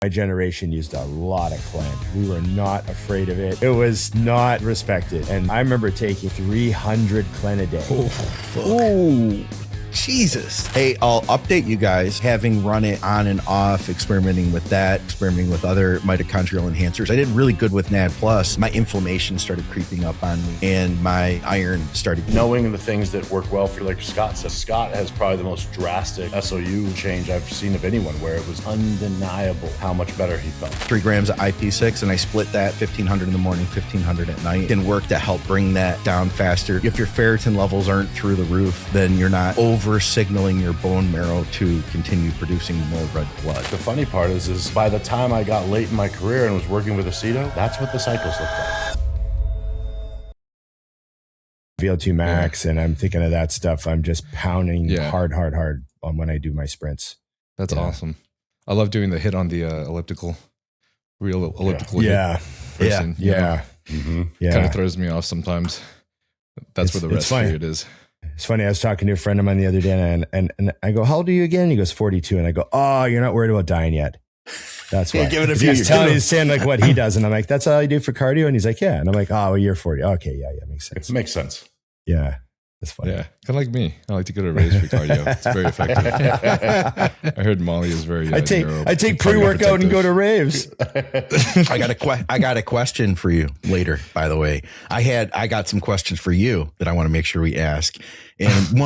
My generation used a lot of Clen. We were not afraid of it. It was not respected. And I remember taking 300 Clen a day. Oh, fuck. Ooh. Jesus. Hey, I'll update you guys. Having run it on and off, experimenting with that, experimenting with other mitochondrial enhancers. I did really good with NAD+. My inflammation started creeping up on me and my iron started. Knowing the things that work well for you, like Scott said, Scott has probably the most drastic SOU change I've seen of anyone, where it was undeniable how much better he felt. 3 grams of IP6 and I split that 1500 in the morning, 1500 at night. Can work to help bring that down faster. If your ferritin levels aren't through the roof, then you're not over signaling your bone marrow to continue producing more red blood. The funny part is by the time I got late in my career and was working with Aceto, that's what the cycles looked like. VO2 max, and I'm thinking of that stuff. I'm just pounding hard on when I do my sprints. That's awesome. I love doing the hit on the elliptical hit person. Kind of throws me off sometimes. That's where the rest period is. It's funny. I was talking to a friend of mine the other day, and I go, "How old are you again?" He goes, 42, and I go, "Oh, you're not worried about dying yet." That's why. Give it a few years. He's saying like what he does, and I'm like, "That's all I do for cardio," and he's like, "Yeah," and I'm like, "Oh, well, you're 40. Okay, yeah, makes sense." It makes sense. Yeah, that's funny. Yeah, kind of like me. I like to go to raves for cardio. It's very effective. I heard Molly is very. I take pre-workout and go to raves. I got a question for you later. By the way, I got some questions for you that I want to make sure we ask. And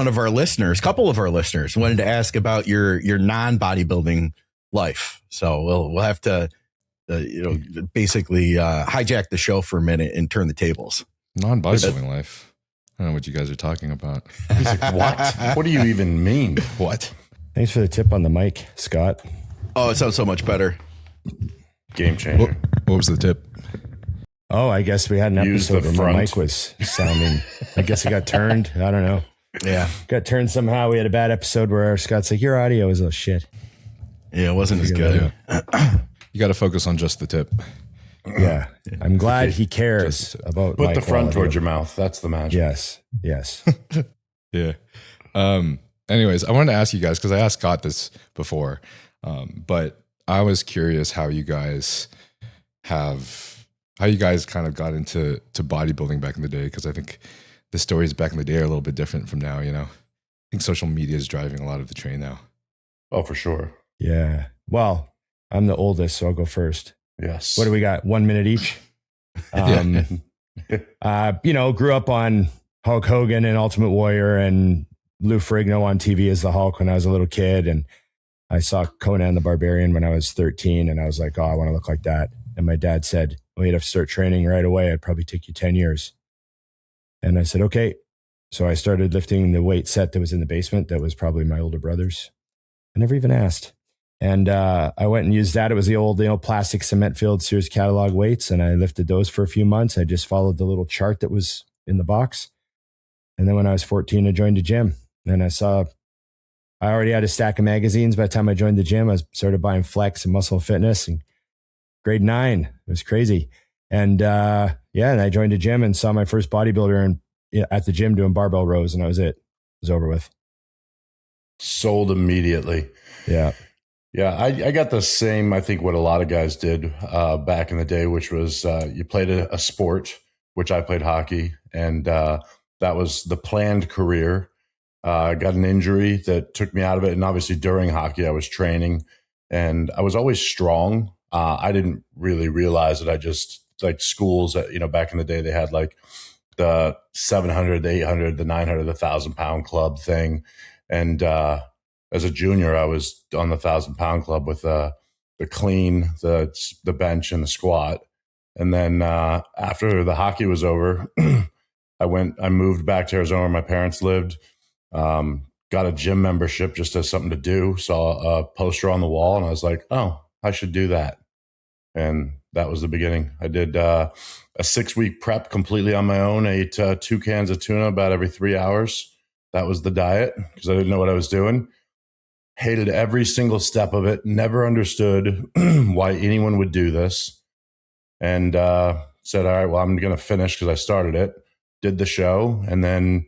couple of our listeners wanted to ask about your non-bodybuilding life. So we'll have to, basically hijack the show for a minute and turn the tables. Non-bodybuilding life. I don't know what you guys are talking about. He's like, what? What do you even mean? What? Thanks for the tip on the mic, Scott. Oh, it sounds so much better. Game changer. What was the tip? Oh, I guess we had an episode where my mic was sounding. I guess it got turned. I don't know. Yeah. Got turned somehow. We had a bad episode where Scott's like, your audio is a shit. Yeah, it wasn't as good. Yeah. You got to focus on just the tip. Yeah. I'm glad he cares about Put the front towards your mouth. That's the magic. Yes. Yeah. Anyways, I wanted to ask you guys, because I asked Scott this before, but I was curious how you guys kind of got into bodybuilding back in the day, because I think the stories back in the day are a little bit different from now, I think social media is driving a lot of the train now. Oh, for sure. Yeah. Well, I'm the oldest, so I'll go first. Yes. What do we got? 1 minute each? Grew up on Hulk Hogan and Ultimate Warrior and Lou Ferrigno on TV as the Hulk when I was a little kid. And I saw Conan the Barbarian when I was 13, and I was like, oh, I want to look like that. And my dad said, well, you'd have to start training right away. It'd probably take you 10 years. And I said, okay. So I started lifting the weight set that was in the basement. That was probably my older brother's. I never even asked. And I went and used that. It was the old, plastic cement filled Sears catalog weights. And I lifted those for a few months. I just followed the little chart that was in the box. And then when I was 14, I joined a gym. And I already had a stack of magazines. By the time I joined the gym, I started buying Flex and Muscle Fitness. And grade 9, it was crazy. And and I joined a gym and saw my first bodybuilder at the gym doing barbell rows. And that was it. It was over with. Sold immediately. Yeah. Yeah, I got the same, I think, what a lot of guys did back in the day, which was you played a sport, which I played hockey, and that was the planned career. I got an injury that took me out of it, and obviously during hockey I was training, and I was always strong. I didn't really realize it. I just, like schools, back in the day, they had like the 700, the 800, the 900, the 1,000-pound club thing, and as a junior, I was on the 1,000-pound club with the clean, the bench, and the squat. And then after the hockey was over, I moved back to Arizona where my parents lived, got a gym membership just as something to do, saw a poster on the wall, and I was like, oh, I should do that. And that was the beginning. I did a 6-week prep completely on my own, ate 2 cans of tuna about every 3 hours. That was the diet because I didn't know what I was doing. Hated every single step of it. Never understood why anyone would do this. And said, all right, well, I'm going to finish because I started it. Did the show. And then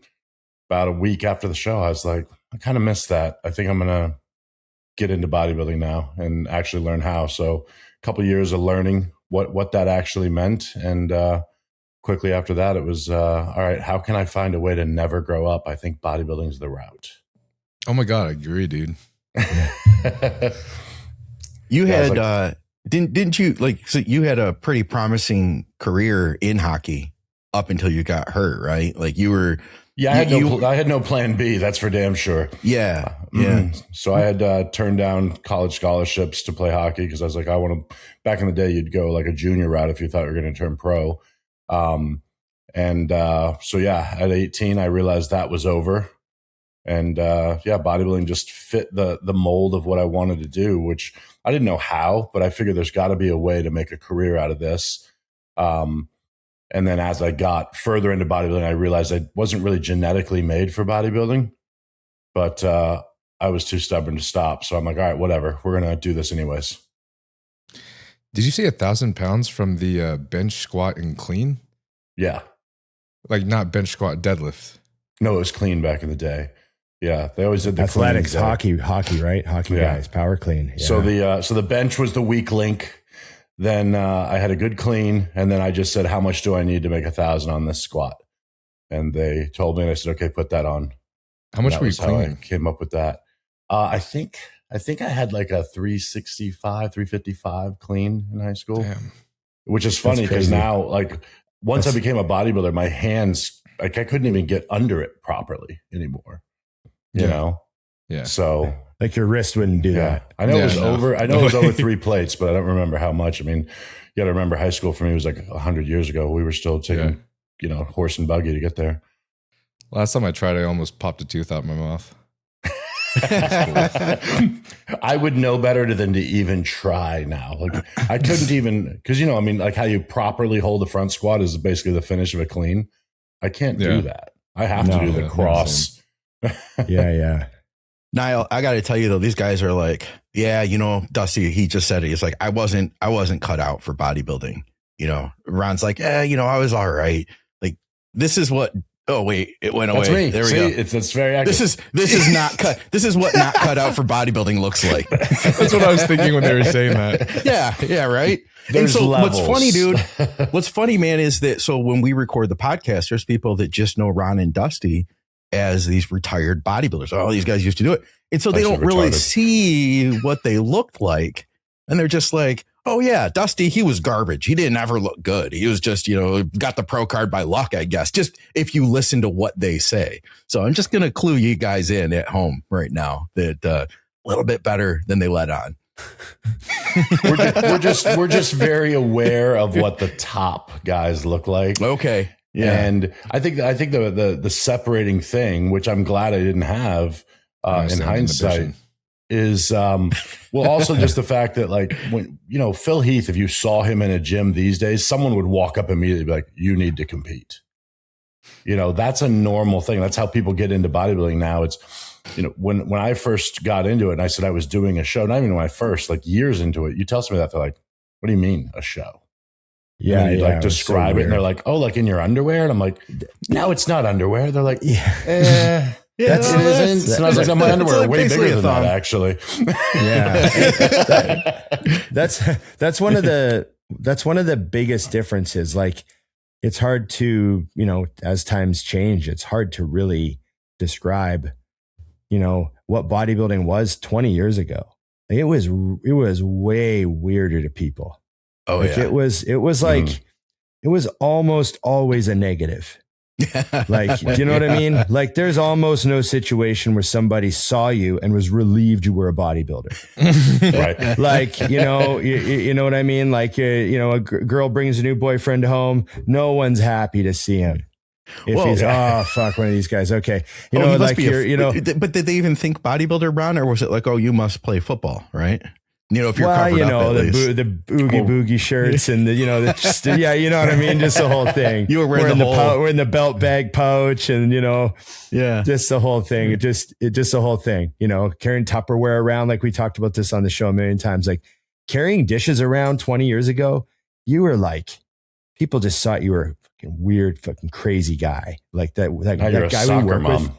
about a week after the show, I was like, I kind of missed that. I think I'm going to get into bodybuilding now and actually learn how. So a couple of years of learning what that actually meant. And quickly after that, it was, all right, how can I find a way to never grow up? I think bodybuilding is the route. Oh my God, I agree, dude. You had, didn't you so you had a pretty promising career in hockey up until you got hurt, right? Like you were. Yeah, I had no plan B. That's for damn sure. Yeah. Yeah. So I had turned down college scholarships to play hockey because I was like, I want to, back in the day, you'd go like a junior route if you thought you were going to turn pro. So yeah, at 18, I realized that was over. And bodybuilding just fit the mold of what I wanted to do, which I didn't know how, but I figured there's got to be a way to make a career out of this. And then as I got further into bodybuilding, I realized I wasn't really genetically made for bodybuilding, but I was too stubborn to stop. So I'm like, all right, whatever. We're going to do this anyways. Did you say 1,000 pounds from the bench, squat, and clean? Yeah. Like not bench, squat, deadlift? No, it was clean back in the day. Yeah, they always did the athletics, hockey, right? Hockey guys, power clean. Yeah. So the bench was the weak link. Then I had a good clean, and then I just said, "How much do I need to make 1,000 on this squat?" And they told me, and I said, "Okay, put that on." How much were you cleaning? I came up with that. I think I had like a 365, 355 clean in high school. Damn. Which is funny because now, like, once I became a bodybuilder, my hands, like, I couldn't even get under it properly anymore. You know? Yeah. So, like, your wrist wouldn't do that. I know it was over. I know it was over 3 plates, but I don't remember how much. I mean, you got to remember high school for me was like 100 years ago. We were still taking, horse and buggy to get there. Last time I tried, I almost popped a tooth out of my mouth. I would know better than to even try now. Like, I couldn't even, because, like how you properly hold the front squat is basically the finish of a clean. I can't do that. I have to do the cross. Yeah. Niall, I got to tell you though, these guys are like, Dusty, he just said it. He's like, I wasn't cut out for bodybuilding. Ron's like, I was all right. Like, this is what. Oh wait, it went away. That's me. There we go. It's very accurate. This is not cut. This is what not cut out for bodybuilding looks like. That's what I was thinking when they were saying that. Yeah, right. There's and so levels. What's funny, dude? What's funny, man, is that so when we record the podcast, there's people that just know Ron and Dusty as these retired bodybuilders. Oh, these guys used to do it, and so they don't really see what they looked like, and they're just like, oh yeah, Dusty, he was garbage. He didn't ever look good. He was just, got the pro card by luck, I guess. Just if you listen to what they say. So I'm just going to clue you guys in at home right now that a little bit better than they let on. we're just very aware of what the top guys look like. Okay. Yeah. And I think the separating thing, which I'm glad I didn't have in hindsight, is also just the fact that, like, when Phil Heath, if you saw him in a gym these days, someone would walk up immediately and be like, you need to compete. That's a normal thing. That's how people get into bodybuilding now. It's when I first got into it and I said I was doing a show, not even when I first, like years into it, you tell somebody that, they're like, what do you mean a show? Yeah, you like describe it and they're like, oh, like in your underwear? And I'm like, no, it's not underwear. They're like, yeah, that's it isn't. And I was like, my underwear are way bigger than that, actually. Yeah, that's one of the biggest differences. Like, it's hard to, as times change, it's hard to really describe, what bodybuilding was 20 years ago. Like, it was way weirder to people. Oh, like, yeah. It was like, it was almost always a negative. Like, do you know what I mean? Like, there's almost no situation where somebody saw you and was relieved you were a bodybuilder. Right. Like, you know what I mean? Like, a girl brings a new boyfriend home. No one's happy to see him. If he's, fuck, one of these guys. Okay. But did they even think bodybuilder, Ron? Or was it like, oh, you must play football, right? If you're covered up, the boogie shirts and you know what I mean? Just the whole thing. You were wearing we're in the belt bag pouch and, just the whole thing. It just the whole thing, carrying Tupperware around. Like, we talked about this on the show a million times, like carrying dishes around 20 years ago. You were like, people just thought you were a fucking weird, fucking crazy guy. Like that guy we work with,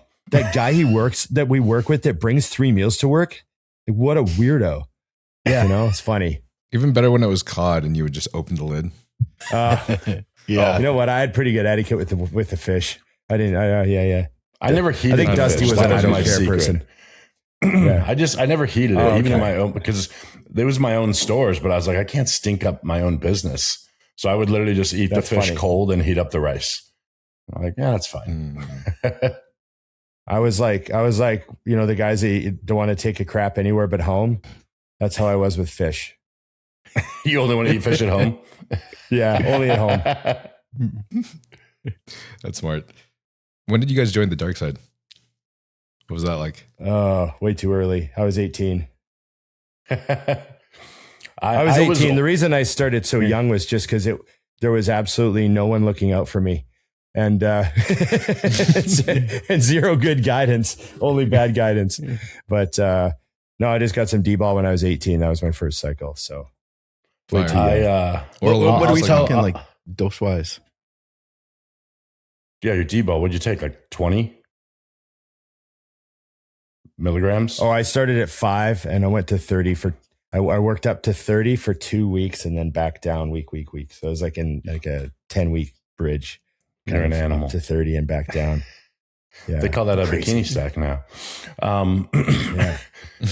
that we work with that brings 3 meals to work. Like, what a weirdo. Yeah. You know, it's funny. Even better when it was cod and you would just open the lid. Yeah. You know what? I had pretty good etiquette with the fish. I didn't. Yeah. I never heated. I think the Dusty fish. was That an I don't my care secret. person. Yeah. I never heated it, Oh, even in okay. my own, because there was my own stores, but I was like, I can't stink up my own business. So I would literally just eat That's the fish funny. cold and heat up the rice. I'm like, yeah, that's fine. I was like, you know, the guys that don't want to take a crap anywhere but home. That's how I was with fish. You only want to eat fish at home? Yeah, only at home. That's smart. When did you guys join the dark side? What was that like? Oh, way too early. I was 18. I I was 18. The reason I started so young was just because there was absolutely no one looking out for me. And and zero good guidance, only bad guidance. But no, I just got some D-ball when I was 18. That was my first cycle. So way too young. What are we also- talking like dose wise? Yeah, your D-ball, what'd you take? Like 20 milligrams? Oh, I started at 5 and I went to 30 I worked up to 30 for 2 weeks and then back down week. So it was like a 10-week bridge. You're an animal. Up to 30 and back down. Yeah. They call that a Crazy. bikini stack now. Yeah.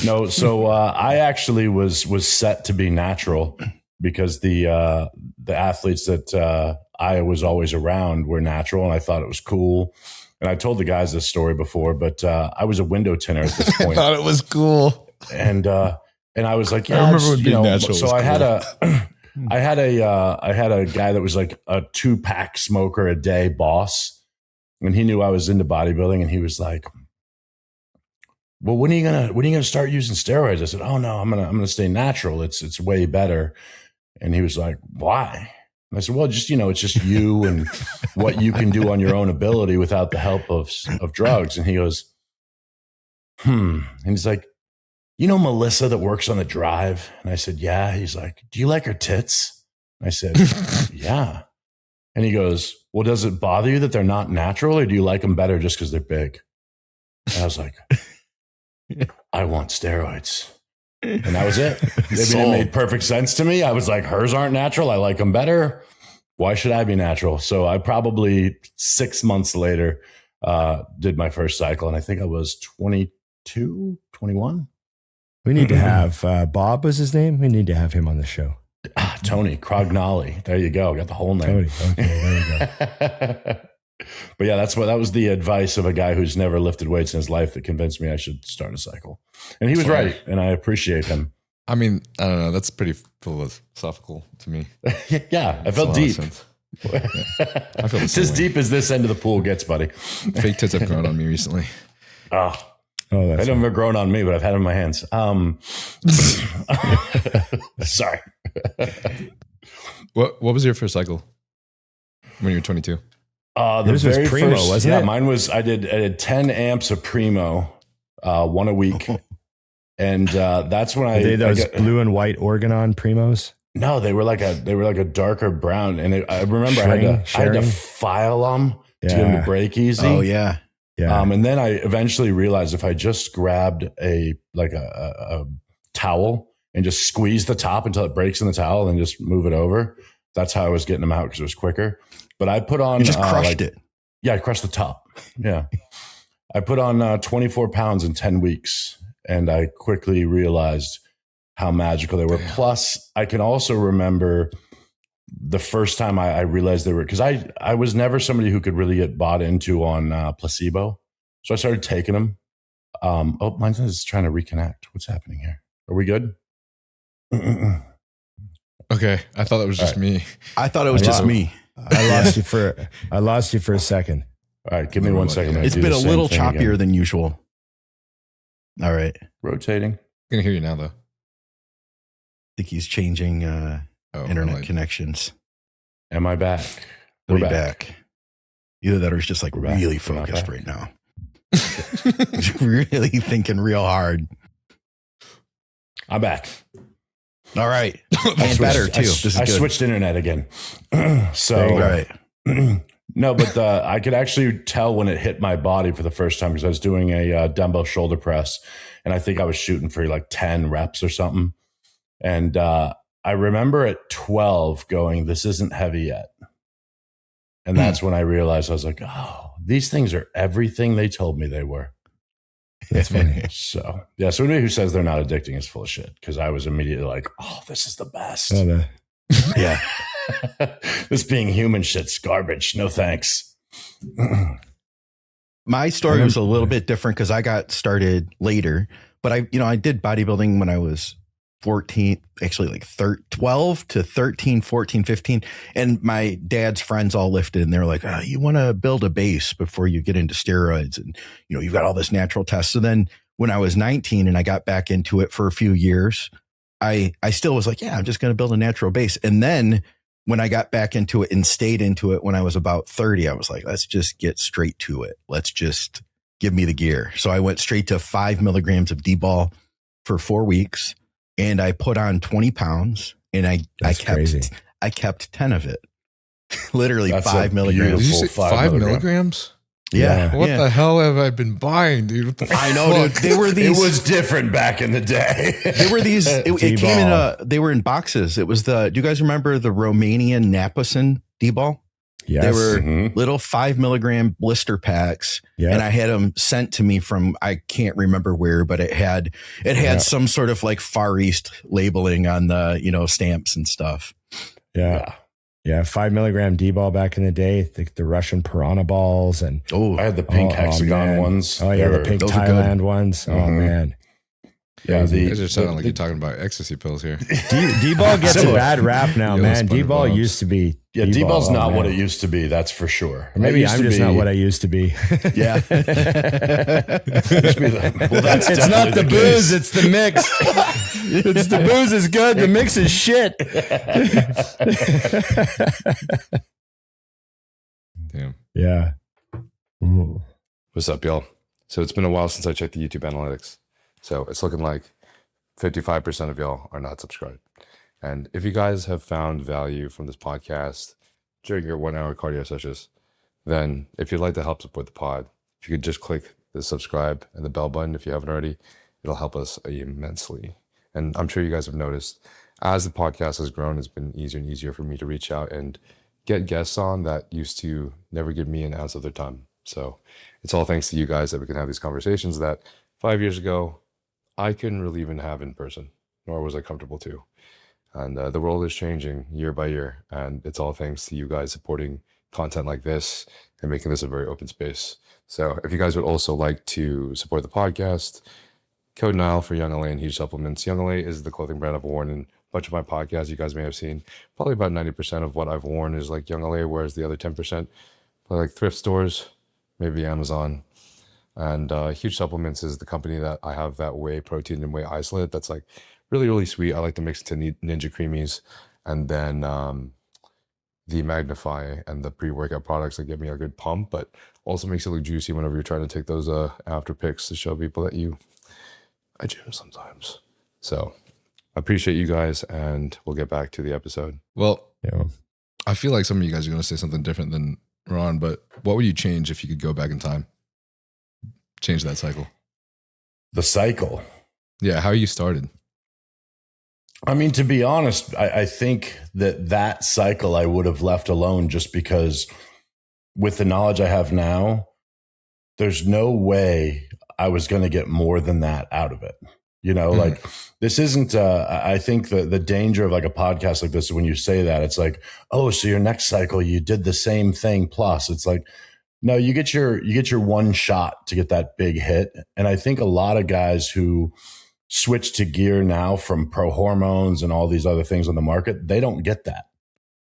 No, so I actually was set to be natural because the athletes that I was always around were natural, and I thought it was cool. And I told the guys this story before, but I was a window tinner at this I point, thought it was cool. and I was like, yeah, I remember it's, when you being know. natural So was I had cool. I had a guy that was like a 2-pack smoker a day boss, and he knew I was into bodybuilding, and he was like, well, when are you gonna start using steroids? I said, oh no, I'm gonna stay natural. It's way better. And he was like, why? And I said, well, just, you know, it's just you and what you can do on your own ability without the help of drugs. And he goes, and he's like, you know Melissa that works on the drive? And I said, yeah. He's like, do you like her tits? And I said, yeah. And he goes, well, does it bother you that they're not natural, or do you like them better just because they're big? And I was like, I want steroids. And that was it. I mean, it made perfect sense to me. I was like, hers aren't natural. I like them better. Why should I be natural? So I probably 6 months later did my first cycle. And I think I was 22, 21. We need to have Bob was his name. We need to have him on the show. Tony Crognolly. There you go. Got the whole name. Tony. Okay, there you go. But yeah, that was the advice of a guy who's never lifted weights in his life that convinced me I should start a cycle. And he was right. And I appreciate him. I mean, I don't know. That's pretty philosophical to me. Yeah, I felt Makes a deep. lot of sense. Yeah. I feel the It's same as way. deep as this end of the pool gets, buddy. Fake tits have grown on me recently. Oh, Oh, they that's haven't grown on me, but I've had them in my hands. Sorry. What was your first cycle when you were 22? The Yours was Primo, wasn't it? Mine was. I did 10 amps of Primo, one a week, and that's when Are they those I got- blue and white Organon Primos? No, they were like a darker brown, and I remember I had to Sharing? file them to get them Yeah. to break easy. Oh yeah. Yeah. And then I eventually realized if I just grabbed a towel and just squeeze the top until it breaks in the towel and just move it over, that's how I was getting them out because it was quicker. But I put on You just crushed it. Yeah, I crushed the top. Yeah. I put on 24 pounds in 10 weeks, and I quickly realized how magical they were. Damn. Plus, I can also remember the first time I realized they were, because I was never somebody who could really get bought into on placebo. So I started taking them. Mine is trying to reconnect. What's happening here? Are we good? Okay, I thought that was just me. I thought it was just me. I lost you for a second. All right, give me 1 second. It's been a little choppier than usual. All right. I Rotating. I can hear you now, though. think he's changing internet like, connections. Am I back? We'll We're be back. Either that or he's just like We're back. really We're not focused back. right now. Really thinking real hard. I'm back. All right. I And switched- better too. I, This is I good. switched internet again. So There you All right. no, but I could actually tell when it hit my body for the first time because I was doing a dumbbell shoulder press, And I think I was shooting for like 10 reps or something. And I remember at 12 going, this isn't heavy yet. And that's when I realized, I was like, oh, these things are everything they told me they were. That's funny. So, yeah, so anybody who says they're not addicting is full of shit, because I was immediately like, oh, this is the best. Yeah. This being human shit's garbage. No thanks. My story was a little bit different because I got started later, but I did bodybuilding when I was 14, actually like 12 to 13, 14, 15. And my dad's friends all lifted and they're like, oh, you want to build a base before you get into steroids. And, you've got all this natural test. So then when I was 19 and I got back into it for a few years, I still was like, yeah, I'm just going to build a natural base. And then when I got back into it and stayed into it when I was about 30, I was like, let's just get straight to it. Let's just give me the gear. So I went straight to 5 milligrams of D-ball for 4 weeks. And I put on 20 pounds and I kept 10 of it. Literally That's 5 milligrams. Did you say 5 milligrams? Yeah. What the hell have I been buying, dude? I know, dude. They were these. It was different back in the day. They were these. It came in they were in boxes. It was do you guys remember the Romanian Naposin D-ball? Yes. They were little 5 milligram blister packs. Yeah. And I had them sent to me from, I can't remember where, but it had some sort of like Far East labeling on the, stamps and stuff. Yeah. 5 milligram D-ball back in the day, the Russian piranha balls. And I had the pink hexagon ones. Oh yeah. The pink Thailand ones. Oh man. Yeah, You guys are sounding like you're talking about ecstasy pills here. D-ball gets a bad rap now, man. D-ball used to be. Yeah, D-ball's not what it used to be. That's for sure. Or maybe I'm just not what I used to be. Yeah. Well, that's it's not the booze, it's the mix. It's the booze is good, the mix is shit. Damn. Yeah. Ooh. What's up, y'all? So it's been a while since I checked the YouTube analytics. So it's looking like 55% of y'all are not subscribed. And if you guys have found value from this podcast during your 1 hour cardio sessions, then if you'd like to help support the pod, if you could just click the subscribe and the bell button if you haven't already, it'll help us immensely. And I'm sure you guys have noticed as the podcast has grown, it's been easier and easier for me to reach out and get guests on that used to never give me an ounce of their time. So it's all thanks to you guys that we can have these conversations that 5 years ago, I couldn't really even have in person, nor was I comfortable to. And the world is changing year by year. And it's all thanks to you guys supporting content like this and making this a very open space. So if you guys would also like to support the podcast, code Nile for Young LA and Huge Supplements. Young LA is the clothing brand I've worn in a bunch of my podcasts you guys may have seen. Probably about 90% of what I've worn is like Young LA, whereas the other 10%, probably like thrift stores, maybe Amazon. And Huge Supplements is the company that I have that whey protein and whey isolate. That's like really, really sweet. I like to mix it to Ninja Creamies. And then the Magnify and the pre-workout products that give me a good pump, but also makes it look juicy whenever you're trying to take those after pics to show people that I gym sometimes. So I appreciate you guys, and we'll get back to the episode. Well, Yeah. I feel like some of you guys are going to say something different than Ron, but what would you change if you could go back in time? Change that cycle. The cycle. Yeah, how you started. I mean, to be honest, I think that cycle I would have left alone, just because with the knowledge I have now, there's no way I was going to get more than that out of it. Like this isn't, I think the danger of like a podcast like this, when you say that, it's like, oh, so your next cycle, you did the same thing. Plus it's like, no, you get your one shot to get that big hit. And I think a lot of guys who switch to gear now from pro hormones and all these other things on the market, they don't get that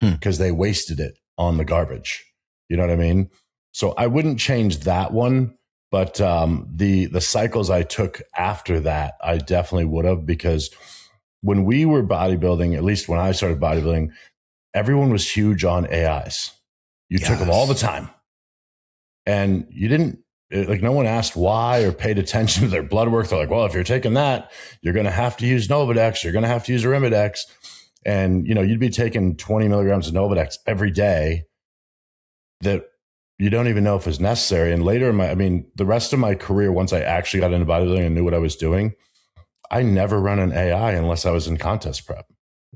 because they wasted it on the garbage. You know what I mean? So I wouldn't change that one, but the cycles I took after that, I definitely would have, because when we were bodybuilding, at least when I started bodybuilding, everyone was huge on AIs. You took them all the time. And you didn't, like, no one asked why or paid attention to their blood work. They're like, well, if you're taking that, you're going to have to use Novadex. You're going to have to use Arimidex. And, you'd be taking 20 milligrams of Novadex every day that you don't even know if it's necessary. And later the rest of my career, once I actually got into bodybuilding and knew what I was doing, I never run an AI unless I was in contest prep.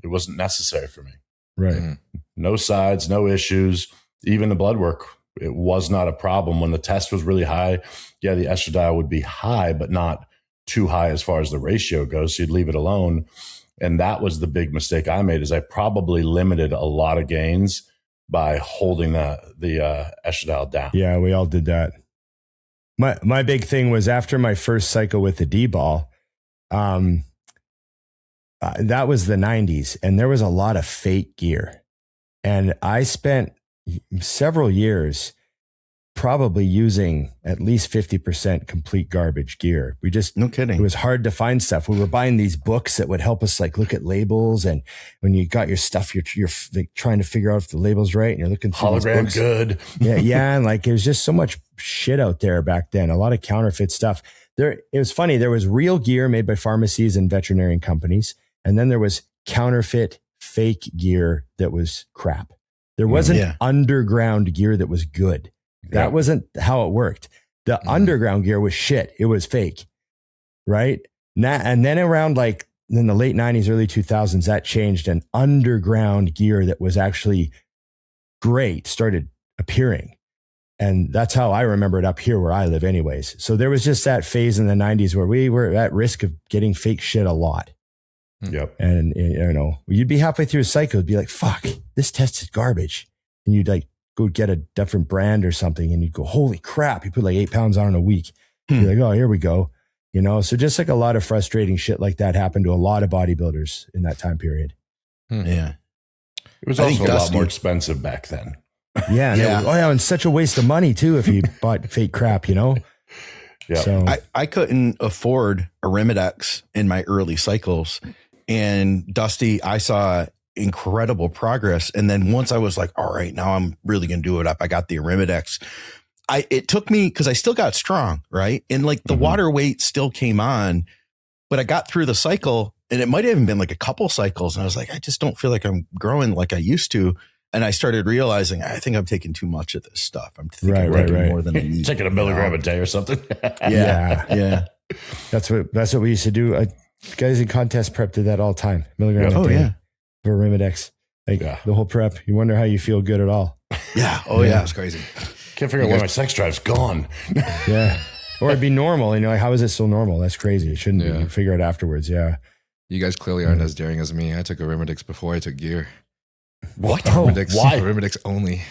It wasn't necessary for me. Right. Mm-hmm. No sides, no issues. Even the blood work, it was not a problem. When the test was really high, yeah, the estradiol would be high, but not too high as far as the ratio goes. So you'd leave it alone. And that was the big mistake I made, is I probably limited a lot of gains by holding the estradiol down. Yeah, we all did that. My big thing was after my first cycle with the D-ball, that was the 90s, and there was a lot of fake gear. And I spent several years probably using at least 50% complete garbage gear. No kidding. It was hard to find stuff. We were buying these books that would help us like look at labels. And when you got your stuff, you're like trying to figure out if the label's right. And you're looking through Hologram these books. good. Yeah. And like, it was just so much shit out there back then. A lot of counterfeit stuff there. It was funny. There was real gear made by pharmacies and veterinarian companies. And then there was counterfeit fake gear that was crap. There wasn't underground gear that was good. That wasn't how it worked. The underground gear was shit. It was fake. Right. And then around like in the late 90s, early 2000s, that changed, and underground gear that was actually great started appearing. And that's how I remember it up here where I live anyways. So there was just that phase in the 90s where we were at risk of getting fake shit a lot. Yep. And you know, you'd be halfway through a cycle, it'd be like, fuck, this test is garbage. And you'd like go get a different brand or something, and you'd go, holy crap, you put like 8 pounds on in a week. You're like, oh, here we go. You know, so just like a lot of frustrating shit like that happened to a lot of bodybuilders in that time period. Yeah. It was also a lot more expensive back then. Yeah. And such a waste of money too if you bought fake crap, you know? Yeah. So I couldn't afford a Arimidex in my early cycles. And Dusty, I saw incredible progress. And then once I was like, all right, now I'm really going to do it up. I got the Arimidex. It took me, because I still got strong, right? And like the water weight still came on, but I got through the cycle, and it might have even been like a couple cycles. And I was like, I just don't feel like I'm growing like I used to. And I started realizing, I think I'm taking too much of this stuff. I'm thinking more than I need. Taking a milligram a day or something. Yeah. That's what we used to do. Guys in contest prep did that all the time. Milligram a day for Arimidex. Like the whole prep. You wonder how you feel good at all. Yeah. Oh yeah. It's crazy. Can't figure out why my sex drive's gone. Yeah. Or it'd be normal. You know, like, how is it still normal? That's crazy. It shouldn't be. You figure it afterwards. Yeah. You guys clearly aren't as daring as me. I took Arimidex before I took gear. What? Arimidex, Why? Arimidex only.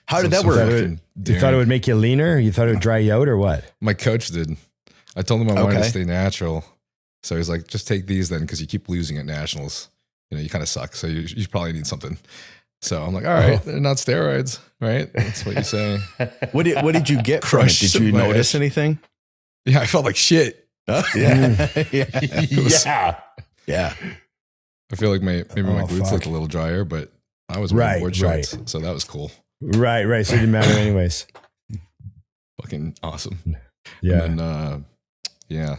How did that work? You thought it would make you leaner? You thought it would dry you out or what? My coach did. I told him I wanted to stay natural. So he's like, just take these then, because you keep losing at nationals. You know, you kind of suck. So you probably need something. So I'm like, all right, they're not steroids, right? That's what you say. What did you get from it? Did you notice anything? Yeah, I felt like shit. Yeah. I feel like maybe my glutes looked a little drier, but I was wearing board shorts, so that was cool. Right. So it didn't matter anyways. Fucking awesome. Yeah. And then,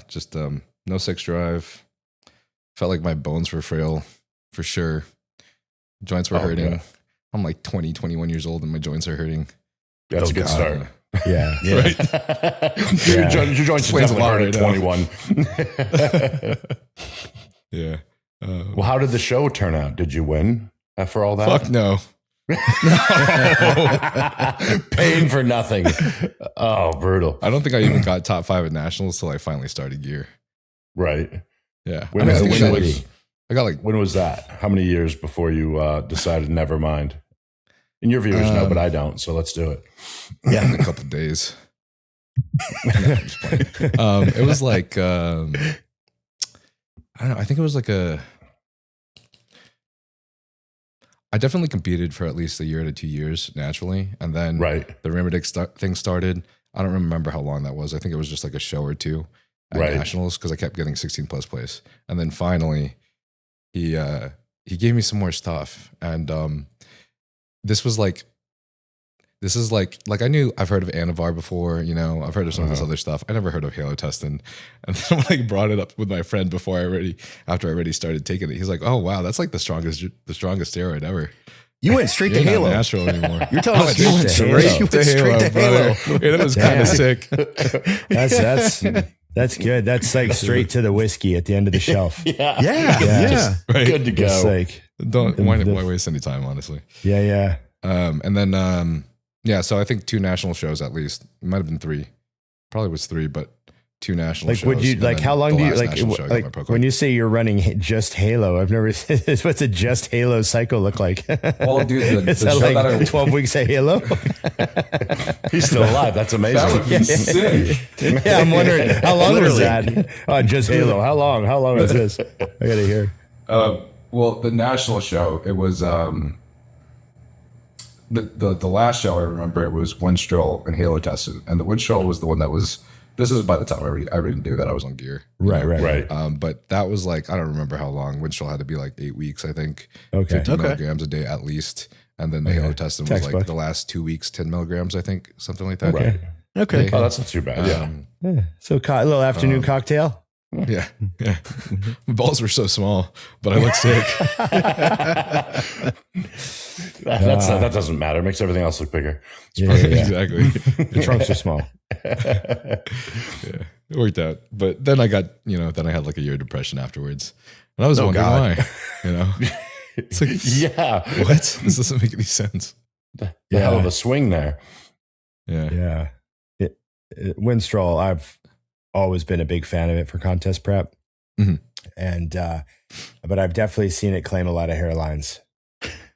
just no sex drive. Felt like my bones were frail for sure. Joints were hurting. Yeah. I'm like 20, 21 years old and my joints are hurting. That's a good start. Yeah. Right. Your joints are definitely hurting at 21. Yeah. Well, how did the show turn out? Did you win for all that? Fuck no. Paying for nothing. Oh, brutal. I don't think I even got top 5 at nationals till I finally started gear. Right. Yeah. When was that? How many years before you decided never mind? And your viewers know, but I don't. So let's do it. Yeah, in a couple of days. It was like I don't know. I think it was like I definitely competed for at least a year to 2 years naturally, and then the Arimidex thing started. I don't remember how long that was. I think it was just like a show or two at nationals, because I kept getting 16 plus place, and then finally he gave me some more stuff, and this is like I knew, I've heard of Anavar before, you know, I've heard of some of this other stuff. I never heard of halotestin. And then I like brought it up with my friend after I already started taking it. He's like, oh wow, that's like the strongest steroid ever. You went straight to You're not Halo. natural anymore. You're telling us you went straight to Halo. Yeah, that was kind of sick. That's good. That's like straight to the whiskey at the end of the shelf. Yeah. Right. Good to go. Just like, Why waste any time, honestly? yeah. And then, so I think 2 national shows at least. It might have been 3. Probably was 3, but 2 national Like, shows. would you and like? then How long the do you last like? national show I got my pro Like card. when you say you're running just Halo, I've never. What's a just Halo cycle look like? Well, dude, the Is that show like that I 12 weeks of Halo? He's still alive. That's amazing. that would be sick. Yeah, I'm wondering how long was Literally. that? Just Halo. How long? How long is this? I gotta hear. Well, the national show, it was the last show I remember, it was Winstrol and Halo tested, and the Winstrol was the one that was. This was by the time I already knew that I was on gear. Right. But that was like, I don't remember how long. Winstrol had to be like 8 weeks, I think. Okay. 50 milligrams a day at least. And then the Halo testing was Textbook. like the last 2 weeks, 10 milligrams, I think, something like that. Right. Okay. Oh, that's not too bad. Yeah. Yeah. So a little afternoon cocktail. Yeah. My balls were so small, but I looked sick. That doesn't matter. It makes everything else look bigger. Yeah. Exactly. The trunks are small. Yeah, it worked out. But then I got, then I had like a year of depression afterwards. And I was wondering God. why, It's like, Yeah. what? This doesn't make any sense. The hell of a swing there. Yeah. Yeah. Winstrol, I've always been a big fan of it for contest prep. Mhm. And, but I've definitely seen it claim a lot of hairlines.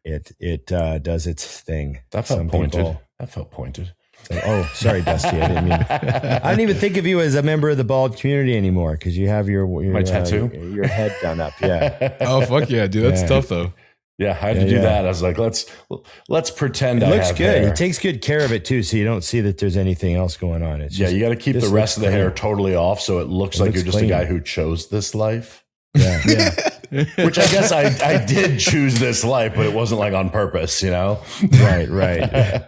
It does its thing. That felt Some pointed. people- That felt pointed. Oh, sorry, Dusty. I didn't mean. I don't even think of you as a member of the bald community anymore because you have your My tattoo? your head done up. Yeah, Oh, fuck yeah, dude. That's Yeah. tough, though. Yeah, I had to do Yeah. that. I was like, let's pretend it I looks have good. hair. He takes good care of it too, so you don't see that there's anything else going on. It's Yeah, just, you got to keep the just rest of the looks hair clean. totally off so it looks It like looks you're just clean. a guy who chose this life. Yeah, Which I guess I did choose this life, but it wasn't like on purpose, right.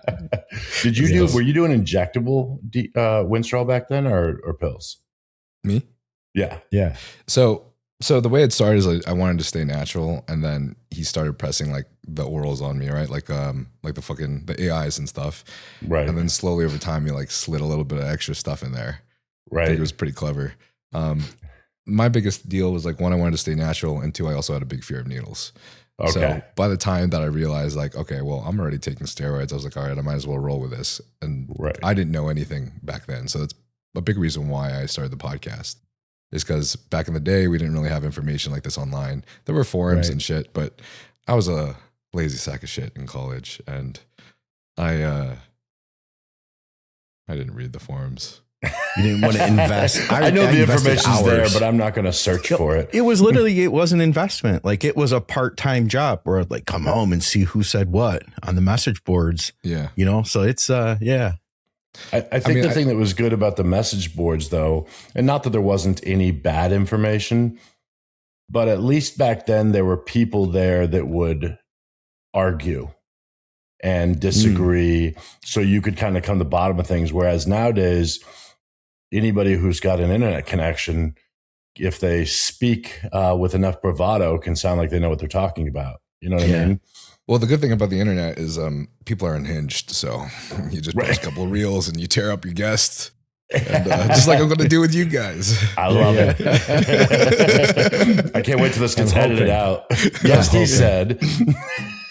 Did you do? Were you doing injectable Winstrol back then, or pills? Me? Yeah. So the way it started is like I wanted to stay natural, and then he started pressing like the orals on me, right? Like the AIs and stuff. Right. And then slowly over time, he like slid a little bit of extra stuff in there. I Right. think it was pretty clever. My biggest deal was like, one, I wanted to stay natural, and 2, I also had a big fear of needles. Okay. So by the time that I realized like, okay, well, I'm already taking steroids, I was like, all right, I might as well roll with this. And Right. I didn't know anything back then. So that's a big reason why I started the podcast, is because back in the day, we didn't really have information like this online. There were forums Right. and shit, but I was a lazy sack of shit in college, and I didn't read the forums. You didn't want to invest. I know the invested information's there, hours. but I'm not going to search for it. It was an investment. Like it was a part-time job where I'd like come home and see who said what on the message boards, Yeah. so it's, yeah. I think mean, the thing that was good about the message boards, though, and not that there wasn't any bad information, but at least back then there were people there that would argue and disagree, so you could kind of come to the bottom of things. Whereas nowadays, anybody who's got an internet connection, if they speak with enough bravado, can sound like they know what they're talking about. You know what I mean? Well, the good thing about the internet is people are unhinged. So you just post a couple of reels and you tear up your guests. And, just like I'm going to do with you guys. I love it. I can't wait till this gets edited out. Yes, he said.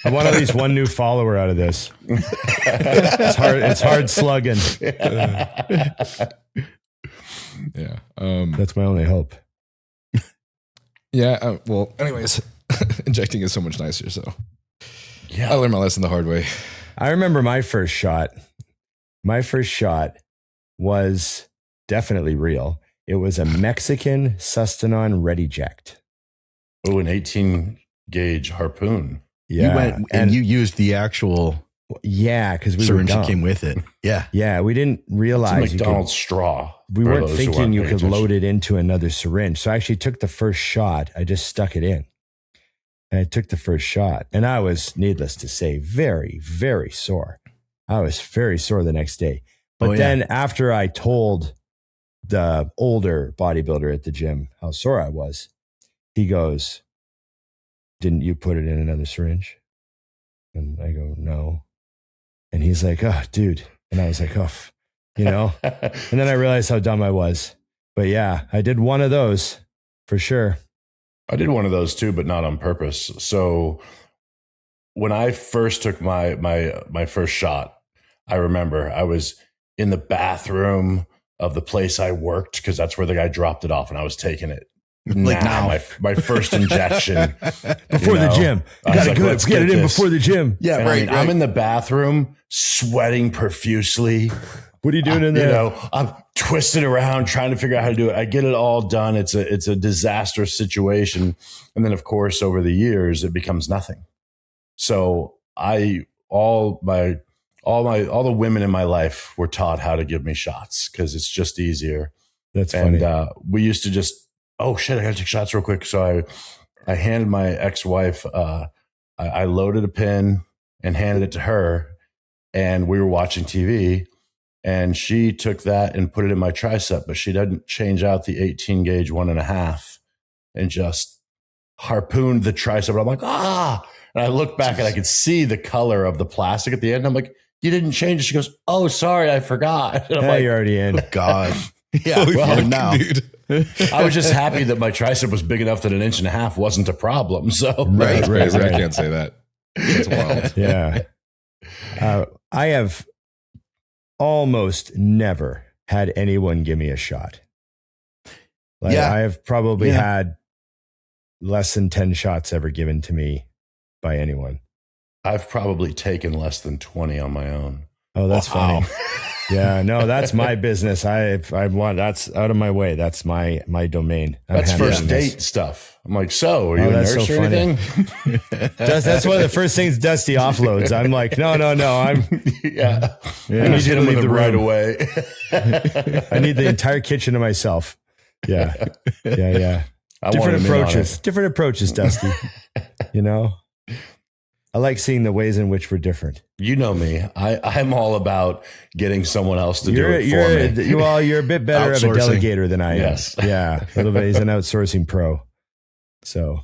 I want at least one new follower out of this. It's hard slugging. Yeah. That's my only hope. Yeah. Well, anyways, injecting is so much nicer. So Yeah. I learned my lesson the hard way. I remember my first shot. My first shot was definitely real. It was a Mexican Sustanon Rediject. Oh, an 18 gauge harpoon. Yeah, You went and you used the actual because we were syringe dumb. that came with it. Yeah. Yeah, we didn't It's a realize you could, McDonald's straw. we for weren't those who thinking aren't you paying could attention. load it into another syringe. So I actually took the first shot. I just stuck it in. And I took the first shot. And I was, needless to say, very, very sore. I was very sore the next day. But Oh, yeah. then after I told the older bodybuilder at the gym how sore I was, he goes, "Didn't you put it in another syringe?" And I go, no. And he's like, oh, dude. And I was like, oh, you know. And then I realized how dumb I was. But yeah, I did one of those for sure. I did one of those too, but not on purpose. So when I first took my first shot, I remember I was in the bathroom of the place I worked because that's where the guy dropped it off and I was taking it. Like now. My first injection. Before the gym. You got to go get it in before the gym. Yeah, And right. I'm in the bathroom sweating profusely. What are you doing in there? You know, I'm twisted around trying to figure out how to do it. I get it all done. It's a disastrous situation. And then of course, over the years, it becomes nothing. So all the women in my life were taught how to give me shots because it's just easier. That's funny. And we used to just, oh shit, I gotta take shots real quick. So I handed my ex-wife, I loaded a pin and handed it to her, and we were watching TV, and she took that and put it in my tricep, but she didn't change out the 18 gauge 1.5 and just harpooned the tricep. And I'm like, and I look back and I could see the color of the plastic at the end. I'm like, you didn't change it. She goes, oh, sorry, I forgot. And I'm like, you're already in. God. Yeah, Holy well, fuck, now. dude. I was just happy that my tricep was big enough that an 1.5 inches wasn't a problem. So Right. I can't say that. That's wild. Yeah. I have almost never had anyone give me a shot. Like, Yeah. I have probably had less than 10 shots ever given to me by anyone. I've probably taken less than 20 on my own. Oh, that's Wow. funny. Yeah, no, that's my business. I want, that's out of my way. That's my domain. I'm That's handling first this. date stuff. I'm like, so are you a that's nurse so or funny. anything? That's one of the first things Dusty offloads. I'm like, no, I'm. Yeah. Yeah, I need you to leave leave the right room. away. I need the entire kitchen to myself. Yeah. I Different want him in on approaches. it. Different approaches, Dusty. You know, I like seeing the ways in which we're different. You know me. I'm all about getting someone else to do it for me. Well, you're a bit better of a Outsourcing. delegator than I am. Yes. Yeah, a little bit. He's an outsourcing pro. So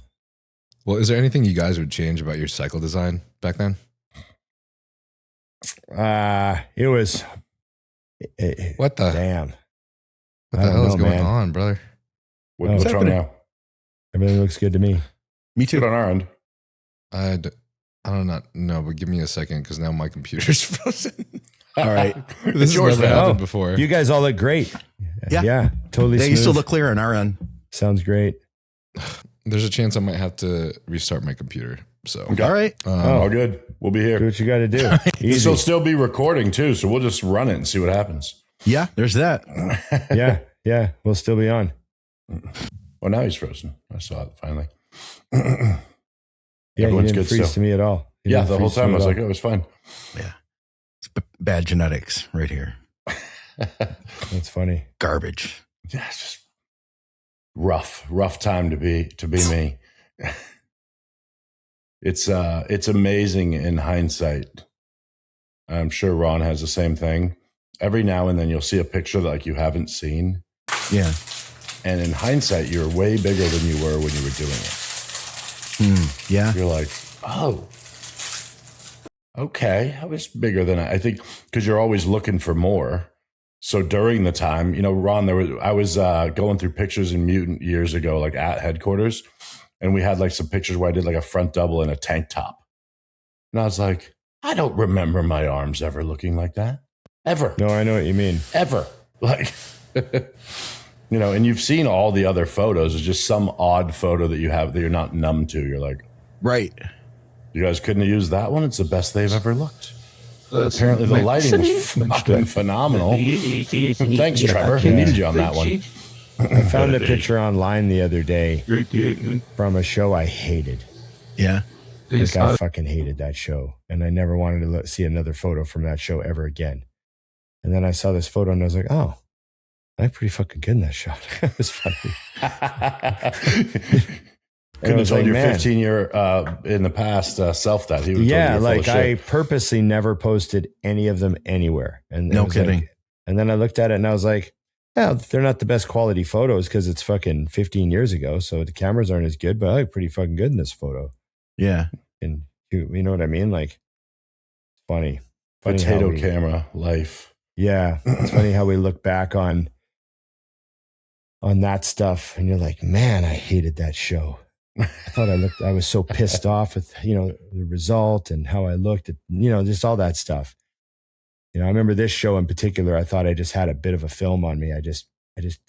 Well, is there anything you guys would change about your cycle design back then? it was. What the? Damn. What I the don't hell is know, going man. on, brother? What's wrong now? Everything looks good to me. Me Good too. on our end. I don't know, but give me a second because now my computer's frozen. All right. This It's has yours never now. happened before. You guys all look great. Yeah. Totally. They still smooth. look clear on our end. Sounds great. There's a chance I might have to restart my computer. So, All right. All good. We'll be Do here. what you got to do. This Easy. will still be recording too, so we'll just run it and see what happens. Yeah, there's that. Yeah. We'll still be on. Well, now he's frozen. I saw it finally. Yeah, he Everyone's didn't good freeze still. to me at all. He Yeah, didn't the whole freeze to time I me was at like, all. oh, it was fine. It's bad genetics right here. That's funny. Garbage. Yeah, it's just rough time to be me. It's amazing in hindsight. I'm sure Ron has the same thing. Every now and then you'll see a picture that like you haven't seen, Yeah. and in hindsight you're way bigger than you were when you were doing it. Yeah. You're like, oh, okay, I was bigger than I think, because you're always looking for more. So during the time, you know, Ron, I was going through pictures in Mutant years ago, like at headquarters, and we had like some pictures where I did like a front double in a tank top, and I was like, I don't remember my arms ever looking like that, ever, No, I know what you mean. ever, like. You know, and you've seen all the other photos. It's just some odd photo that you have that you're not numb to. You're like, Right. you guys couldn't have used that one. It's the best they've ever looked. Apparently the lighting was fucking phenomenal. Thanks, Trevor. We needed you on that one. I found a picture online the other day from a show I hated. Yeah. Like, I fucking hated that show, and I never wanted to see another photo from that show ever again. And then I saw this photo, and I was like, oh, I'm pretty fucking good in that shot. It was funny. Couldn't have was told like, your man. 15-year in the past self that. He would have Yeah, told you you're like full of I shit. purposely never posted any of them anywhere. And it No was kidding. like- and then I looked at it and I was like, yeah, they're not the best quality photos because it's fucking 15 years ago. So the cameras aren't as good, but I look pretty fucking good in this photo. Yeah. And You know what I mean? Like, funny. Potato camera life. Yeah. It's funny how we look back on that stuff and you're like, man, I hated that show. I was so pissed off with, the result and how I looked at, just all that stuff. I remember this show in particular, I thought I just had a bit of a film on me. I just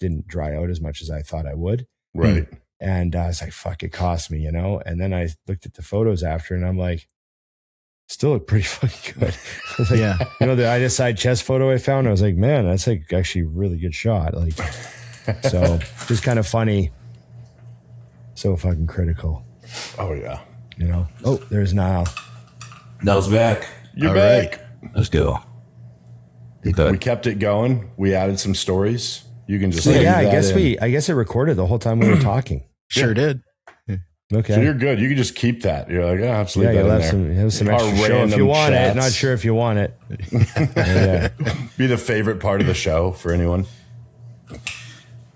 didn't dry out as much as I thought I would. Right. And I was like, fuck, it cost me, and then I looked at the photos after and I'm like, still look pretty fucking good. Like, Yeah. The eye to side chest photo I found, I was like, man, that's like actually a really good shot. Like, so just kind of funny. So fucking critical. Oh yeah. Oh, there's Niall. Nell's back. You're All back. Let's go. Good. We kept it going. We added some stories. You can just So leave yeah, that in. I guess it recorded the whole time we were talking. Sure did. Okay. So you're good. You can just keep that. You're like, I'll just leave Yeah, that you'll in have some Our extra show if random you want it. chats. Not sure if you want it. Yeah. Be the favorite part of the show for anyone.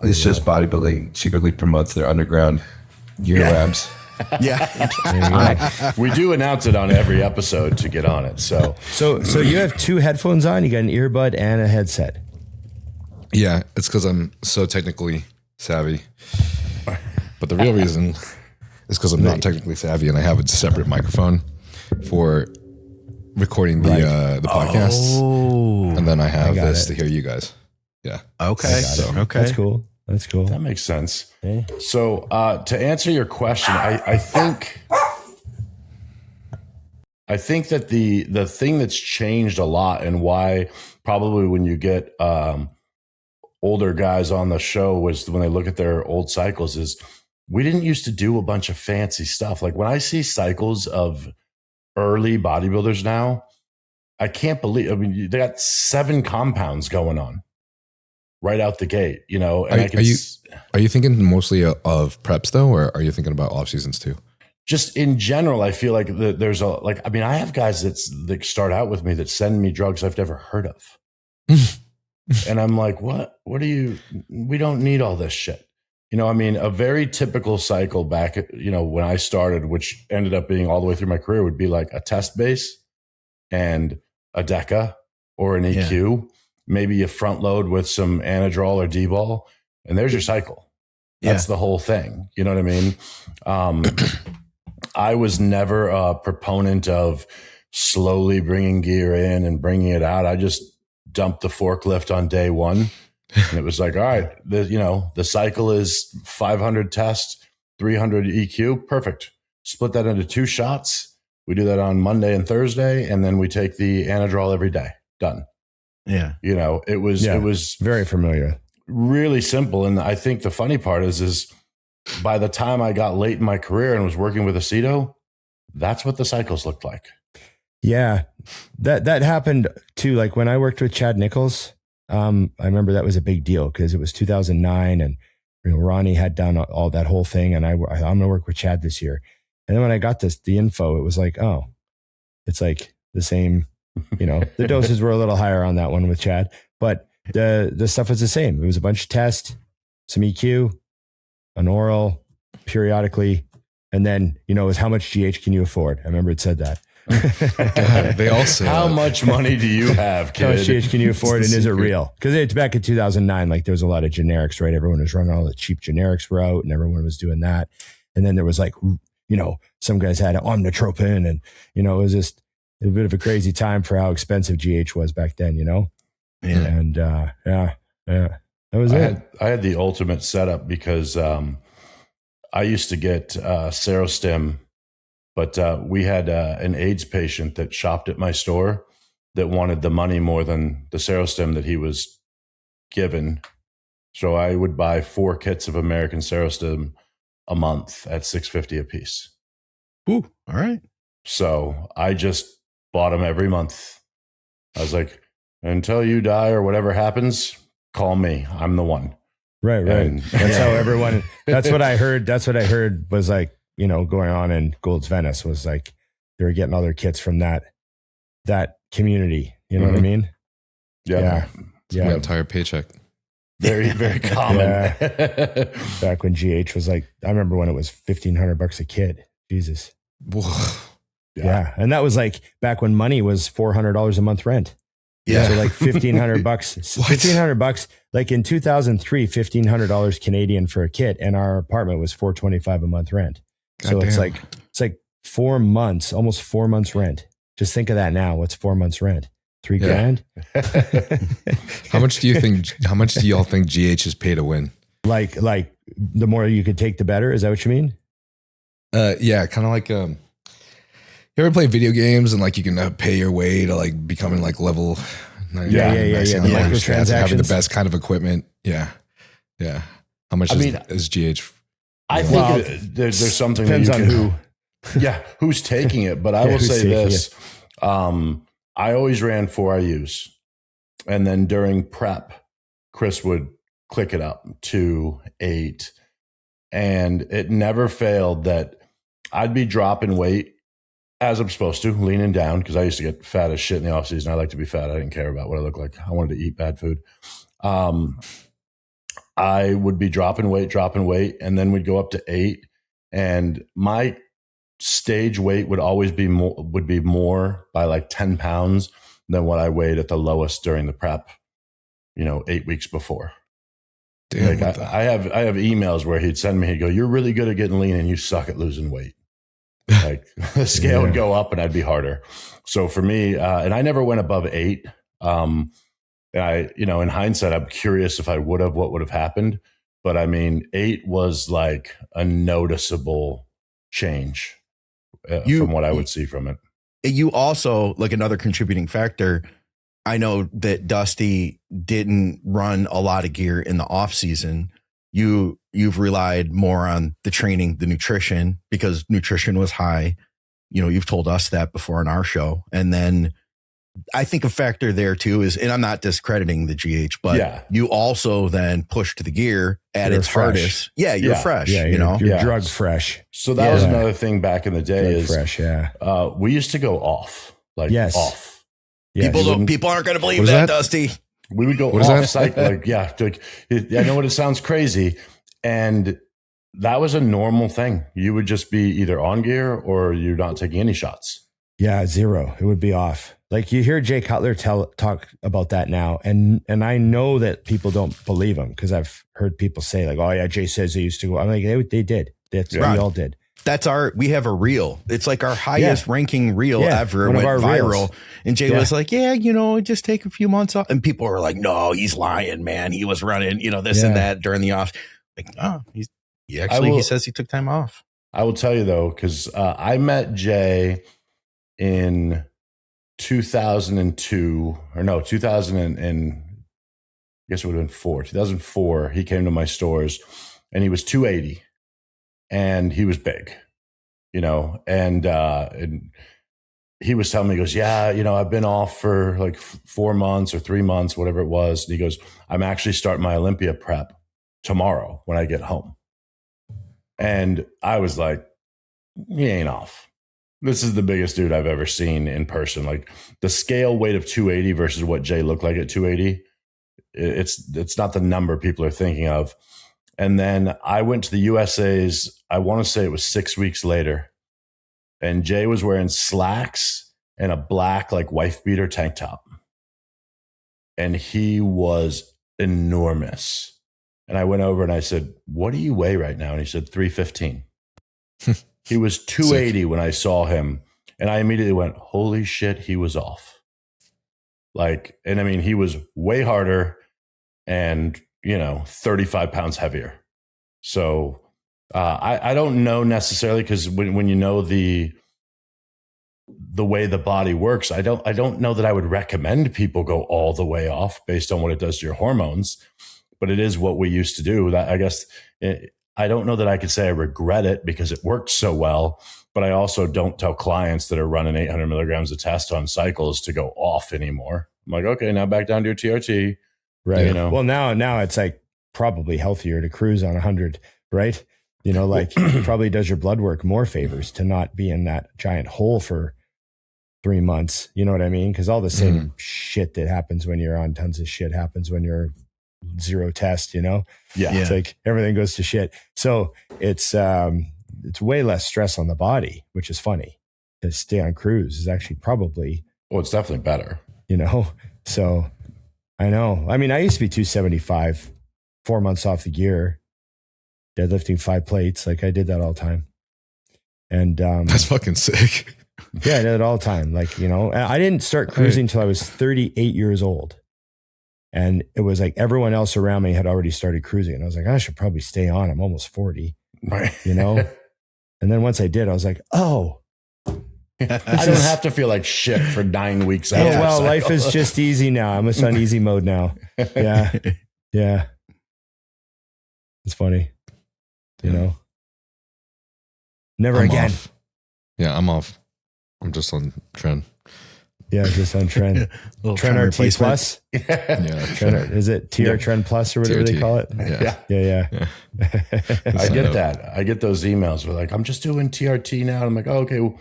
It's just bodybuilding secretly promotes their underground gear labs. Yeah. We do announce it on every episode to get on it. So So you have two headphones on. You got an earbud and a headset. Yeah, it's because I'm so technically savvy. But the real reason is because I'm not technically savvy and I have a separate microphone for recording the podcasts. Oh. And then I have got this it. to hear you guys. Yeah. Okay. Okay. That's cool. That's cool. that makes sense. Okay. So to answer your question, I think that the thing that's changed a lot and why probably when you get older guys on the show was when they look at their old cycles is we didn't used to do a bunch of fancy stuff. Like when I see cycles of early bodybuilders now, I can't believe, they got 7 compounds going on right out the gate, and Are you thinking mostly of preps though, or are you thinking about off seasons too? just in general, I feel like there's I have guys that start out with me that send me drugs I've never heard of. And I'm like, what do we don't need all this shit. A very typical cycle back, when I started, which ended up being all the way through my career would be like a test base and a DECA or an EQ, maybe you front load with some Anadrol or D-ball and there's your cycle. That's the whole thing. You know what I mean? I was never a proponent of slowly bringing gear in and bringing it out. I just dumped the forklift on day one. And it was like, all right, the cycle is 500 test, 300 EQ. Perfect. Split that into 2 shots. We do that on Monday and Thursday. And then we take the Anadrol every day. Done. Yeah. It was Very familiar. really simple. And I think the funny part is by the time I got late in my career and was working with Aceto, that's what the cycles looked like. Yeah, that happened too. Like when I worked with Chad Nichols, I remember that was a big deal because it was 2009 and Ronnie had done all that whole thing. And I'm going to work with Chad this year. And then when I got the info, it was like, oh, it's like the same, the doses were a little higher on that one with Chad, but the stuff was the same. It was a bunch of tests, some EQ, an oral periodically. And then, it was how much GH can you afford? I remember it said that. They also How much money do you have, How much kid? GH can you afford and is it real? Because it's back in 2009, like there was a lot of generics, right? Everyone was running all the cheap generics were out and everyone was doing that. And then there was like, some guys had omnitropin and, it was just a bit of a crazy time for how expensive GH was back then, Yeah. And that was it. I had the ultimate setup because I used to get Serostim, but we had an AIDS patient that shopped at my store that wanted the money more than the Serostim that he was given. So I would buy 4 kits of American Serostim a month at $6.50 a piece. Ooh, all right. So I just bought them every month. I was like, until you die or whatever happens, call me. I'm the one. Right. And- That's how everyone, that's what I heard. That's what I heard was like, going on in Gold's Venice was like, they were getting all their kits from that community. You know what I mean? Yeah. my entire paycheck. Very, very common. Back when GH was like, I remember when it was $1,500 a kid. Jesus. Whoa. Yeah. And that was like back when money was $400 a month rent. Yeah. So like $1,500, like in 2003, $1,500 Canadian for a kit. And our apartment was $425 a month rent. So God it's damn. like 4 months, almost 4 months rent. Just think of that now. What's 4 months rent? $3,000. How much do y'all think GH is pay to win? Like the more you could take, the better. Is that what you mean? Yeah, kind of like you ever play video games and like you can pay your way to like becoming like level Yeah. like, The stats and having the microtransactions. best kind of equipment. Yeah. How much is GH? I Well, think there's something Depends that on you who. yeah, who's taking it. But I Yeah, will who's say taking this. I always ran 4 IUs. And then during prep, Chris would click it up to 8. And it never failed that I'd be dropping weight as I'm supposed to, leaning down, because I used to get fat as shit in the off season. I like to be fat. I didn't care about what I looked like. I wanted to eat bad food. I would be dropping weight, and then we'd go up to 8. And my stage weight would always be more by like 10 pounds than what I weighed at the lowest during the prep, 8 weeks before. Damn, Like I have emails where he'd send me, he'd go, "You're really good at getting lean and you suck at losing weight." Like the scale would go up and I'd be harder. So for me, and I never went above 8. And I, in hindsight, I'm curious if I would have, what would have happened. But I mean, 8 was like a noticeable change from what I would see from it. You also, like, another contributing factor, I know that Dusty didn't run a lot of gear in the off season. You've relied more on the training, the nutrition, because nutrition was high. You've told us that before in our show. And then I think a factor there too is, and I'm not discrediting the GH, but you also then push to the gear at its hardest. Yeah, you're fresh. Yeah, you're drug fresh. So that was another thing back in the day. Drug fresh. Yeah. We used to go off, off. Yes. People aren't going to believe that, Dusty. We would go off cycle. I know it sounds crazy. And that was a normal thing. You would just be either on gear or you're not taking any shots. Yeah, 0. It would be off. Like you hear Jay Cutler talk about that now. And I know that people don't believe him because I've heard people say like, "Oh yeah, Jay says they used to go." I'm like, they did. That's we all did. We have a reel. It's like our highest ranking reel ever. It went viral. Reels. And Jay was like, just take a few months off. And people were like, "No, he's lying, man. He was running, this and that during the off." Like, no, he says he took time off. I will tell you though, because I met Jay in 2002 or no, 2000 and I guess it would have been 2004. He came to my stores and he was 280 and he was big, and he was telling me, he goes, "Yeah, I've been off for like 4 months or 3 months, whatever it was." And he goes, "I'm actually starting my Olympia prep tomorrow when I get home." And I was like, "He ain't off. This is the biggest dude I've ever seen in person." Like the scale weight of 280 versus what Jay looked like at 280. It's not the number people are thinking of. And then I went to the USA's, I want to say it was 6 weeks later. And Jay was wearing slacks and a black like wife beater tank top. And he was enormous. And I went over and I said, "What do you weigh right now?" And he said 315. He was 280 when I saw him. And I immediately went, "Holy shit, he was off." And I mean, he was way harder and, 35 pounds heavier. So I don't know necessarily, because when you know the way the body works, I don't know that I would recommend people go all the way off based on what it does to your hormones. But it is what we used to do. That I guess I don't know that I could say I regret it because it worked so well, but I also don't tell clients that are running 800 milligrams of test on cycles to go off anymore. I'm like, okay, now back down to your TRT. Right. Well, now it's like probably healthier to cruise on 100, right? Probably does your blood work more favors to not be in that giant hole for 3 months. You know what I mean? Because all the same shit that happens when you're on tons of shit happens when you're 0 test, It's like everything goes to shit. So it's way less stress on the body, which is funny. to stay on cruise is actually probably, Well, it's definitely better. So I know. I mean, I used to be 275, 4 months off the gear, deadlifting 5 plates. Like I did that all the time. And That's fucking sick. yeah, I did it all the time. Like, I didn't start cruising until I was 38 years old. And it was like everyone else around me had already started cruising. And I was like, I should probably stay on. I'm almost 40, Right. And then once I did, I was like, oh, I don't have to feel like shit for 9 weeks after. oh, well, cycle. life is just easy now. I'm just on easy mode now. Yeah. Yeah. It's funny. Never I'm again. off. Yeah, I'm off. I'm just on trend. Yeah, just on trend. Little Trend trend RT replacement. Plus. Yeah, Trend, is it TR Trend Plus or whatever they TRT. call it? Yeah. Yeah. I Sign get up. that. I get those emails where like, I'm just doing TRT now. I'm like, oh, okay, well,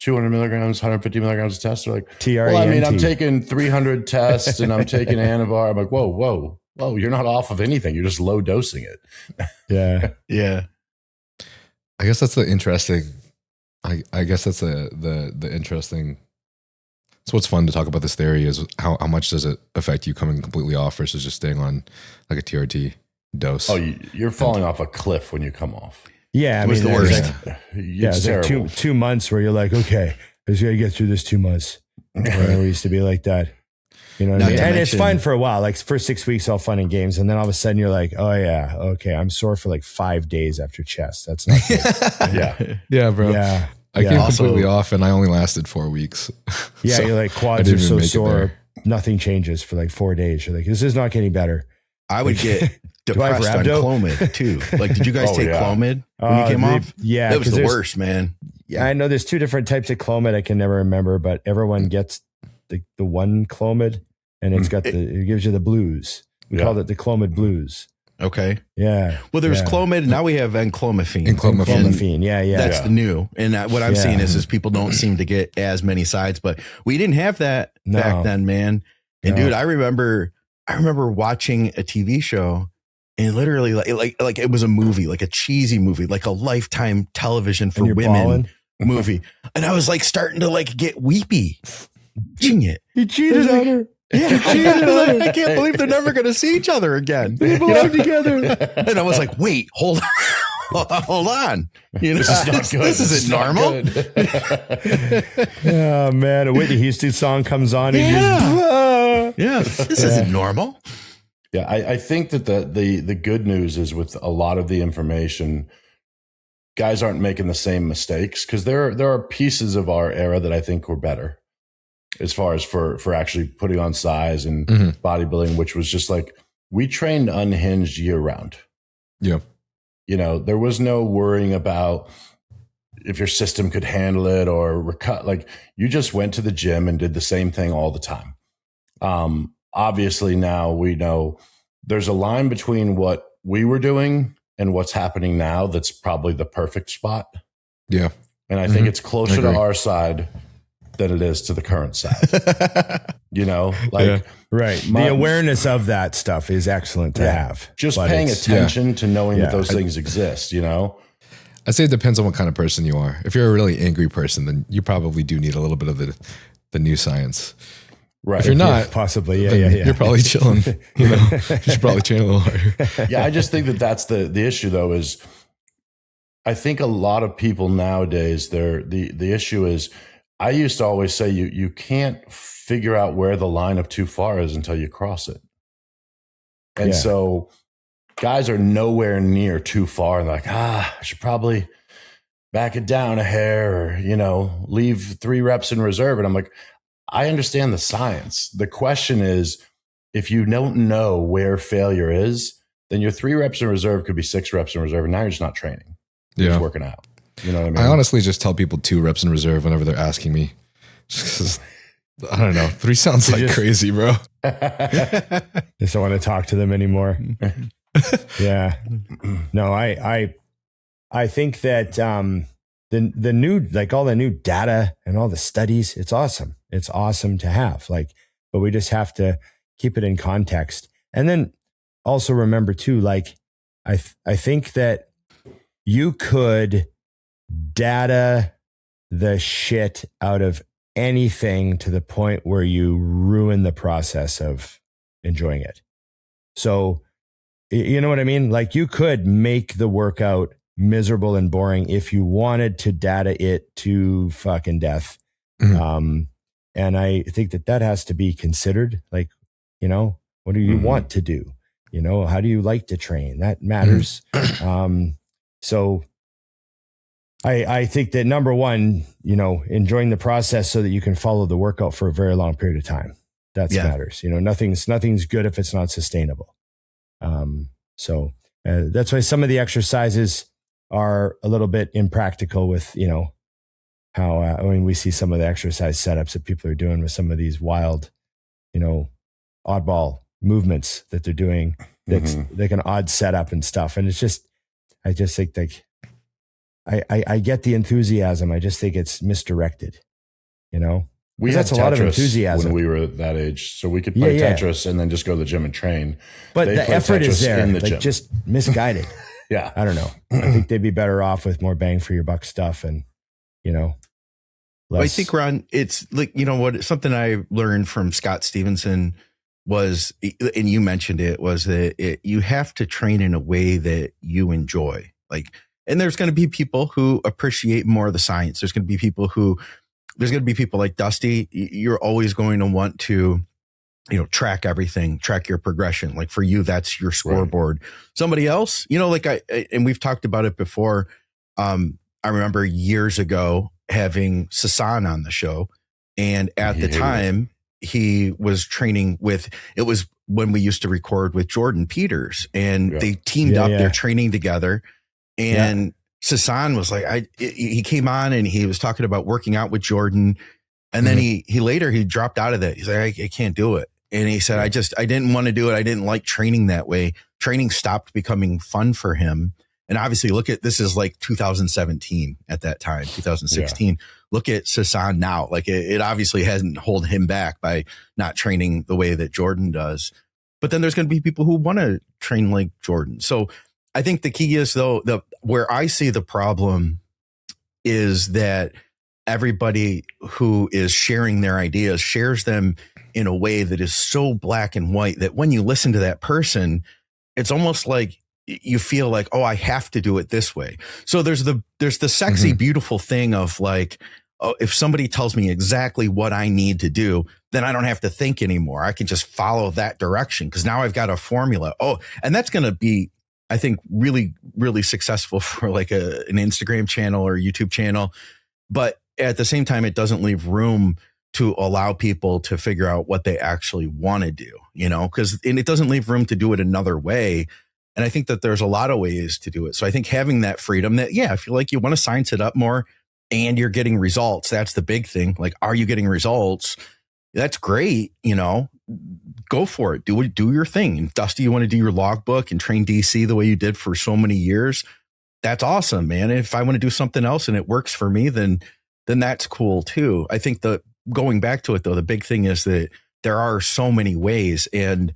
200 milligrams, 150 milligrams of tests. They're like, TRENT. well, I mean, I'm taking 300 tests and I'm taking Anavar. I'm like, whoa, you're not off of anything. You're just low dosing it. Yeah. Yeah. I guess that's the interesting. I guess that's the interesting. So what's fun to talk about this theory is how much does it affect you coming completely off versus just staying on like a TRT dose? Oh, you're falling off a cliff when you come off. Yeah. I It was mean, the there's worst. like- It's it's like terrible. two months where you're like, okay, I just got to get through this 2 months. Right. We used to be like that. You know what I Not mean? to And it's mention- fine for a while. Like for 6 weeks, all fun and games. And then all of a sudden you're like, oh yeah, okay. I'm sore for like 5 days after chest. That's not good. Yeah. Yeah, bro. Yeah. I Yeah. came Also- completely off and I only lasted 4 weeks. Yeah. So You're like I quads didn't are even so make it sore. there. Nothing changes for like 4 days. You're like, this is not getting better. I would get Do I have depressed on rhabdo? Clomid too. Like, did you guys Oh, take yeah. Clomid when you came off? Yeah. It was 'cause the there's- worst, man. Yeah, I know there's 2 different types of Clomid. I can never remember, but everyone gets the one Clomid, and it's got it gives you the blues. We Yeah. called it the Clomid blues. Okay. Yeah. Well, there was Yeah. Clomid, and now we have enclomiphene. Enclomiphene. Clomiphene. Yeah, yeah. That's the new. And what I'm Yeah. seeing is people don't seem to get as many sides, but we didn't have that No. back then, man. And No. dude, I remember watching a TV show and literally like it was a movie, like a cheesy movie, like a Lifetime television for And you're women balling? movie. And I was like starting to like get weepy. Watching it. He cheated on her. Yeah, I can't believe they're never going to see each other again. They belong together. And I was like, wait, hold on. Hold on. You know, This is not good. This isn't not normal. good. Oh man, a Whitney Houston song comes on and Yeah. you just Yeah, this isn't normal. Yeah, I think that the good news is with a lot of the information, guys aren't making the same mistakes because there are pieces of our era that I think were better as far as for actually putting on size and Mhm. bodybuilding, which was just like we trained unhinged year round. Yeah. There was no worrying about if your system could handle it or recut. Like you just went to the gym and did the same thing all the time. Obviously now we know there's a line between what we were doing and what's happening now. That's probably the perfect spot. Yeah. And I think Mhm. it's closer I to agree. our side than it is to the current side. Yeah. right. My- The awareness of that stuff is excellent to have. just but paying it's- attention to knowing Yeah. that those things exist, I'd say it depends on what kind of person you are. If you're a really angry person, then you probably do need a little bit of the new science. Right. If you're not, Yeah, possibly. Yeah, then yeah, yeah. you're probably chilling. You should probably train a little harder. Yeah, I just think that that's the issue though is I think a lot of people nowadays the issue is I used to always say you can't figure out where the line of too far is until you cross it. And Yeah. so guys are nowhere near too far and like, I should probably back it down a hair or, leave 3 reps in reserve. And I'm like, I understand the science. The question is, if you don't know where failure is, then your 3 reps in reserve could be 6 reps in reserve. And now you're just not training. You're Yeah. just working out. You know what I mean? I honestly just tell people 2 reps in reserve whenever they're asking me. Just 'cause, I don't know. 3 sounds like just- crazy, bro. Just don't want to talk to them anymore. Yeah. No, I think that the new, like all the new data and all the studies, it's awesome. It's awesome to have, but we just have to keep it in context. And then also remember too, I think that you could data the shit out of anything to the point where you ruin the process of enjoying it. So, you know what I mean? Like, you could make the workout miserable and boring if you wanted to data it to fucking death. Mhm. And I think that has to be considered. Like, you know, what do you want to do? You know, how do you like to train? That matters. So I think that number one, you know, enjoying the process so that you can follow the workout for a very long period of time. That matters. You know, nothing's good if it's not sustainable. So that's why some of the exercises are a little bit impractical with, you know, how, I mean, we see some of the exercise setups that people are doing with some of these wild, you know, oddball movements that they're doing. That's like an odd setup and stuff. And it's just, I just think like, I get the enthusiasm. I just think it's misdirected, you know? We had that's a lot of Tetris enthusiasm when we were that age, so we could play Tetris and then just go to the gym and train. But They the play effort is Tetris there, in the like gym. just misguided. Yeah. I don't know. I think they'd be better off with more bang for your buck stuff, and you know. Well, I think, Ron, it's like, you know what, something I learned from Scott Stevenson was, and you mentioned it, was that you have to train in a way that you enjoy. Like, and there's going to be people who appreciate more of the science. There's going to be people like Dusty. You're always going to want to, you know, track everything, track your progression. Like for you, that's your scoreboard. Right. Somebody else, you know, like and we've talked about it before. I remember years ago having Sasan on the show, and at the time he was training with, it was when we used to record with Jordan Peters, and they teamed up, they're training together. And Sasan was like, he came on and he was talking about working out with Jordan. And then he later dropped out of that. He's like, I can't do it. And he said, I didn't want to do it. I didn't like training that way. Training stopped becoming fun for him. And obviously this is like 2017 at that time, 2016. Yeah. Look at Sasan now. Like it obviously hasn't held him back by not training the way that Jordan does. But then there's going to be people who want to train like Jordan. So I think the key is, though, where I see the problem is that everybody who is sharing their ideas shares them in a way that is so black and white that when you listen to that person, it's almost like you feel like, oh, I have to do it this way. So there's the sexy, beautiful thing of like, oh, if somebody tells me exactly what I need to do, then I don't have to think anymore. I can just follow that direction because now I've got a formula. Oh, and that's going to be, I think, really, really successful for like an Instagram channel or YouTube channel. But at the same time, it doesn't leave room to allow people to figure out what they actually want to do, you know, and it doesn't leave room to do it another way. And I think that there's a lot of ways to do it. So I think having that freedom that, I feel like you want to science it up more and you're getting results. That's the big thing. Like, are you getting results? That's great. You know, go for it. Do your thing. And Dusty, you want to do your logbook and train DC the way you did for so many years. That's awesome, man. And if I want to do something else and it works for me, then that's cool too. I think going back to it though, the big thing is that there are so many ways, and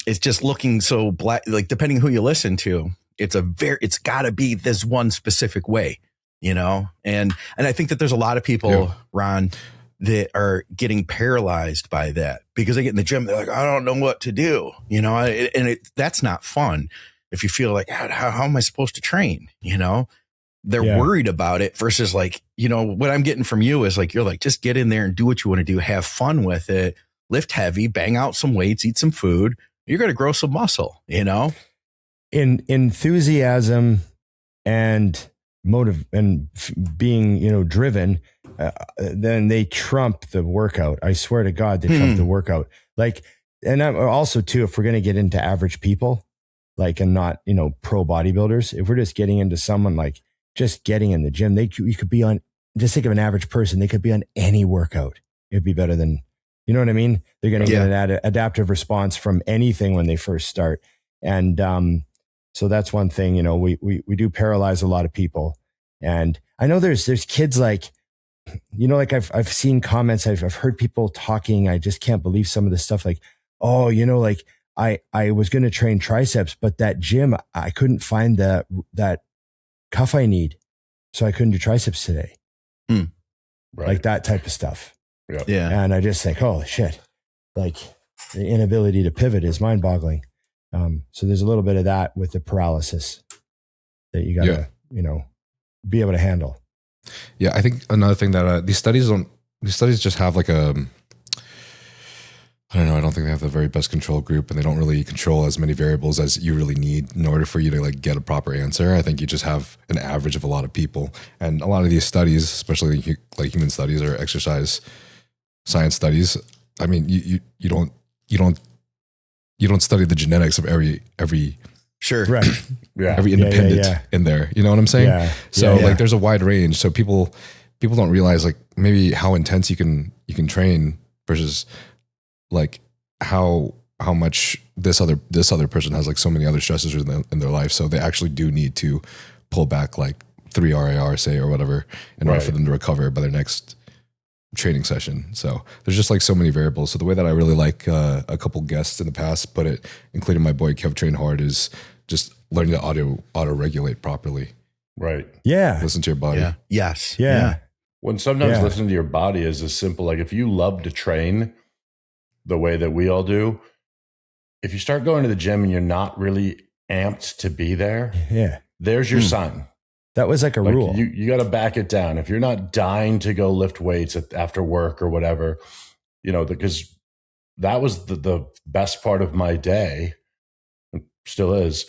it's just looking so black, like depending who you listen to, it's gotta be this one specific way, you know? And I think that there's a lot of people, Ron, that are getting paralyzed by that because they get in the gym. They're like, I don't know what to do, you know? And that's not fun. If you feel like, how am I supposed to train? You know, they're worried about it versus like, you know, what I'm getting from you is like, you're like, just get in there and do what you want to do. Have fun with it. Lift heavy, bang out some weights, eat some food. You're going to grow some muscle, you know? In enthusiasm and motive and being, you know, driven, then they trump the workout. I swear to God, they trump the workout. Like, and I'm also too, if we're going to get into average people, like, and not, you know, pro bodybuilders, if we're just getting into someone like just getting in the gym, you could be on, just think of an average person. They could be on any workout. It'd be better than, you know what I mean? They're going to get an adaptive response from anything when they first start. And, so that's one thing, you know, we do paralyze a lot of people. And I know there's kids like, you know, like I've seen comments, I've heard people talking. I just can't believe some of this stuff. Like, oh, you know, like I was going to train triceps, but that gym, I couldn't find that cuff I need. So I couldn't do triceps today. like that type of stuff. Yeah. And I just think, holy shit, like the inability to pivot is mind boggling. So there's a little bit of that with the paralysis that you gotta, be able to handle. Yeah, I think another thing that these studies just have like I don't know, I don't think they have the very best control group, and they don't really control as many variables as you really need in order for you to like get a proper answer. I think you just have an average of a lot of people, and a lot of these studies, especially like human studies or exercise science studies, I mean, you don't study the genetics of every Sure. Right. Yeah. every independent in there. You know what I'm saying? Yeah. So Yeah. like there's a wide range. So people don't realize like maybe how intense you can train versus like how much this other person has like so many other stresses in their life. So they actually do need to pull back like 3 RAR, say, or whatever, in order for them to recover by their next training session. So there's just like so many variables. So the way that I really like a couple guests in the past put it, including my boy Kev Train Hard, is just learning to auto regulate properly. Right. Yeah. Listen to your body. Yeah. Yes. Yeah. When sometimes listening to your body is as simple, like if you love to train the way that we all do, if you start going to the gym and you're not really amped to be there, there's your sign. That was like a rule. You got to back it down. If you're not dying to go lift weights after work or whatever, because that was the best part of my day, still is,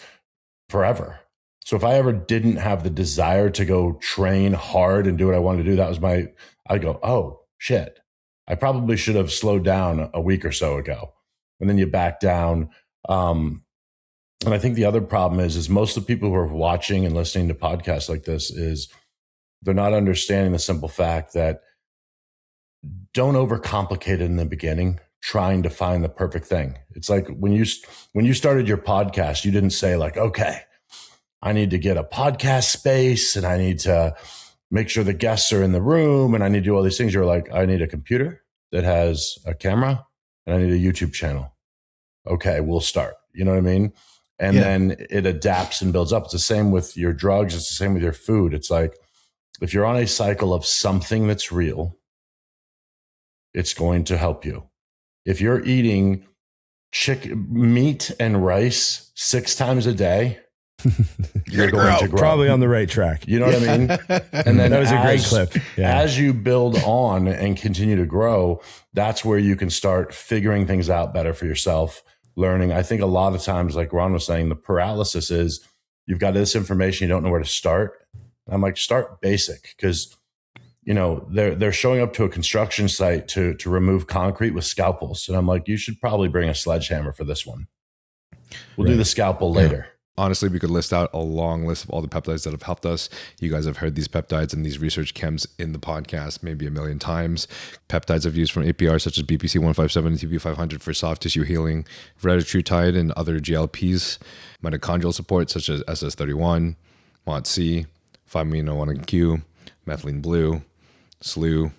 forever. So if I ever didn't have the desire to go train hard and do what I wanted to do, that was I'd go, oh shit, I probably should have slowed down a week or so ago. And then you back down. And I think the other problem is most of the people who are watching and listening to podcasts like this is they're not understanding the simple fact that don't overcomplicate it in the beginning, trying to find the perfect thing. It's like when you started your podcast, you didn't say like, okay, I need to get a podcast space and I need to make sure the guests are in the room and I need to do all these things. You're like, I need a computer that has a camera and I need a YouTube channel. Okay, we'll start. You know what I mean? And then it adapts and builds up. It's the same with your drugs. It's the same with your food. It's like, if you're on a cycle of something that's real, it's going to help you. If you're eating meat and rice 6 times a day, you're going to grow. Probably on the right track. You know what I mean? And then that was a great clip. Yeah. As you build on and continue to grow, that's where you can start figuring things out better for yourself, learning. I think a lot of times, like Ron was saying, the paralysis is you've got this information, you don't know where to start. I'm like, start basic, because they're showing up to a construction site to remove concrete with scalpels. And I'm like, you should probably bring a sledgehammer for this one. We'll do the scalpel later. Honestly, we could list out a long list of all the peptides that have helped us. You guys have heard these peptides and these research chems in the podcast maybe a million times. Peptides I've used from APR such as BPC 157 and TB500 for soft tissue healing, retatrutide and other GLPs, mitochondrial support such as SS31, MOTC, 5-amino-1Q, methylene blue, SLU.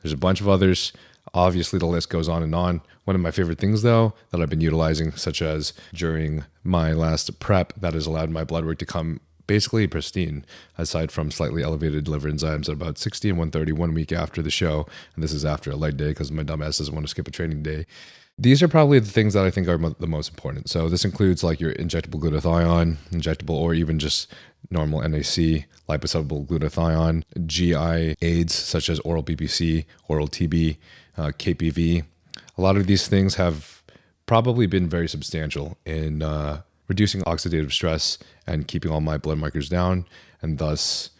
There's a bunch of others. Obviously, the list goes on and on. One of my favorite things, though, that I've been utilizing, such as during my last prep, that has allowed my blood work to come basically pristine, aside from slightly elevated liver enzymes at about 60 and 130 1 week after the show. And this is after a leg day because my dumbass doesn't want to skip a training day. These are probably the things that I think are the most important. So this includes like your injectable glutathione, injectable or even just normal NAC, liposoluble glutathione, GI aids such as oral BPC, oral TB, KPV. A lot of these things have probably been very substantial in reducing oxidative stress and keeping all my blood markers down, and thus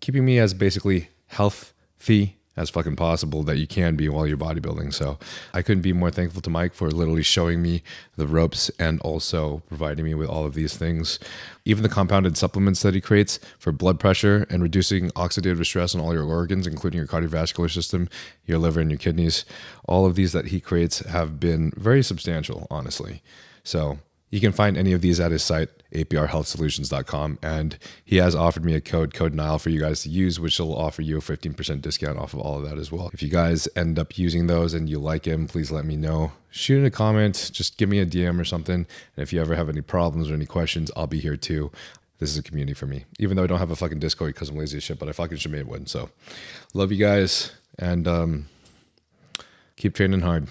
keeping me as basically healthy as fucking possible that you can be while you're bodybuilding. So I couldn't be more thankful to Mike for literally showing me the ropes and also providing me with all of these things. Even the compounded supplements that he creates for blood pressure and reducing oxidative stress on all your organs, including your cardiovascular system, your liver and your kidneys. All of these that he creates have been very substantial, honestly. So you can find any of these at his site, aprhealthsolutions.com. And he has offered me a code Nile for you guys to use, which will offer you a 15% discount off of all of that as well. If you guys end up using those and you like him, please let me know. Shoot in a comment, just give me a DM or something. And if you ever have any problems or any questions, I'll be here too. This is a community for me. Even though I don't have a fucking Discord because I'm lazy as shit, but I fucking should make one. So love you guys. and keep training hard.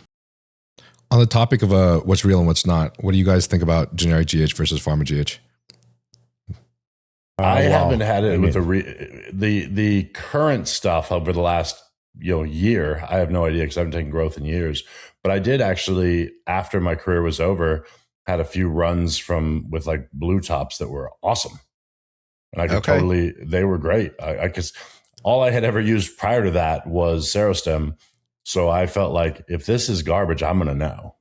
On the topic of what's real and what's not, what do you guys think about generic GH versus pharma GH? I haven't had it with the current stuff over the last year. I have no idea because I haven't taken growth in years. But I did actually, after my career was over, had a few runs with like blue tops that were awesome, and I could they were great. Because all I had ever used prior to that was Serostem, so I felt like if this is garbage, I'm gonna know.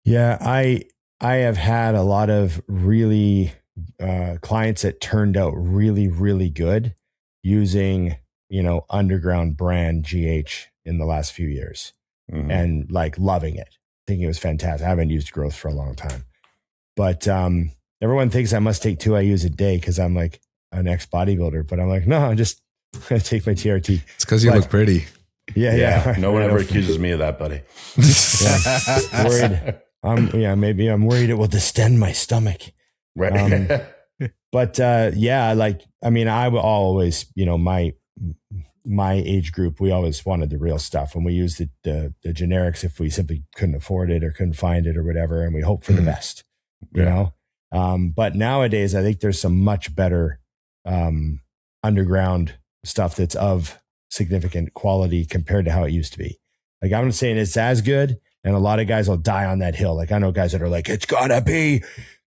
Yeah, I have had a lot of really clients that turned out really, really good using, underground brand GH in the last few years, and like loving it. I think it was fantastic. I haven't used growth for a long time, but everyone thinks I must take 2 IUs a day because I'm like an ex-bodybuilder, but I'm like, no, I'm just going to take my TRT. It's because you look pretty. Yeah. No one ever accuses me of that, buddy. Worried. Maybe I'm worried it will distend my stomach. Right. But I will always, my age group, we always wanted the real stuff, and we used the generics if we simply couldn't afford it or couldn't find it or whatever, and we hope for the best, you know. But nowadays, I think there's some much better underground stuff that's of significant quality compared to how it used to be. Like, I'm not saying it's as good, and a lot of guys will die on that hill. Like, I know guys that are like, it's gotta be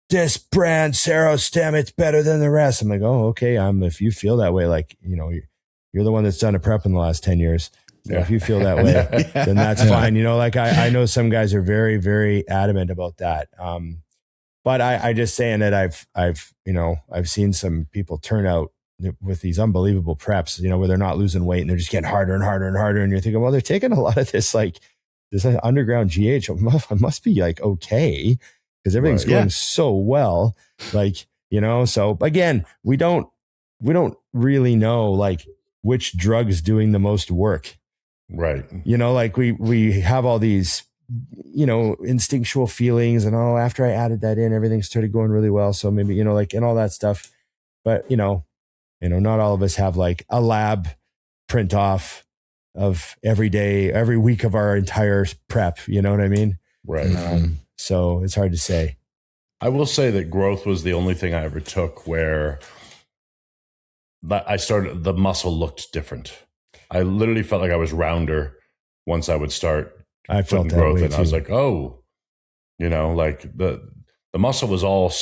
this brand Serostem, it's better than the rest. I'm like, oh, okay. If you feel that way, like, you're the one that's done a prep in the last 10 years. So if you feel that way, then that's fine. I know some guys are very, very adamant about that. But I just saying that I've seen some people turn out with these unbelievable preps, where they're not losing weight and they're just getting harder and harder and harder. And you're thinking, well, they're taking a lot of this underground GH. It must be like, okay, because everything's going so well. So again, we don't really know like which drug is doing the most work. Right. We have all these, instinctual feelings and after I added that in, everything started going really well. So maybe, and all that stuff, but not all of us have like a lab print off of every week of our entire prep. You know what I mean? Right. So it's hard to say. I will say that growth was the only thing I ever took where the muscle looked different. I literally felt like I was rounder once I would start putting growth in. I was like, oh, like the muscle was all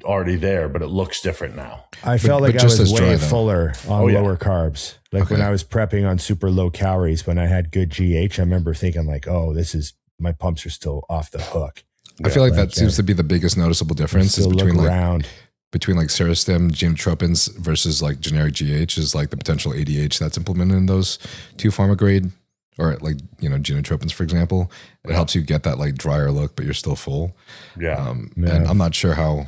already there, but it looks different now. I felt like I was way fuller on lower carbs. Like when I was prepping on super low calories, when I had good GH, I remember thinking like, oh, my pumps are still off the hook. I feel like that seems to be the biggest noticeable difference is between like Serostem genotropins versus like generic GH is like the potential ADH that's implemented in those 2 pharma grade or like, genotropins, for example. It helps you get that like drier look, but you're still full. Yeah. And I'm not sure how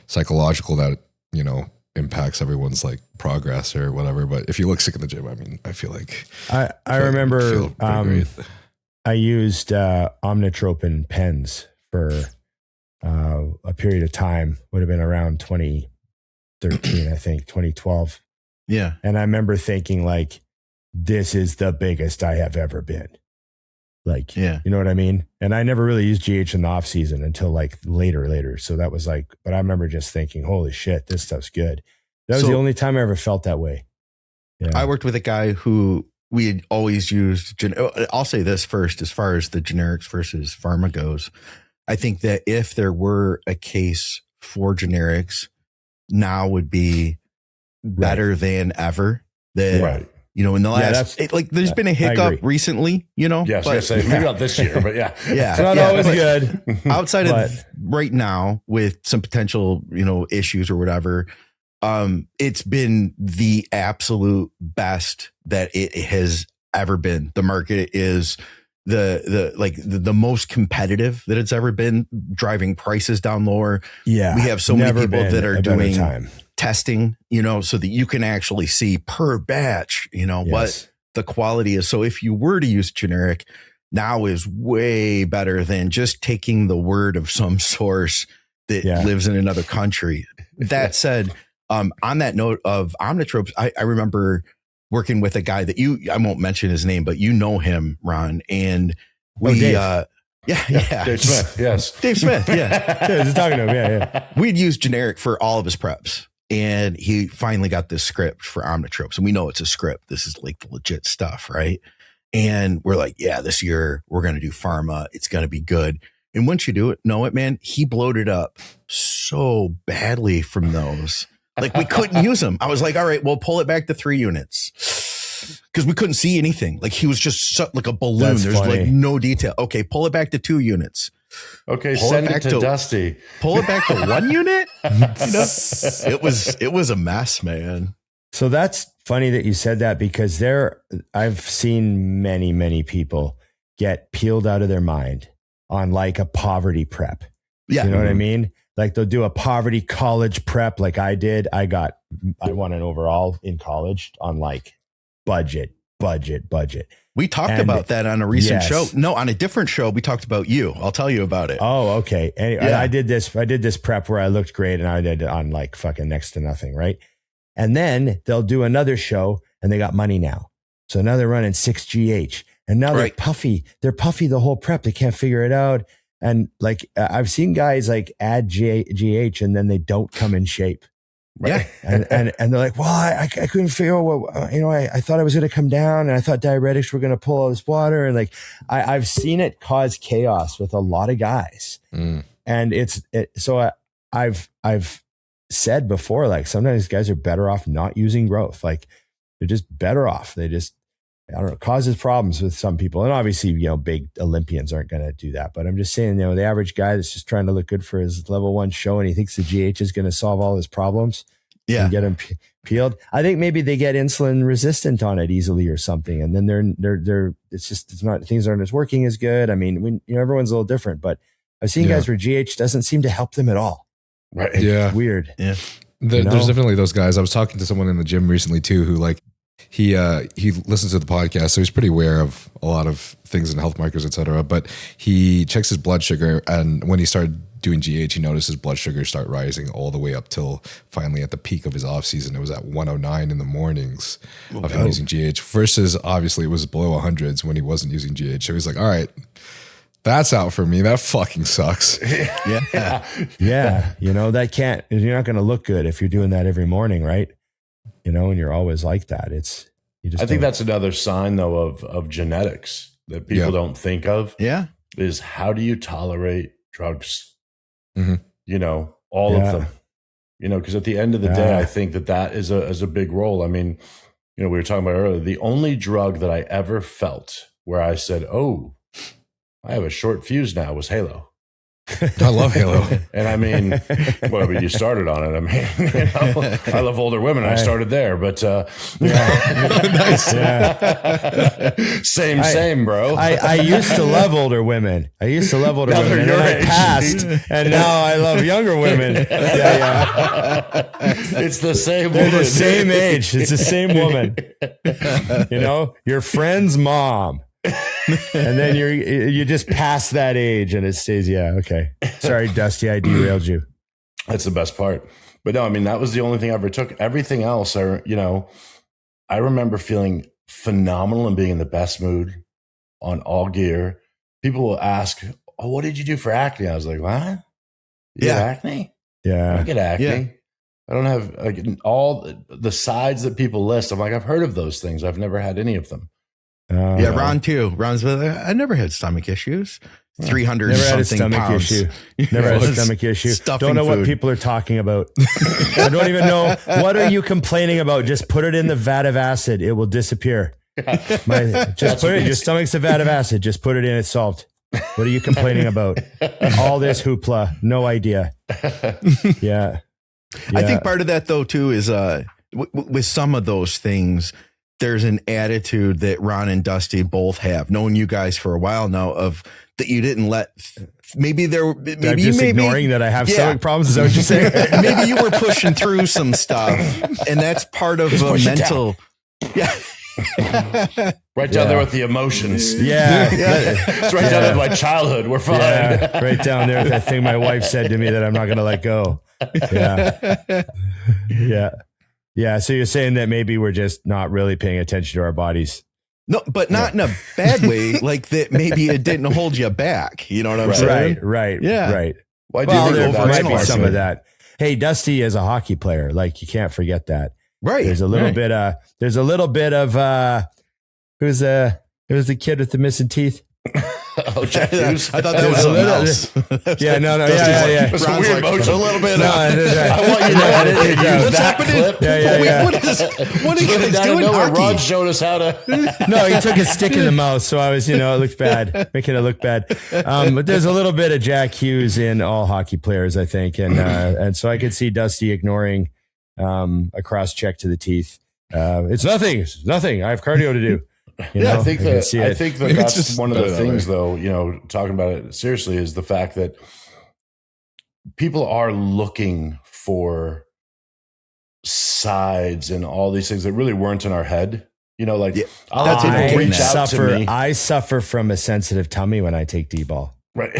psychological that, impacts everyone's like progress or whatever. But if you look sick in the gym, I mean, I feel like I remember I used omnitropin pens for a period of time, would have been around 2013, I think 2012. Yeah. And I remember thinking like, this is the biggest I have ever been. Like, you know what I mean? And I never really used GH in the off season until like later. So that was like, but I remember just thinking, holy shit, this stuff's good. That was the only time I ever felt that way. Yeah. I worked with a guy who we had always used. I'll say this first, as far as the generics versus pharma goes. I think that if there were a case for generics, now would be better than ever. That in the last, there's been a hiccup recently. Yes, maybe not this year, but it's not always good. Outside of right now, with some potential issues or whatever, it's been the absolute best that it has ever been. The market is the most competitive that it's ever been, driving prices down lower. Yeah. We have so many people that are doing testing, so that you can actually see per batch, what the quality is. So if you were to use generic, now is way better than just taking the word of some source that lives in another country. That said, on that note of omnitropes, I remember working with a guy that I won't mention his name, but you know him, Ron. And we, Dave. yeah. Dave Smith, yes. Dave Smith, yeah. I was talking to him. Yeah. We'd use generic for all of his preps. And he finally got this script for Omnitropes. And we know it's a script. This is like the legit stuff, right? And we're like, yeah, this year we're going to do Pharma. It's going to be good. And once you know it, man, he bloated up so badly from those. Like we couldn't use them. I was like, all right, well, pull it back to 3 units. Because we couldn't see anything. Like he was just like a balloon. That's There's funny. like no detail. Okay, pull it back to 2 units. Okay, Pull send it it back to to- Dusty. Pull it back to 1 unit. It was a mess, man. So that's funny that you said that, because I've seen many people get peeled out of their mind on like a poverty prep. Yeah. You know what I mean? Like they'll do a poverty college prep like I did. I won an overall in college on like budget. We talked And- about that on a recent yes. show. No, on a different show, we talked about you. I'll tell you about it. Oh, okay. Anyway, Yeah. I did this prep where I looked great and I did it on like fucking next to nothing. Right. And then they'll do another show and they got money now. So now they're running 6GH and now they're Right. puffy. They're puffy the whole prep. They can't figure it out. And like, I've seen guys like add GH and then they don't come in shape. Yeah. and they're like, well, I couldn't figure out what, I thought I was going to come down and I thought diuretics were going to pull all this water. And like, I've seen it cause chaos with a lot of guys. And so I've said before, like sometimes guys are better off not using growth. Like they're just better off. They just, I don't know, causes problems with some people. And obviously, big Olympians aren't going to do that. But I'm just saying, the average guy that's just trying to look good for his level 1 show and he thinks the GH is going to solve all his problems Yeah. and get him peeled. I think maybe they get insulin resistant on it easily or something. And then things aren't as working as good. I mean, everyone's a little different, but I've seen guys where GH doesn't seem to help them at all. Right. Yeah. Weird. Yeah. There's definitely those guys. I was talking to someone in the gym recently too, who like, he listens to the podcast, so he's pretty aware of a lot of things in health markers, et cetera. But he checks his blood sugar, and when he started doing GH, he noticed his blood sugar start rising all the way up till finally at the peak of his off season. It was at 109 in the mornings of him using GH. Versus obviously it was below 100s when he wasn't using GH. So he's like, all right, that's out for me. That fucking sucks. Yeah. Yeah. That can't, you're not going to look good if you're doing that every morning, right? And you're always like that. I think that's another sign though of genetics that people don't think of. Yeah. Is how do you tolerate drugs? Mm-hmm. All of them. Because at the end of the day, I think that is a big role. I mean, we were talking about earlier. The only drug that I ever felt where I said, "Oh, I have a short fuse now," was Halo. I love Halo. And I mean, well, but you started on it. I mean, I love older women. I started there, but nice. Yeah. Same, bro. I used to love older women. Now they're and then your I age, passed, dude. and now I love younger women. Yeah. It's the same They're woman. the same age. It's the same woman. Your friend's mom. And then you just pass that age and it stays. Yeah. Okay. Sorry, Dusty. I derailed you. That's the best part. But no, I mean, that was the only thing I ever took. Everything else, I remember feeling phenomenal and being in the best mood on all gear. People will ask, "Oh, what did you do for acne?" I was like, "What? You get acne? I Yeah. don't get acne. Yeah. I don't have like all the sides that people list." I'm like, I've heard of those things. I've never had any of them. Yeah, Ron too. Ron's like, I never had stomach issues. 300 Never had a something stomach pounds. issue. Never had a stomach issue. Stuffing Don't know what food. people are talking about. I don't even know. What are you complaining about? Just put it in the vat of acid. It will disappear. Your stomach's a vat of acid. Just put it in. It's solved. What are you complaining about? All this hoopla. No idea. Yeah. I think part of that though too is with some of those things, there's an attitude that Ron and Dusty both have, knowing you guys for a while now, of that you didn't let. Maybe I'm just ignoring that I have stomach problems. Is that what you're saying? Maybe you were pushing through some stuff, and that's part of the mental. Yeah. Right down there with the emotions. Yeah. It's right down there with my childhood. We're fine. Yeah, right down there with that thing my wife said to me that I'm not going to let go. Yeah. Yeah. Yeah. So you're saying that maybe we're just not really paying attention to our bodies. No, but not in a bad way. Like that, maybe it didn't hold you back. You know what I'm saying? Right. Yeah. Right. Well, Well, there that's might be part some it. of that. Hey, Dusty is a hockey player. Like you can't forget that. Right. There's a little bit. There's a little bit of. Who's the kid with the missing teeth? Oh, Jack Hughes. I thought that There's was a something little- else. Yeah. No. Dusty's Yeah. It's a Ron's weird like, motion. a little bit. No, that's right. I want you to know how to use What's that happening? clip. Yeah. What are you guys doing? Rod Hockey? showed us how to. No, he took a stick in the mouth, so I was, it looked bad, making it look bad. But there's a little bit of Jack Hughes in all hockey players, I think, and so I could see Dusty ignoring a cross check to the teeth. It's nothing. I have cardio to do. I think that Maybe it's that's just one of the better that things, way. though. Talking about it seriously, is the fact that people are looking for sides and all these things that really weren't in our head. Like Yeah, I'll that's have it. people reach out to me. I suffer from a sensitive tummy when I take D-ball. Right.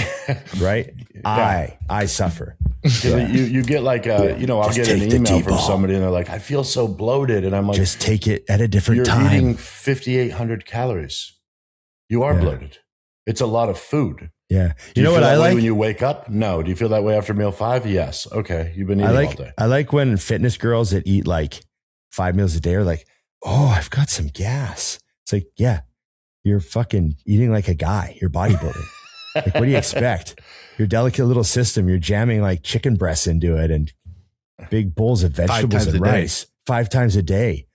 Right? Yeah. I suffer. You get like I'll Just get an take the email from D-ball. somebody and they're like, I feel so bloated, and I'm like, Just take it at a different you're time. eating 5,800 calories. You are Yeah. bloated. It's a lot of food. Yeah. Do You know feel what that I way like? when you wake up? No. Do you feel that way after meal 5? Yes. Okay. You've been eating all day. I like when fitness girls that eat like 5 meals a day are like, oh, I've got some gas. It's like, yeah, you're fucking eating like a guy. You're bodybuilding. Like, what do you expect? Your delicate little system, you're jamming like chicken breasts into it and big bowls of vegetables times and a day. rice 5 times a day.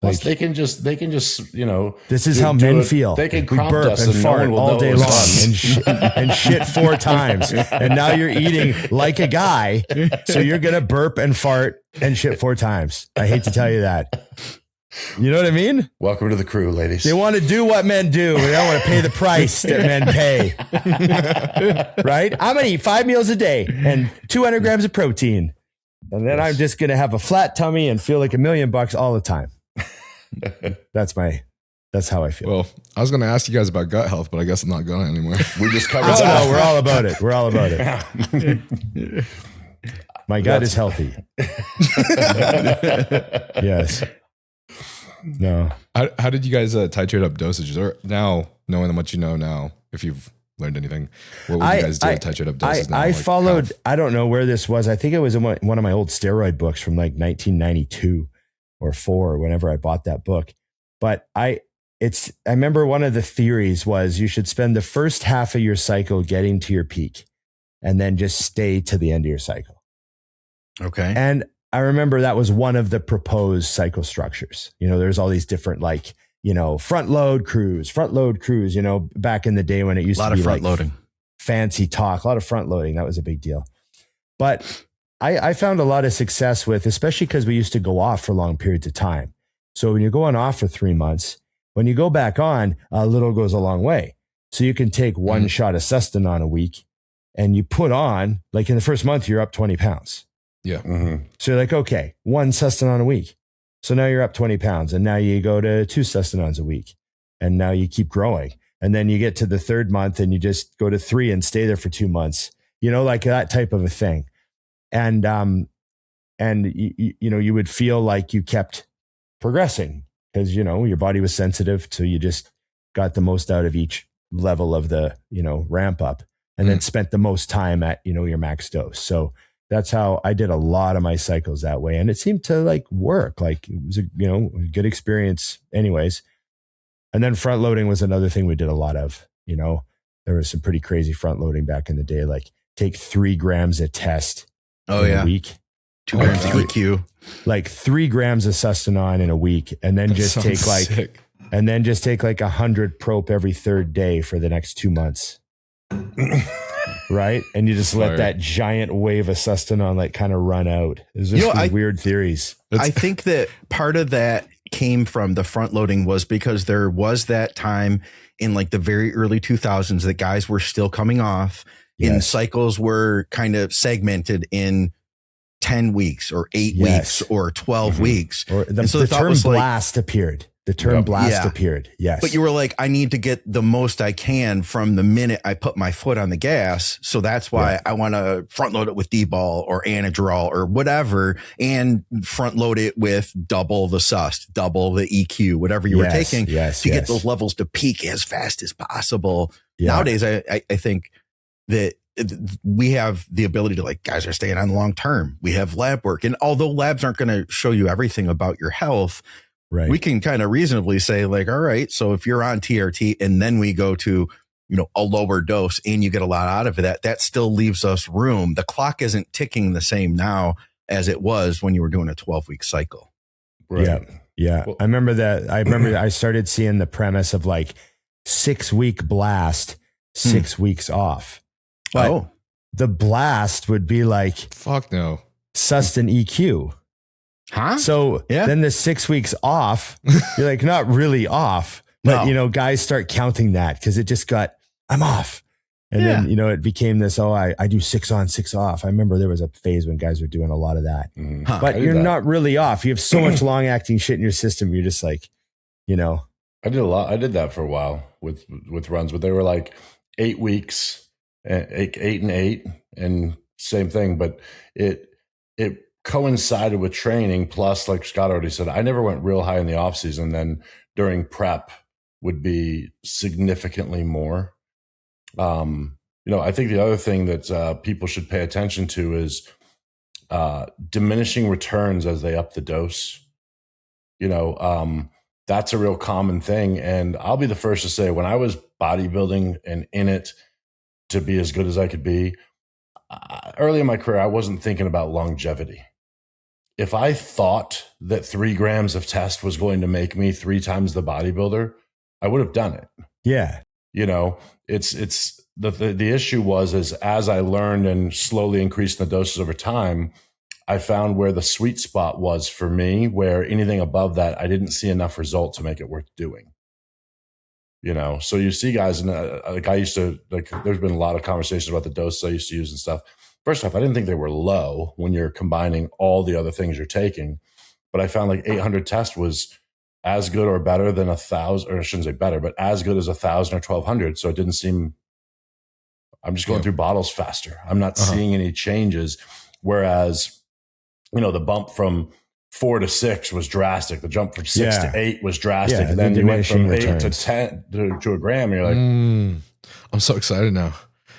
Plus, Like, they can just this is do- how do men it. feel. They can We crop burp dust and and no fart one will all know day it was long us. and shit 4 times. And now you're eating like a guy. So you're going to burp and fart and shit 4 times. I hate to tell you that. You know what I mean? Welcome to the crew, ladies. They want to do what men do. They don't want to pay the price that men pay. Right? I'm going to eat 5 meals a day and 200 grams of protein. And then I'm just going to have a flat tummy and feel like $1 million all the time. That's how I feel. Well, I was going to ask you guys about gut health, but I guess I'm not going to anymore. We just covered Oh, that. no, we're all about it. We're all about it. My gut is healthy. Yes. No. How did you guys titrate up dosages? Or now, knowing how much you know now, if you've learned anything, what would you guys do to titrate up doses now? I Like, followed, how- I don't know where this was. I think it was in one of my old steroid books from like 1992 or 4, whenever I bought that book. But I remember one of the theories was you should spend the first half of your cycle getting to your peak and then just stay to the end of your cycle. Okay. And I remember that was one of the proposed cycle structures. There's all these different front load cruise, back in the day when it used A lot to of be front like loading. fancy talk, a lot of front loading. That was a big deal. But I found a lot of success with, especially because we used to go off for long periods of time. So when you're going off for 3 months, when you go back on, a little goes a long way. So you can take one shot of Sustanon a week and you put on, like in the first month, you're up 20 pounds. Yeah. Mm-hmm. So you're like, okay, 1 Sustanon a week. So now you're up 20 pounds and now you go to 2 Sustanons a week and now you keep growing. And then you get to the 3rd month and you just go to 3 and stay there for 2 months, like that type of a thing. And you would feel like you kept progressing because, your body was sensitive. So you just got the most out of each level of the, ramp up and then spent the most time at, your max dose. So that's how I did a lot of my cycles that way. And it seemed to like work. Like it was a good experience anyways. And then front loading was another thing we did a lot of, there was some pretty crazy front loading back in the day, like take 3 grams a test in a week. 2 grams of EQ. Like 3 grams of Sustanon in a week. And then just take sick. 100 prop every 3rd day for the next 2 months. Right. And you just let Fire. that giant wave of Sustanon like kind of run out. There's just these weird theories. I think that part of that came from the front loading was because there was that time in like the very early 2000s that guys were still coming off and Yes. cycles were kind of segmented in 10 weeks or 8 Yes. weeks or 12 weeks. Or And so the the thought term was like- blast appeared. The term blast Yeah. appeared. Yes. But you were like, I need to get the most I can from the minute I put my foot on the gas. So that's why I want to front load it with D-ball or Anadrol or whatever, and front load it with double the SUST, double the EQ, whatever you were taking to get those levels to peak as fast as possible. Yeah. Nowadays, I think that we have the ability to, like, guys are staying on long term. We have lab work. And although labs aren't going to show you everything about your health, Right. we can kind of reasonably say, like, all right, so if you're on TRT and then we go to, a lower dose and you get a lot out of that, that still leaves us room. The clock isn't ticking the same now as it was when you were doing a 12-week cycle. Right. Yeah. Yeah. Well- I remember that. I remember I started seeing the premise of like 6-week blast, 6 weeks off. But the blast would be like Fuck no. SUST and EQ. Huh? So then the 6 weeks off, you're like, not really off, but guys start counting that because it just got, I'm off. And then, it became this, I do 6 on, 6 off. I remember there was a phase when guys were doing a lot of that, but you're not really off. You have so much long acting shit in your system. You're just like, I did a lot. I did that for a while with runs, but they were like 8 weeks, 8 and 8 and same thing. But it coincided with training. Plus, like Scott already said, I never went real high in the off season. Then during prep would be significantly more. I think the other thing that people should pay attention to is diminishing returns as they up the dose. That's a real common thing. And I'll be the first to say, when I was bodybuilding and in it to be as good as I could be, early in my career, I wasn't thinking about longevity. If I thought that 3 grams of test was going to make me 3 times the bodybuilder, I would have done it. yeah. It's the issue was as I learned and slowly increased the doses over time, I found where the sweet spot was for me, where anything above that, I didn't see enough result to make it worth doing. So you see guys, and like I used to, like, there's been a lot of conversations about the doses I used to use and stuff. First off, I didn't think they were low when you're combining all the other things you're taking, but I found like 800 test was as good or better than 1,000, or I shouldn't say better, but as good as 1,000 or 1,200. So it didn't seem, I'm just going through bottles faster. I'm not seeing any changes. Whereas, the bump from 4 to 6 was drastic. The jump from 6 to 8 was drastic. Yeah, and then you went from 8 returns. to 10 to a gram. And you're like, I'm so excited now.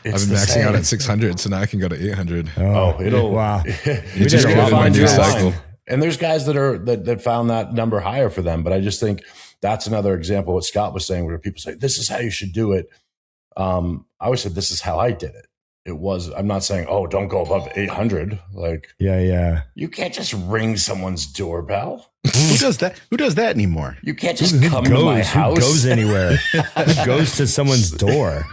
I've been maxing out at 600, so now I can go to 800. Wow. You just created my new cycle. And there's guys that found that number higher for them. But I just think that's another example of what Scott was saying, where people say, this is how you should do it. I always said, this is how I did it. I'm not saying, don't go above 800. Like, you can't just ring someone's doorbell. Who does that? Who does that anymore? You can't just come to my house. Who goes anywhere? Who goes to someone's door?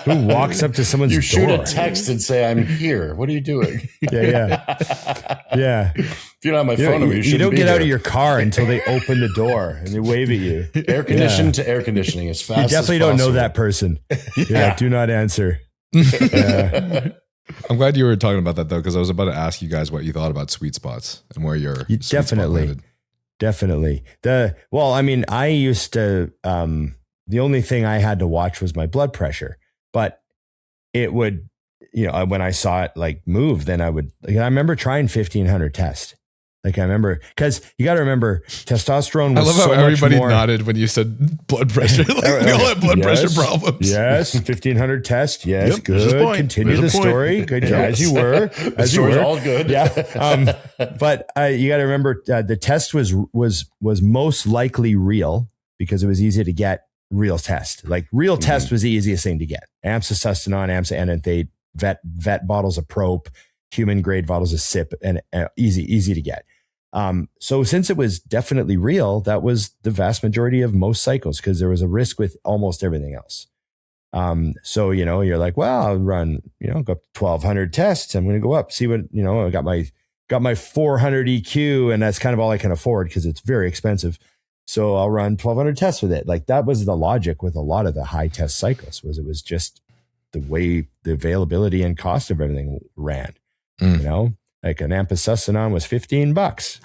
Who walks up to someone's door? You shoot a text and say, I'm here. What are you doing? Yeah. If you don't have my phone number, you don't get out of your car until they open the door and they wave at you. Air conditioned to air conditioning as fast as You definitely don't know that person. Do not answer. I'm glad you were talking about that, though, because I was about to ask you guys what you thought about sweet spots and where your sweet spot landed. Definitely. I used to, the only thing I had to watch was my blood pressure, but it would, when I saw it like move, then I remember trying 1,500 test. Like I remember, because you got to remember, testosterone was I love so how everybody much more, nodded when you said blood pressure. Like we all have blood pressure problems. Yes, 1,500 test. Yes, Yep, there's a good. point. Continue There's a the point. story. Good, as you were. The As you story's were. all good. Yeah. But you got to remember, the test was most likely real because it was easy to get real test. Like real test was the easiest thing to get. Amsa-sustanon, amsa-enanthate, vet bottles of Prop, human grade bottles of SIP, and easy to get. So since it was definitely real, that was the vast majority of most cycles because there was a risk with almost everything else. So, you're like, well, I'll run, go up to 1,200 tests. I'm going to go up, see what, I got my 400 EQ and that's kind of all I can afford because it's very expensive. So I'll run 1,200 tests with it. Like that was the logic with a lot of the high test cycles it was just the way the availability and cost of everything ran, like an ampicillin was $15,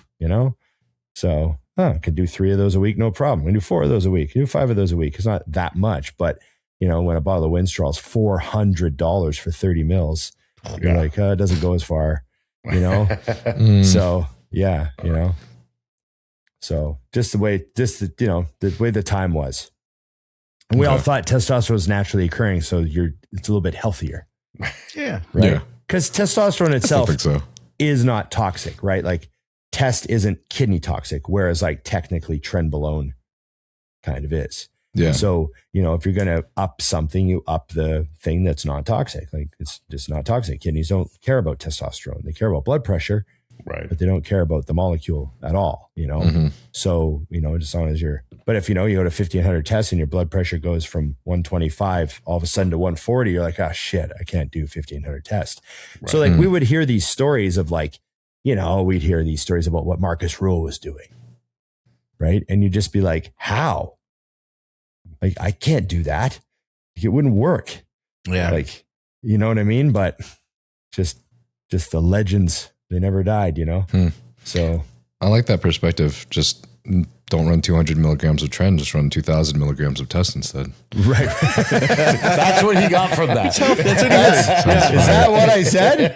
so I could do 3 of those a week, no problem. We do 4 of those a week, do 5 of those a week. It's not that much, but when a bottle of Winstrol is $400 for 30 mils, you're like, it doesn't go as far, So yeah, so just the way the time was. And we all thought testosterone was naturally occurring. So it's a little bit healthier. Yeah. Right. Yeah. Because testosterone itself so. is not toxic, right? Like test isn't kidney toxic, whereas like technically trenbolone kind of is. Yeah. So, if you're going to up something, you up the thing that's not toxic. Like it's just not toxic. Kidneys don't care about testosterone. They care about blood pressure, Right. but they don't care about the molecule at all, So, as long as but if, you go to 1500 tests and your blood pressure goes from 125 all of a sudden to 140, you're like, oh shit, I can't do 1500 tests. Right. So like we would hear these stories of like, we'd hear these stories about what Marcus Rule was doing. Right. And you'd just be like, how? Like, I can't do that. It wouldn't work. Yeah. Like, you know what I mean? But just the legends, they never died, So I like that perspective. Just don't run 200 milligrams of Tren, just run 2,000 milligrams of test instead. Right. That's what he got from that. That's what he heard. Is that what I said?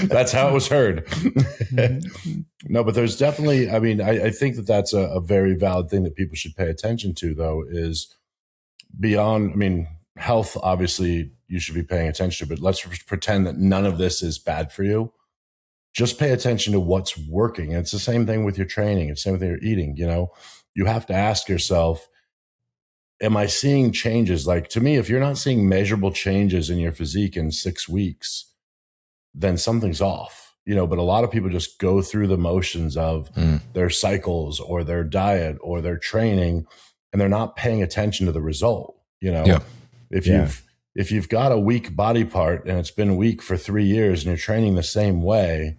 That's how it was heard. No, but there's definitely, I think that's a very valid thing that people should pay attention to, though, is beyond, health, obviously, you should be paying attention to, but let's pretend that none of this is bad for you. Just pay attention to what's working. And it's the same thing with your training. It's the same thing with your eating. You have to ask yourself, am I seeing changes? Like, to me, if you're not seeing measurable changes in your physique in 6 weeks, then something's off, but a lot of people just go through the motions of their cycles or their diet or their training, and they're not paying attention to the result. If you've got a weak body part and it's been weak for 3 years and you're training the same way,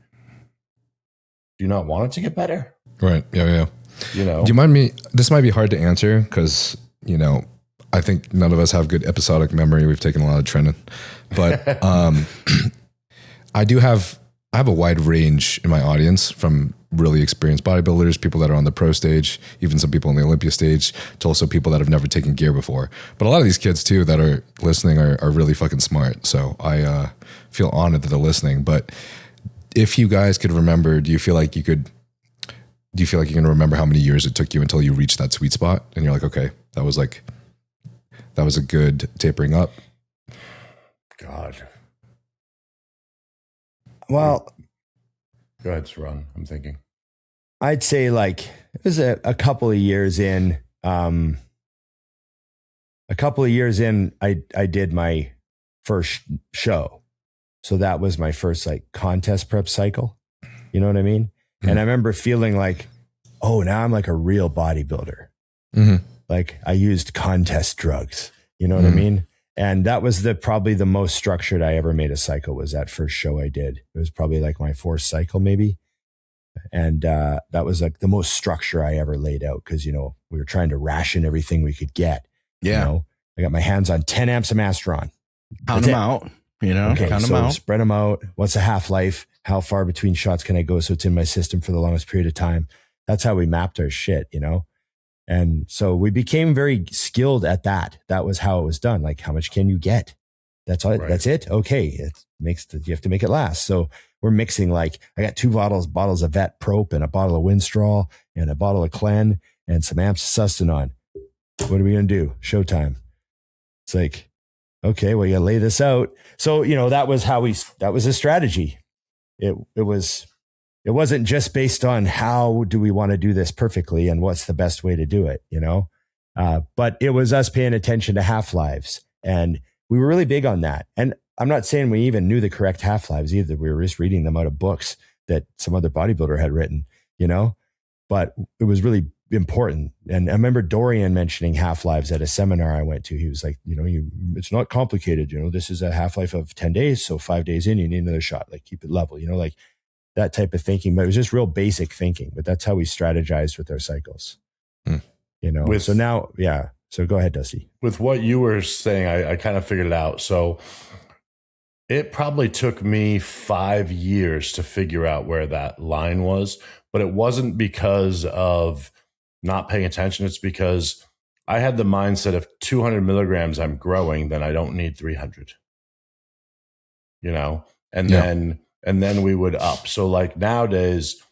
do you not want it to get better? Right. Yeah. Do you mind me? This might be hard to answer because, I think none of us have good episodic memory. We've taken a lot of training, but I have a wide range in my audience, from really experienced bodybuilders, people that are on the pro stage, even some people on the Olympia stage, to also people that have never taken gear before. But a lot of these kids too that are listening are really fucking smart. So I feel honored that they're listening. But if you guys could remember, do you feel like you can remember how many years it took you until you reached that sweet spot? And you're like, okay, that was a good tapering up. God. Well, go ahead, Saran. I'm thinking. I'd say like it was a couple of years in. I did my first show. So that was my first like contest prep cycle. You know what I mean? Mm-hmm. And I remember feeling like, oh, now I'm like a real bodybuilder. Mm-hmm. Like I used contest drugs. You know what I mean? And that was probably the most structured I ever made a cycle, was that first show I did. It was probably like my 4th cycle maybe. And that was like the most structure I ever laid out because, we were trying to ration everything we could get. Yeah. I got my hands on 10 amps of Masteron. Count them out, Okay, count them so out. Spread them out. What's the half-life? How far between shots can I go so it's in my system for the longest period of time? That's how we mapped our shit, And so we became very skilled at that. That was how it was done. Like, how much can you get? That's all. Right. That's it. Okay. You have to make it last. So we're mixing, like, I got 2 bottles of Vet Prop and a bottle of Winstrol and a bottle of Clen and some amps of Sustanon. What are we going to do? Showtime. It's like, okay, well, you lay this out. So, that was a strategy. It wasn't just based on how do we want to do this perfectly and what's the best way to do it, but it was us paying attention to half-lives, and we were really big on that. And I'm not saying we even knew the correct half-lives either. We were just reading them out of books that some other bodybuilder had written, but it was really important. And I remember Dorian mentioning half-lives at a seminar I went to. He was like, it's not complicated. This is a half-life of 10 days. So 5 days in, you need another shot, like keep it level, like that type of thinking. But it was just real basic thinking, but that's how we strategized with our cycles, so now, yeah. So go ahead, Dusty. With what you were saying, I kind of figured it out. So It probably took me 5 years to figure out where that line was, but it wasn't because of not paying attention. It's because I had the mindset of 200 milligrams I'm growing, then I don't need 300, you know? And Yeah. then we would up. So like nowadays,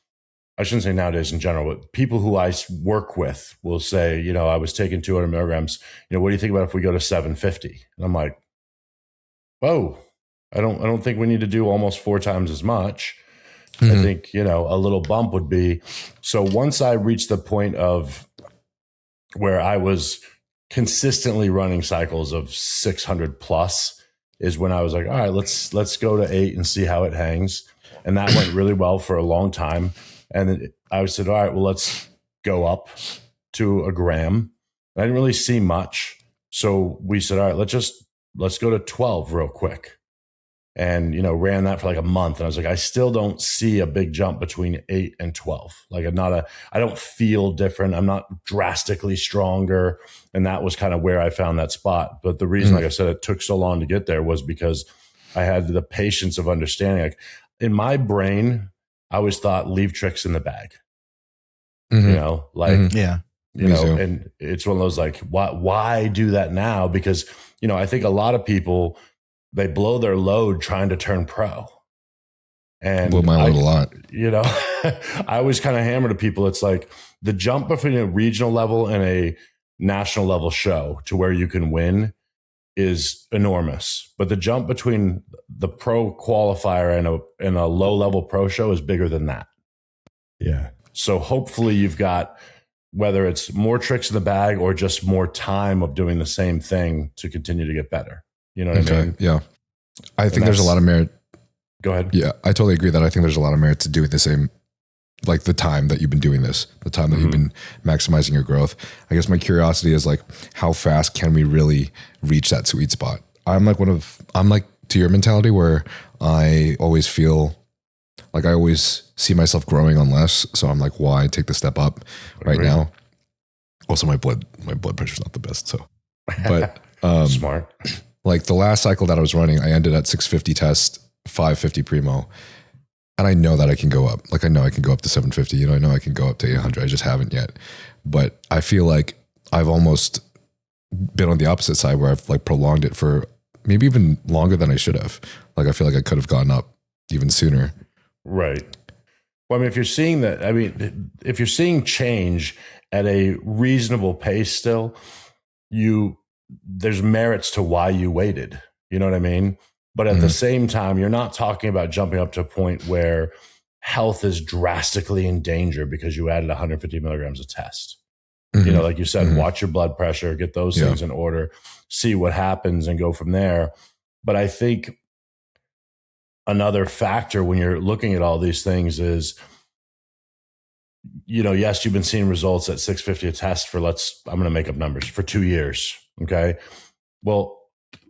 I shouldn't say nowadays in general, but people who I work with will say, you know, I was taking 200 milligrams. You know, what do you think about if we go to 750? And I'm like, whoa, I don't think we need to do almost 4 times as much. I think, you know, a little bump would be. So once I reached the point of where I was consistently running cycles of 600 plus is when I was like, all right, let's go to 8 and see how it hangs. And that went really well for a long time. And then I said, all right, well, let's go up to a gram. I didn't really see much. So we said, all right, let's go to 12 real quick. And, you know, ran that for like a month. And I was like, I still don't see a big jump between 8 and 12. Like I don't feel different. I'm not drastically stronger. And that was kind of where I found that spot. But the reason, like I said, it took so long to get there was because I had the patience of understanding. Like in my brain, I always thought leave tricks in the bag, you know, like, Yeah. you Me know, too. and it's one of those like, why do that now? Because, you know, I think a lot of people, they blow their load trying to turn pro. And Blew my load a lot. you know, I always kind of hammer to people. It's like the jump between a regional level and a national level show to where you can win is enormous. But the jump between the pro qualifier and a low level pro show is bigger than that. Yeah. So hopefully you've got, whether it's more tricks in the bag or just more time of doing the same thing to continue to get better. You know what I mean? Yeah. I think there's a lot of merit. Go ahead. Yeah. I totally agree that I think there's a lot of merit to doing the same, like the time that you've been doing this, the time that you've been maximizing your growth. I guess my curiosity is like, how fast can we really reach that sweet spot? I'm like to your mentality where I always feel like I always see myself growing on less. So I'm like, why take the step up right now? Also my blood pressure's not the best. So, but, Smart. like the last cycle that I was running, I ended at 650 test, 550 primo. And I know that I can go up. Like I know I can go up to 750. You know, I know I can go up to 800. I just haven't yet. But I feel like I've almost been on the opposite side where I've like prolonged it for maybe even longer than I should have. Like I feel like I could have gotten up even sooner. Right. Well, I mean, if you're seeing that, I mean, if you're seeing change at a reasonable pace still, there's merits to why you waited. You know what I mean? But at the same time, you're not talking about jumping up to a point where health is drastically in danger because you added 150 milligrams of test. You know, like you said, watch your blood pressure, get those things in order, see what happens and go from there. But I think another factor when you're looking at all these things is, you know, yes, you've been seeing results at 650 a test for I'm going to make up numbers, for 2 years. Okay. Well,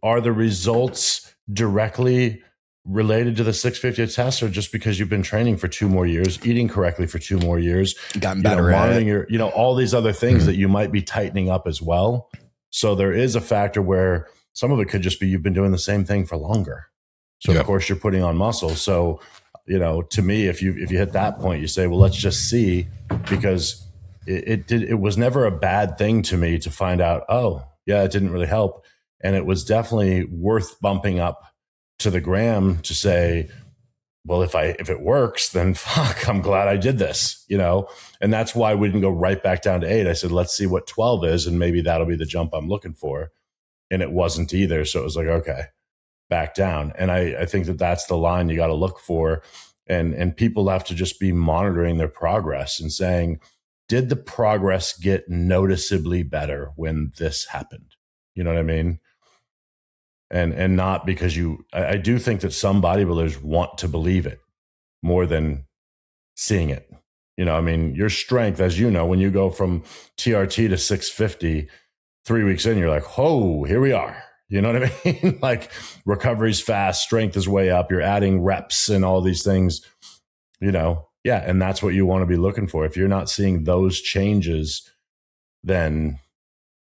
are the results directly related to the 650 a test or just because you've been training for 2 more years, eating correctly for 2 more years, Gotten better at monitoring your, you know, all these other things that you might be tightening up as well. So there is a factor where some of it could just be you've been doing the same thing for longer. So of course you're putting on muscle. So, you know, to me, if you hit that point, you say, well, let's just see, because it was never a bad thing to me to find out, oh yeah, it didn't really help. And it was definitely worth bumping up to the gram to say, well, if it works, then fuck, I'm glad I did this, you know? And that's why we didn't go right back down to 8. I said, let's see what 12 is. And maybe that'll be the jump I'm looking for. And it wasn't either. So it was like, okay, back down. And I think that's the line you got to look for. And people have to just be monitoring their progress and saying, did the progress get noticeably better when this happened? You know what I mean? And not because I do think that some bodybuilders want to believe it more than seeing it. You know, I mean, your strength, as you know, when you go from TRT to 650, 3 weeks in, you're like, oh, here we are. You know what I mean? Like recovery's fast, strength is way up. You're adding reps and all these things, you know? Yeah. And that's what you want to be looking for. If you're not seeing those changes, then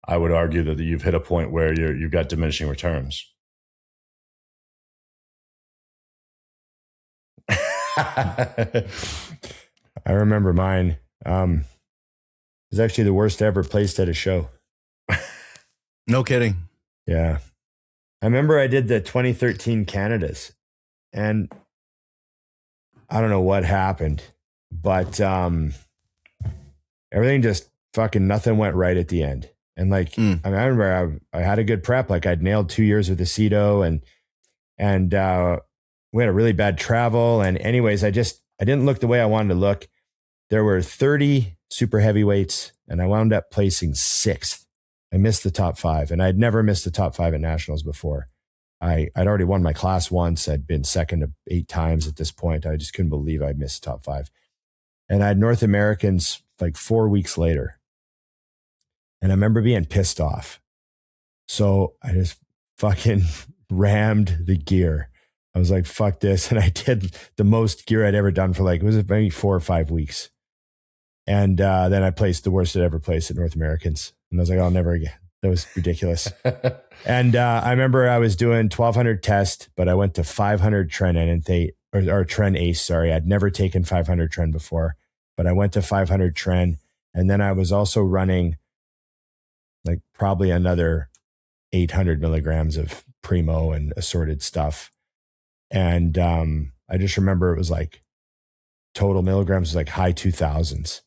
I would argue that you've hit a point where you've got diminishing returns. I remember mine. It was actually the worst I ever placed at a show. No kidding. Yeah. I remember I did the 2013 Canadas, and I don't know what happened, but everything just fucking nothing went right at the end. And like, I remember I had a good prep. Like I'd nailed 2 years with aceto, and we had a really bad travel. And anyways, I didn't look the way I wanted to look. There were 30 super heavyweights, and I wound up placing 6th. I missed the top 5, and I'd never missed the top 5 at nationals before. I'd already won my class once. I'd been second to 8 times at this point. I just couldn't believe I missed the top 5. And I had North Americans like 4 weeks later. And I remember being pissed off. So I just fucking rammed the gear. I was like, fuck this. And I did the most gear I'd ever done for like, it was maybe 4 or 5 weeks. And then I placed the worst I'd ever placed at North Americans. And I was like, oh, never again. That was ridiculous. And I remember I was doing 1200 test, but I went to 500 Tren Enanthate or Tren Ace. Sorry. I'd never taken 500 Tren before, but I went to 500 Tren. And then I was also running like probably another 800 milligrams of Primo and assorted stuff. And I just remember it was like total milligrams was like high 2000s.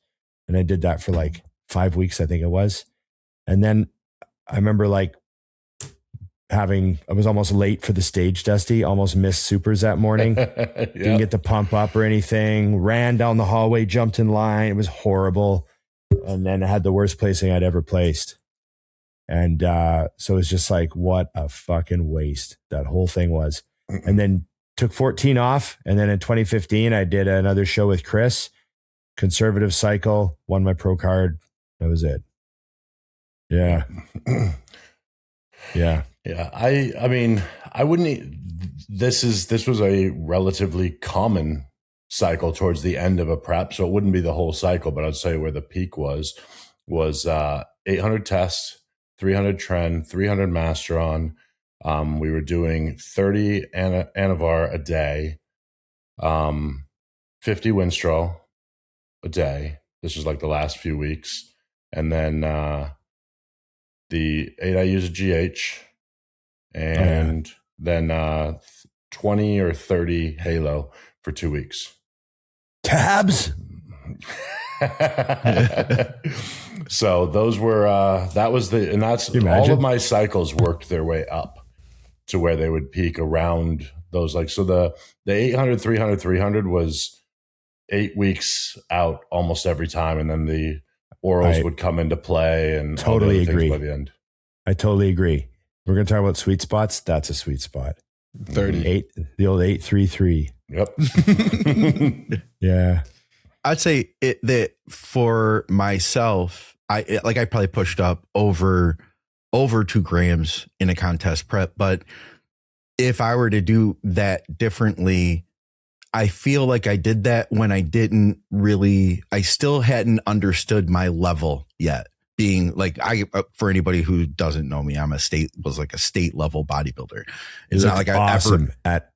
And I did that for like 5 weeks, I think it was. And then I remember like I was almost late for the stage, Dusty, almost missed supers that morning. Didn't get to pump up or anything, ran down the hallway, jumped in line. It was horrible. And then I had the worst placing I'd ever placed. And so it was just like, what a fucking waste that whole thing was. And then took 14 off. And then in 2015, I did another show with Chris, conservative cycle, won my pro card. That was it. Yeah. Yeah. Yeah. I mean, I wouldn't, this was a relatively common cycle towards the end of a prep. So it wouldn't be the whole cycle, but I'd say where the peak was 800 tests, 300 Tren, 300 Masteron. We were doing 30 Anavar a day, 50 Winstrol a day. This was like the last few weeks. And then the 8 I use a GH, and then 20 or 30 Halo for 2 weeks. Tabs. So those were that's all of my cycles worked their way up to where they would peak around those. Like, so the 800, 300, 300 was 8 weeks out almost every time. And then the orals would come into play and totally all the other agree things by the end. I totally agree. We're going to talk about sweet spots. That's a sweet spot. 30. The old 833. Yep. Yeah. I'd say that for myself, I probably pushed up over 2 grams in a contest prep. But if I were to do that differently, I feel like I did that when I still hadn't understood my level yet. Being like, for anybody who doesn't know me, was like a state level bodybuilder. It's not like I ever at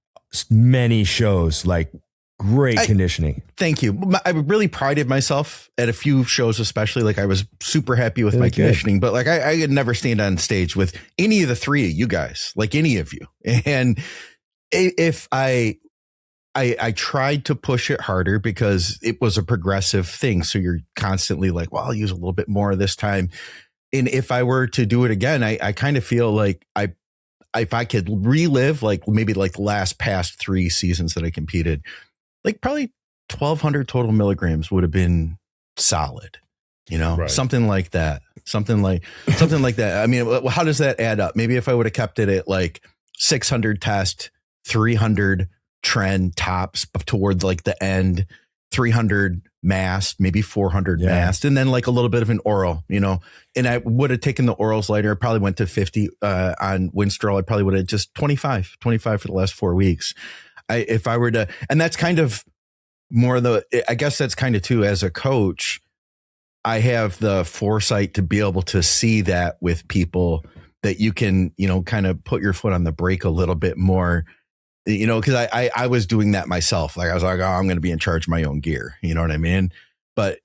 many shows, like great conditioning. Thank you. I really prided myself at a few shows, especially like I was super happy with my conditioning, but like I could never stand on stage with any of the 3 of you guys, like any of you. And if I tried to push it harder because it was a progressive thing. So you're constantly like, well, I'll use a little bit more this time. And if I were to do it again, I kind of feel like if I could relive like maybe like the past 3 seasons that I competed, like probably 1200 total milligrams would have been solid, right. Something like that. Something like that. I mean, how does that add up? Maybe if I would have kept it at like 600 test, 300 Tren tops toward like the end, 300 mast, maybe 400 mast, and then like a little bit of an oral, and I would have taken the orals lighter. I probably went to 50 on Winstrol. I probably would have just 25 for the last 4 weeks. If I were to, and that's kind of more I guess that's kind of too, as a coach, I have the foresight to be able to see that with people that you can, kind of put your foot on the brake a little bit more you know, because I was doing that myself. Like I was like, oh, I'm going to be in charge of my own gear. You know what I mean? But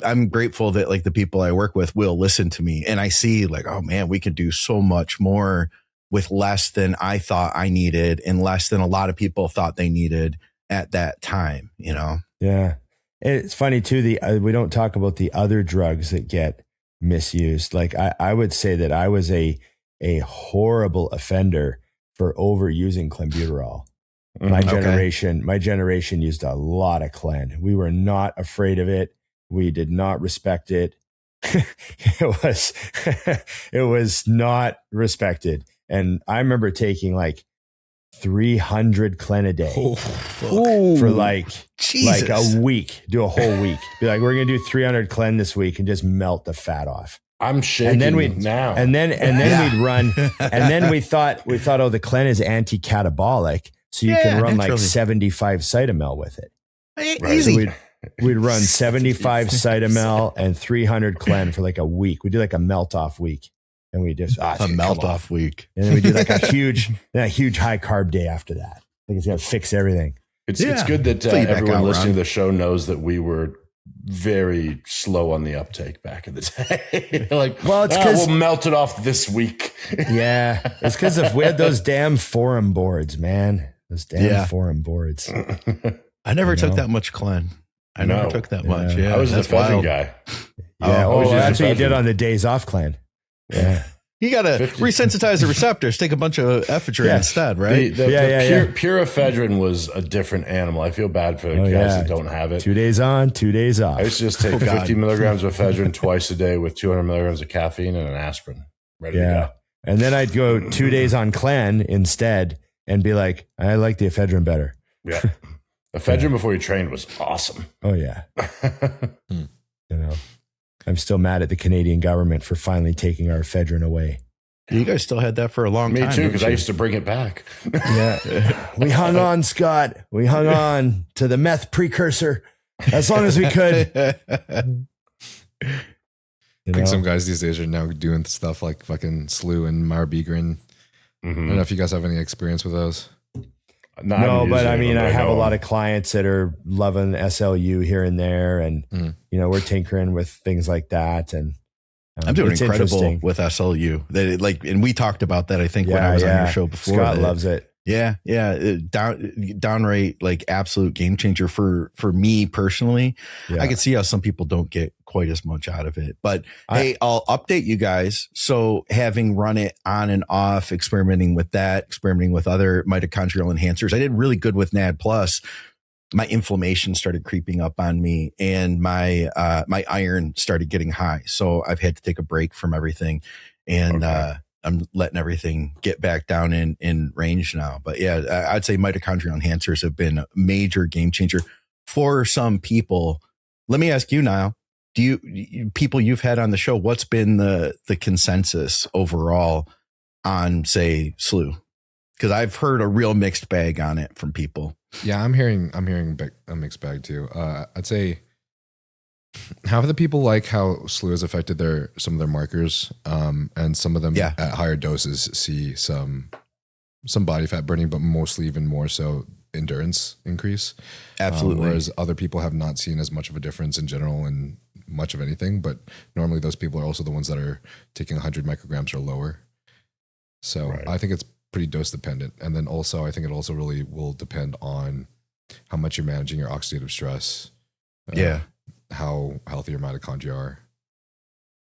I'm grateful that like the people I work with will listen to me, and I see like, oh man, we can do so much more with less than I thought I needed and less than a lot of people thought they needed at that time, you know? Yeah. It's funny too. We don't talk about the other drugs that get misused. Like I would say that I was a horrible offender for overusing Clenbuterol. My generation used a lot of Clen. We were not afraid of it. We did not respect it. It was not respected. And I remember taking like 300 Clen a day for like a week, do a whole week. Be like, we're going to do 300 Clen this week and just melt the fat off. I'm shaking and then now. And then we'd run. And then we thought, oh, the Clen is anti-catabolic. So you can run like 75 Cytomel with it. Easy. So we'd run 75 Cytomel and 300 Clen for like a week. We do like a melt off week. And we just a melt off week. And then we do like a huge high carb day after that. Like it's going to fix everything. It's good that everyone listening to the show knows that we were very slow on the uptake back in the day. Like, well, it's because we'll melt it off this week. Yeah. It's because we had those damn forum boards, man. Those damn forum boards. I never took that much Clen. I never took that much. Yeah. I was an ephedrine guy. Yeah. That's what you did on the days off Clen. Yeah. You got to resensitize the receptors, take a bunch of ephedrine instead, right? Pure ephedrine was a different animal. I feel bad for guys that don't have it. 2 days on, 2 days off. I used to just take 50 milligrams of ephedrine twice a day with 200 milligrams of caffeine and an aspirin. Ready to go. And then I'd go 2 days on Clen instead and be like, I like the ephedrine better. Yeah. Ephedrine before you trained was awesome. Oh, yeah. You know. I'm still mad at the Canadian government for finally taking our ephedrine away. You guys still had that for a long time. Me too, because I used to bring it back. Yeah. We hung on, Scott. We hung on to the meth precursor as long as we could. I think some guys these days are now doing stuff like fucking Slew and Marbigrin. I don't know if you guys have any experience with those. No, but I mean, I have a lot of clients that are loving SLU here and there, and you know, we're tinkering with things like that. And I'm doing incredible with SLU. And we talked about that. I think when I was on your show before. Scott loves it. Yeah, downright like absolute game changer for me personally. Yeah. I can see how some people don't get quite as much out of it, but hey, I'll update you guys. So having run it on and off, experimenting with other mitochondrial enhancers, I did really good with NAD plus. My inflammation started creeping up on me, and my iron started getting high. So I've had to take a break from everything, and I'm letting everything get back down in range now. But yeah, I'd say mitochondrial enhancers have been a major game changer for some people. Let me ask you, Niall, people you've had on the show, what's been the consensus overall on, say, Slew? Because I've heard a real mixed bag on it from people. Yeah, I'm hearing a mixed bag too. I'd say half of the people like how Slew has affected some of their markers, and some of them at higher doses see some body fat burning, but mostly even more so endurance increase. Absolutely. Whereas other people have not seen as much of a difference in general in much of anything, but normally those people are also the ones that are taking 100 micrograms or lower. So I think it's pretty dose dependent. And then also I think it also really will depend on how much you're managing your oxidative stress. How healthy your mitochondria are,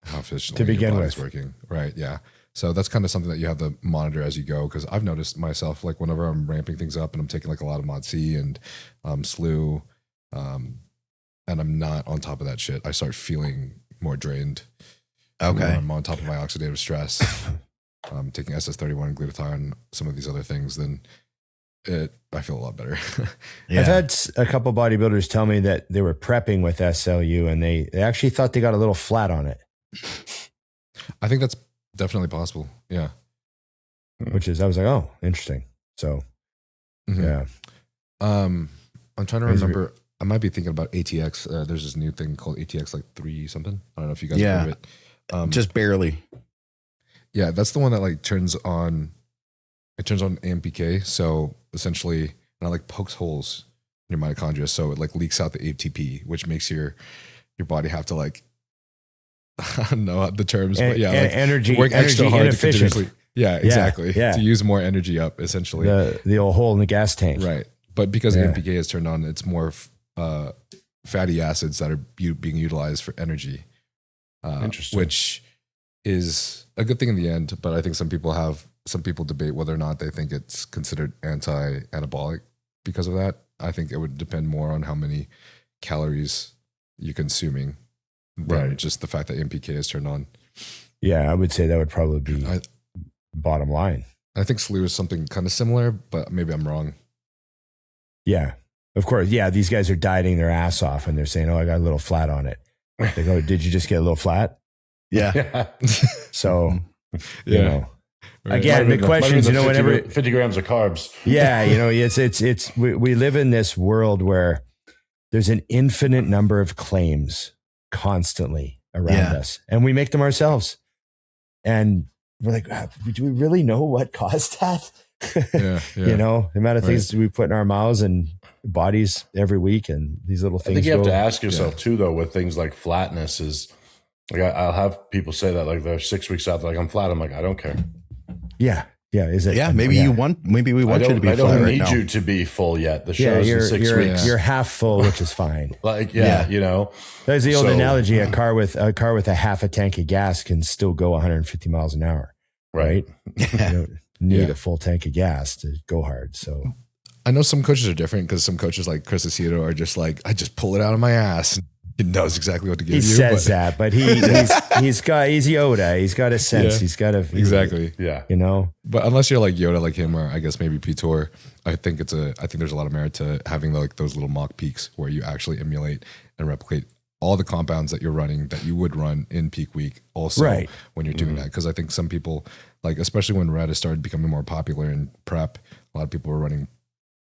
how efficiently your body's working. Right. Yeah. So that's kind of something that you have to monitor as you go. Cause I've noticed myself, like whenever I'm ramping things up and I'm taking like a lot of Mod C and Slew, and I'm not on top of that shit, I start feeling more drained. Okay. When I'm on top of my oxidative stress, taking SS31 glutathione, some of these other things, then I feel a lot better. I've had a couple bodybuilders tell me that they were prepping with SLU and they actually thought they got a little flat on it. I think that's definitely possible. Yeah. I was like, oh, interesting. So, yeah. I'm trying to remember. I might be thinking about ATX. There's this new thing called ATX, like 3 something. I don't know if you guys have heard of it. Just barely. Yeah, that's the one that like turns on it turns on AMPK. So essentially, and it like pokes holes in your mitochondria. So it like leaks out the ATP, which makes your body have to like, I don't know the terms, but yeah, like energy, work extra hard to inefficient. continuously. Yeah, exactly. Yeah. To use more energy up, essentially. The old hole in the gas tank. Right. But because AMPK is turned on, it's more fatty acids that are being utilized for energy. Interesting. Which is a good thing in the end. But I think some people debate whether or not they think it's considered anti-anabolic because of that. I think it would depend more on how many calories you're consuming than just the fact that AMPK is turned on. Yeah, I would say that would probably be bottom line. I think SLU is something kind of similar, but maybe I'm wrong. Yeah, of course. Yeah, these guys are dieting their ass off and they're saying, oh, I got a little flat on it. They go, did you just get a little flat? Yeah. So, Yeah. you know, Right. again, the questions, you know, whenever 50 grams of carbs. Yeah, you know, we live in this world where there's an infinite number of claims constantly around us, and we make them ourselves. And we're like, do we really know what caused that? Yeah. You know, the amount of things we put in our mouths and bodies every week, and these little things. I think you have to ask yourself too, though, with things like flatness is like, I'll have people say that like they're 6 weeks out, they're like, I'm flat. I'm like, I don't care. Yeah. Is it? Yeah. Maybe we want you to be I flat don't right need now. you to be full yet. The show's in 6 weeks. You're half full, which is fine. Like, you know, There's the old analogy: a car with a half a tank of gas can still go 150 miles an hour. Right? You don't need a full tank of gas to go hard. So I know some coaches are different because some coaches like Chris Aceto are just like, I just pull it out of my ass. He knows exactly what to give he you. says that, but he's Yoda. He's got a sense. Yeah. He's got a Exactly. yeah. You know, But unless you're like Yoda, like him, or I guess maybe Pitor, I think there's a lot of merit to having like those little mock peaks where you actually emulate and replicate all the compounds that you're running that you would run in peak week also when you're doing that. Because I think some people, like especially when Retta started becoming more popular in prep, a lot of people were running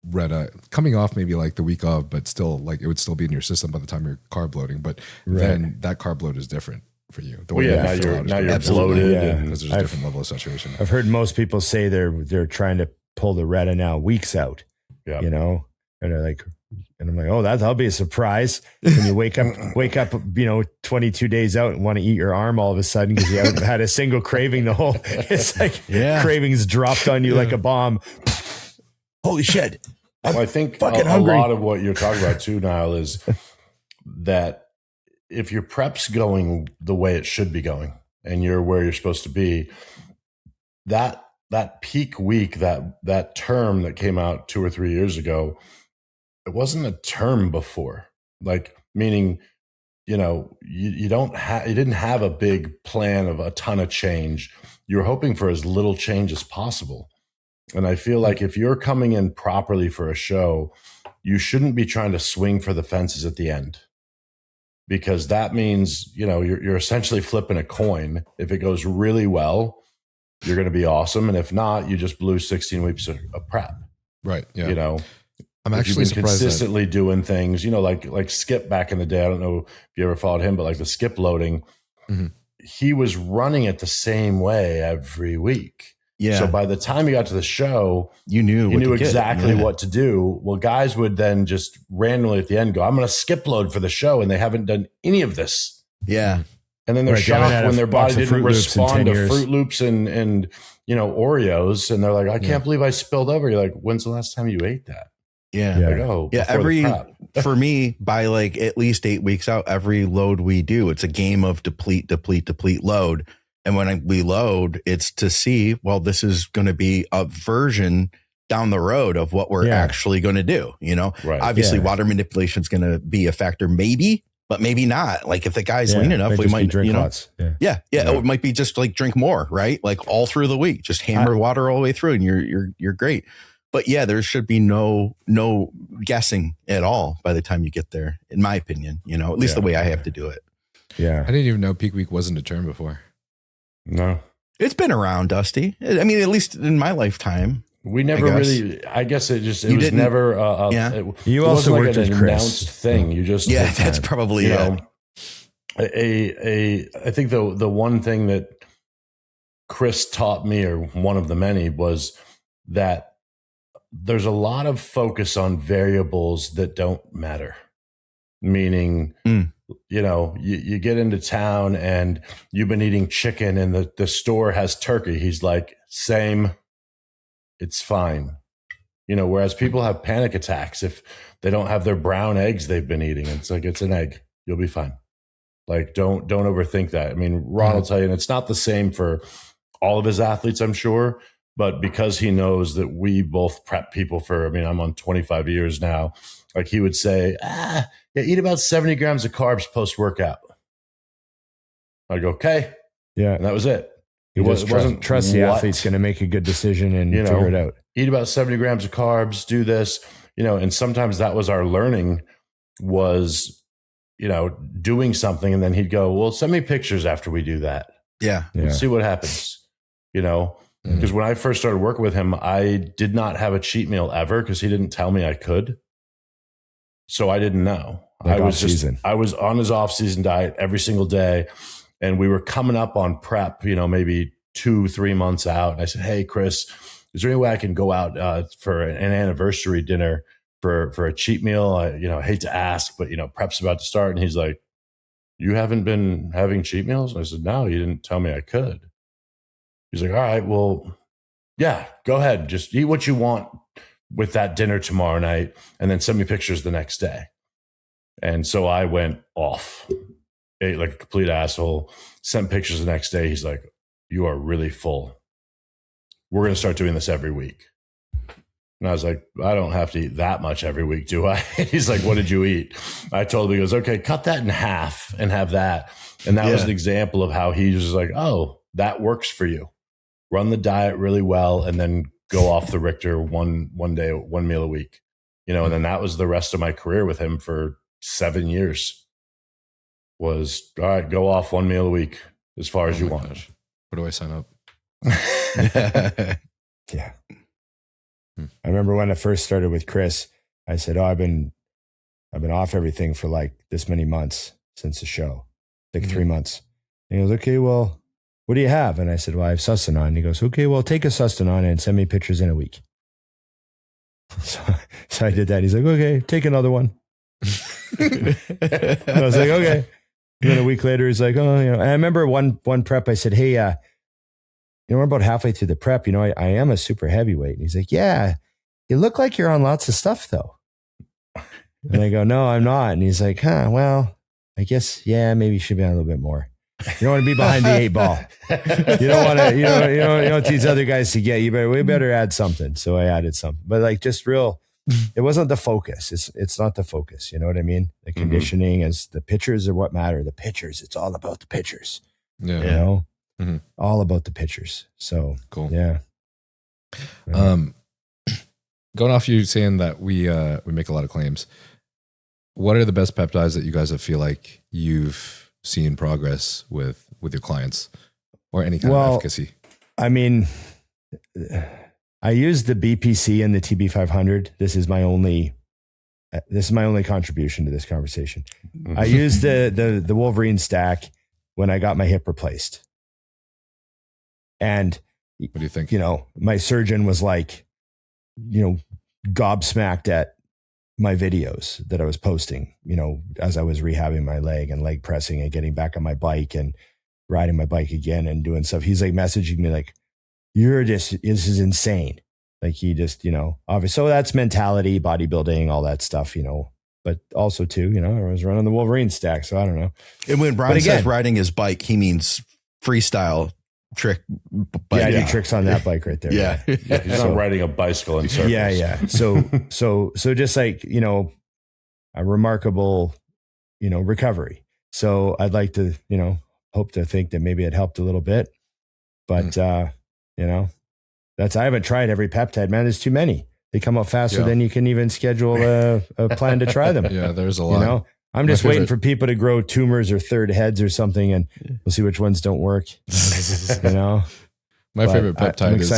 Retta coming off maybe like the week of, but still like it would still be in your system by the time you're carb loading. But then that carb load is different for you. The way now you're bloated because there's a different level of saturation. I've heard most people say they're trying to pull the Retta now weeks out. Yeah. You know, and they're like, and I'm like, oh, that'll be a surprise when you wake up, you know, 22 days out and want to eat your arm all of a sudden because you haven't had a single craving the whole. It's like cravings dropped on you like a bomb. Holy shit. Well, I think a hungry. lot of what you're talking about too, Niall, is that if your prep's going the way it should be going and you're where you're supposed to be, that peak week, that term that came out 2 or 3 years ago, it wasn't a term before. Like, meaning, you know, you didn't have a big plan of a ton of change. You were hoping for as little change as possible. And I feel like if you're coming in properly for a show, you shouldn't be trying to swing for the fences at the end, because that means, you know, you're essentially flipping a coin. If it goes really well, you're going to be awesome. And if not, you just blew 16 weeks of prep. Right. Yeah. You know, I'm actually you've been surprised consistently doing things, you know, like Skip back in the day. I don't know if you ever followed him, but like the Skip loading, he was running it the same way every week. Yeah. So by the time you got to the show, you knew exactly what to do. Well, guys would then just randomly at the end go, I'm going to skip load for the show. And they haven't done any of this. Yeah. And then they're shocked when their body didn't respond to Fruit Loops and, you know, Oreos. And they're like, I can't believe I spilled over. You're like, when's the last time you ate that? Yeah. Like, oh, for me, by like at least 8 weeks out, every load we do, it's a game of deplete, load. And when we load, it's to see, well, this is going to be a version down the road of what we're actually going to do. You know, obviously water manipulation is going to be a factor, maybe, but maybe not. Like if the guy's lean enough, we might drink lots. It might be just like drink more, right? Like all through the week, just hammer water all the way through and you're great. But yeah, there should be no guessing at all by the time you get there, in my opinion, you know, at least the way I have to do it. Yeah. I didn't even know peak week wasn't a term before. No. It's been around, Dusty. I mean, at least in my lifetime. We never really, I guess it was never, you also worked like with an Chris. announced thing. You just, that's probably, I think the one thing that Chris taught me, or one of the many, was that there's a lot of focus on variables that don't matter. Meaning, you know, you get into town and you've been eating chicken and the store has turkey. He's like, same, it's fine. You know, whereas people have panic attacks if they don't have their brown eggs they've been eating. It's like, it's an egg. You'll be fine. Like, don't overthink that. I mean, Ron will tell you, and it's not the same for all of his athletes, I'm sure, but because he knows that we both prep people for, I mean, I'm on 25 years now. Like he would say, yeah, eat about 70 grams of carbs post-workout. I'd go, okay. Yeah. And that was it. You just wasn't trust the athlete's going to make a good decision and figure it out. Eat about 70 grams of carbs, do this, you know, and sometimes that was our learning was, you know, doing something. And then he'd go, well, send me pictures after we do that. Yeah. Let's see what happens, you know, because when I first started working with him, I did not have a cheat meal ever because he didn't tell me I could. So I didn't know. Like I was on his off-season diet every single day. And we were coming up on prep, you know, maybe 2-3 months out. And I said, hey, Chris, is there any way I can go out for an anniversary dinner for a cheat meal? I hate to ask, but, you know, prep's about to start. And he's like, you haven't been having cheat meals? And I said, no, you didn't tell me I could. He's like, all right, well, yeah, go ahead. Just eat what you want with that dinner tomorrow night and then send me pictures the next day. And so I went off. Ate like a complete asshole, sent pictures the next day. He's like, you are really full. We're going to start doing this every week. And I was like, I don't have to eat that much every week, do I? He's like, what did you eat? I told him, he goes, okay, cut that in half and have that. And that was an example of how he was like, oh, that works for you. Run the diet really well and then go off the Richter one day, one meal a week. You know, and then that was the rest of my career with him for 7 years. Was, all right, go off one meal a week as far as you want. Gosh. Where do I sign up? Yeah. I remember when I first started with Chris, I said, I've been off everything for like this many months since the show, like 3 months. And he goes, okay, well, what do you have? And I said, well, I have Sustanon. And he goes, okay, well, take a Sustanon and send me pictures in a week. So I did that. He's like, okay, take another one. And I was like, okay. And then a week later, he's like, oh, you know, and I remember one prep, I said, hey, you know, we're about halfway through the prep, you know, I am a super heavyweight. And he's like, yeah, you look like you're on lots of stuff though. And I go, no, I'm not. And he's like, well, I guess, yeah, maybe you should be on a little bit more. You don't want to be behind the 8 ball. You don't want to, you don't want these other guys to get you. We better add something. So I added something, but like just real, it wasn't the focus. It's not the focus. You know what I mean? The conditioning is the pictures are what matter. The pictures. It's all about the pictures. Yeah. You know, all about the pictures. So cool. Yeah. Going off you saying that we make a lot of claims. What are the best peptides that you guys feel like you've seen progress with your clients or any kind of efficacy? I mean, I use the BPC and the TB500. This is my only contribution to this conversation. I used the Wolverine stack when I got my hip replaced. And what do you think? You know, my surgeon was like, you know, gobsmacked at my videos that I was posting, you know, as I was rehabbing my leg and leg pressing and getting back on my bike and riding my bike again and doing stuff. He's like messaging me like, this is insane. Like he just, you know, obviously, so that's mentality, bodybuilding, all that stuff, you know, but also too, you know, I was running the Wolverine stack. So I don't know. And when Brian says riding his bike, he means freestyle trick. Bike. Yeah, I do tricks on that bike right there. Yeah. He's not riding a bicycle in circles. Yeah. So just like, you know, a remarkable, you know, recovery. So I'd like to, you know, hope to think that maybe it helped a little bit, but, you know, I haven't tried every peptide, man. There's too many. They come up faster than you can even schedule a plan to try them. Yeah, there's a lot. You know, I'm just waiting for people to grow tumors or third heads or something, and we'll see which ones don't work. You know, my favorite peptide is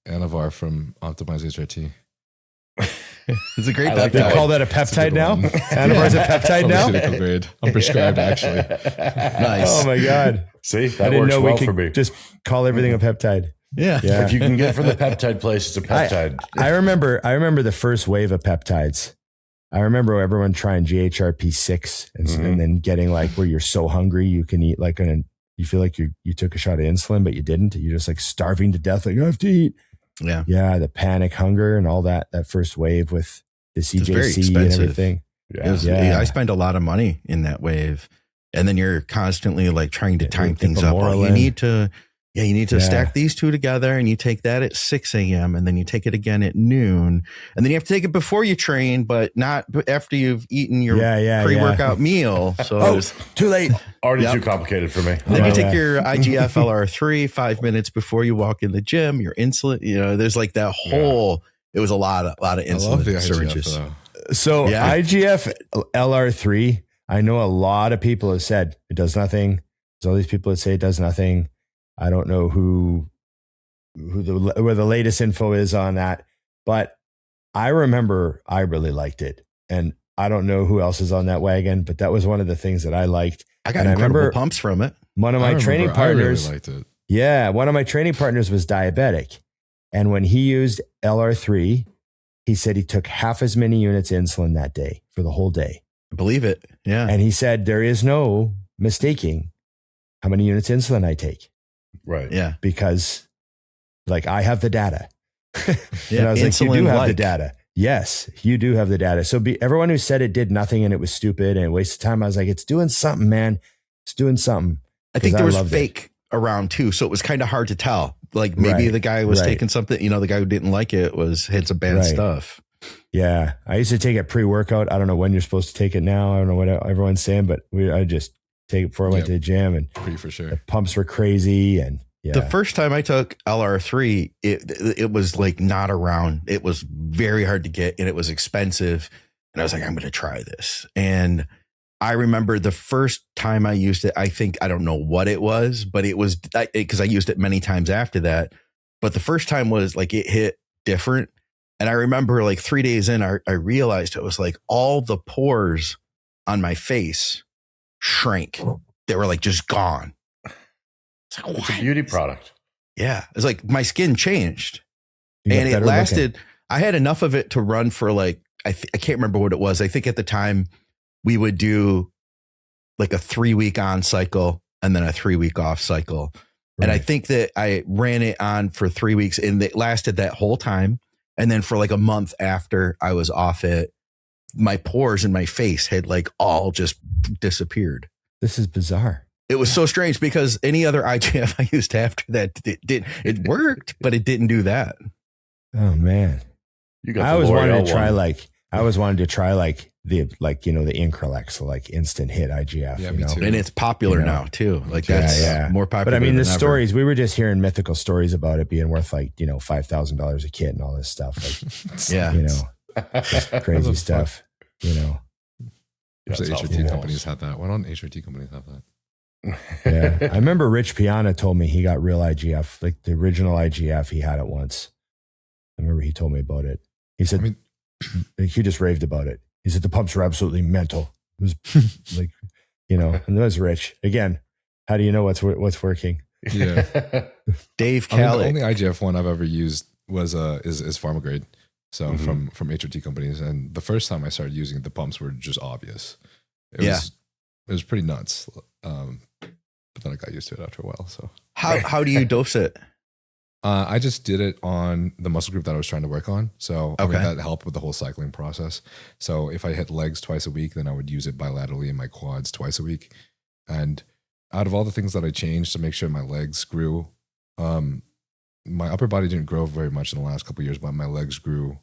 Anavar from Optimize HRT. It's a great peptide. They call that a peptide now? Anavar's a peptide now? Grade. I'm prescribed, actually. Nice. Oh, my God. See, I didn't know we could just call everything a peptide. Yeah. Yeah. If you can get it from the peptide place, it's a peptide. I remember the first wave of peptides. I remember everyone trying GHRP6 and then getting like where you're so hungry you can eat like you feel like you took a shot of insulin but you didn't. You're just like starving to death. Like I have to eat. Yeah. Yeah, the panic, hunger, and all that first wave with the It's very CJC and expensive. everything. I spent a lot of money in that wave, and then you're constantly like trying to time things up. Oh, you need to stack these two together, and you take that at 6 a.m. and then you take it again at noon, and then you have to take it before you train, but not after you've eaten your pre-workout meal. So too late. Already too complicated for me. Then you take your IGF LR3 5 minutes before you walk in the gym. Your insulin, there's like that whole. It was a lot of insulin. I love the syringes. IGF, So IGF LR3, I know a lot of people have said it does nothing. There's all these people that say it does nothing. I don't know where the latest info is on that, but I remember I really liked it, and I don't know who else is on that wagon, but that was one of the things that I liked. I got incredible pumps from it. One of my training partners, I really liked it. Yeah, one of my training partners was diabetic, and when he used LR3, he said he took half as many units of insulin that day for the whole day. I believe it. Yeah. And he said, there is no mistaking how many units of insulin I take. Right. Yeah. Because like I have the data. Yeah. And I was like, you do have the data. Yes, you do have the data. So everyone who said it did nothing and it was stupid and a waste of time, I was like, it's doing something, man. It's doing something. I think there was fake around too. So it was kind of hard to tell. Like maybe the guy was taking something, the guy who didn't like it had some bad stuff. Yeah. I used to take it pre-workout. I don't know when you're supposed to take it now. I don't know what everyone's saying, but I just take it before I went to the gym, and for sure. The pumps were crazy. And the first time I took LR3, it was like not around. It was very hard to get and it was expensive. And I was like, I'm going to try this. And I remember the first time I used it, I don't know what it was, but it was because I used it many times after that. But the first time was like it hit different. And I remember like 3 days in, I realized it was like all the pores on my face shrank. They were like just gone. It's like, it's a beauty product. Yeah. It's like my skin changed and it lasted. Looking. I had enough of it to run for like, I can't remember what it was. I think at the time we would do like a 3-week on cycle and then a 3-week off cycle. Right. And I think that I ran it on for 3 weeks and it lasted that whole time. And then for like a month after I was off it, my pores in my face had like all just disappeared. This is bizarre. It was so strange because any other IGF I used after that, it worked, but it didn't do that. Oh man. I always wanted to try the Increlex, so like instant hit IGF. Yeah, me too. And it's popular now too. Like that's more popular. But I mean, the ever. stories, we were just hearing mythical stories about it being worth like, $5,000 a kit and all this stuff. Like, just crazy stuff, The HRT companies had that. Why don't HRT companies have that? Yeah. I remember Rich Piana told me he got real IGF, like the original IGF. He had it once. I remember he told me about it. He said, he just raved about it. He said the pumps were absolutely mental. It was like, and that was Rich. Again, how do you know what's working? Yeah. Dave Callick. The only IGF one I've ever used was is Pharma grade. So from HRT companies. And the first time I started using it, the pumps were just obvious. It was pretty nuts. But then I got used to it after a while. So how do you dose it? I just did it on the muscle group that I was trying to work on. So I mean, that helped with the whole cycling process. So if I hit legs twice a week, then I would use it bilaterally in my quads twice a week. And out of all the things that I changed to make sure my legs grew, my upper body didn't grow very much in the last couple of years, but my legs grew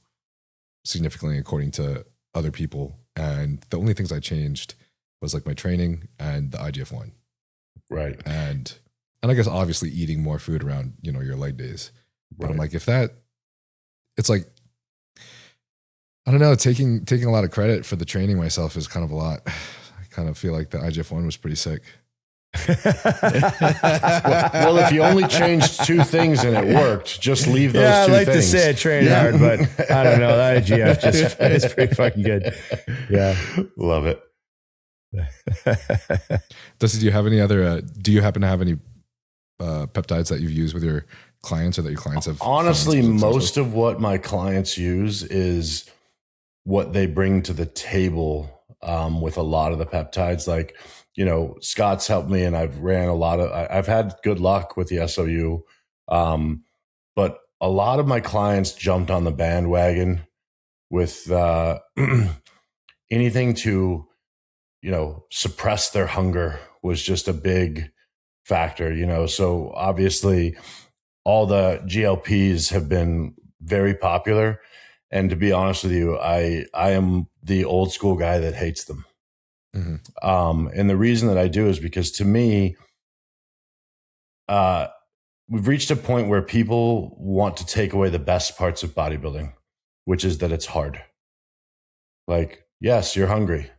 significantly according to other people. And the only things I changed was like my training and the IGF-1. Right. And I guess obviously eating more food around, your leg days. But I'm like, it's like, I don't know, taking a lot of credit for the training myself is kind of a lot. I kind of feel like the IGF-1 was pretty sick. well, if you only changed 2 things and it worked, just leave those 2 things. I like to say I train hard, but I don't know. The IGF it's pretty fucking good. Yeah. Love it. Dusty, do you have any other, do you happen to have any peptides that you've used with your clients or that your clients have? Honestly, found success most of what my clients use is what they bring to the table with a lot of the peptides. Like, Scott's helped me, and I've ran a lot of, I've had good luck with the SOU. But a lot of my clients jumped on the bandwagon with anything to, suppress their hunger was just a big factor, So obviously all the GLPs have been very popular. And to be honest with you, I am the old school guy that hates them. Mm-hmm. And the reason that I do is because, to me, we've reached a point where people want to take away the best parts of bodybuilding, which is that it's hard. Like, yes, you're hungry.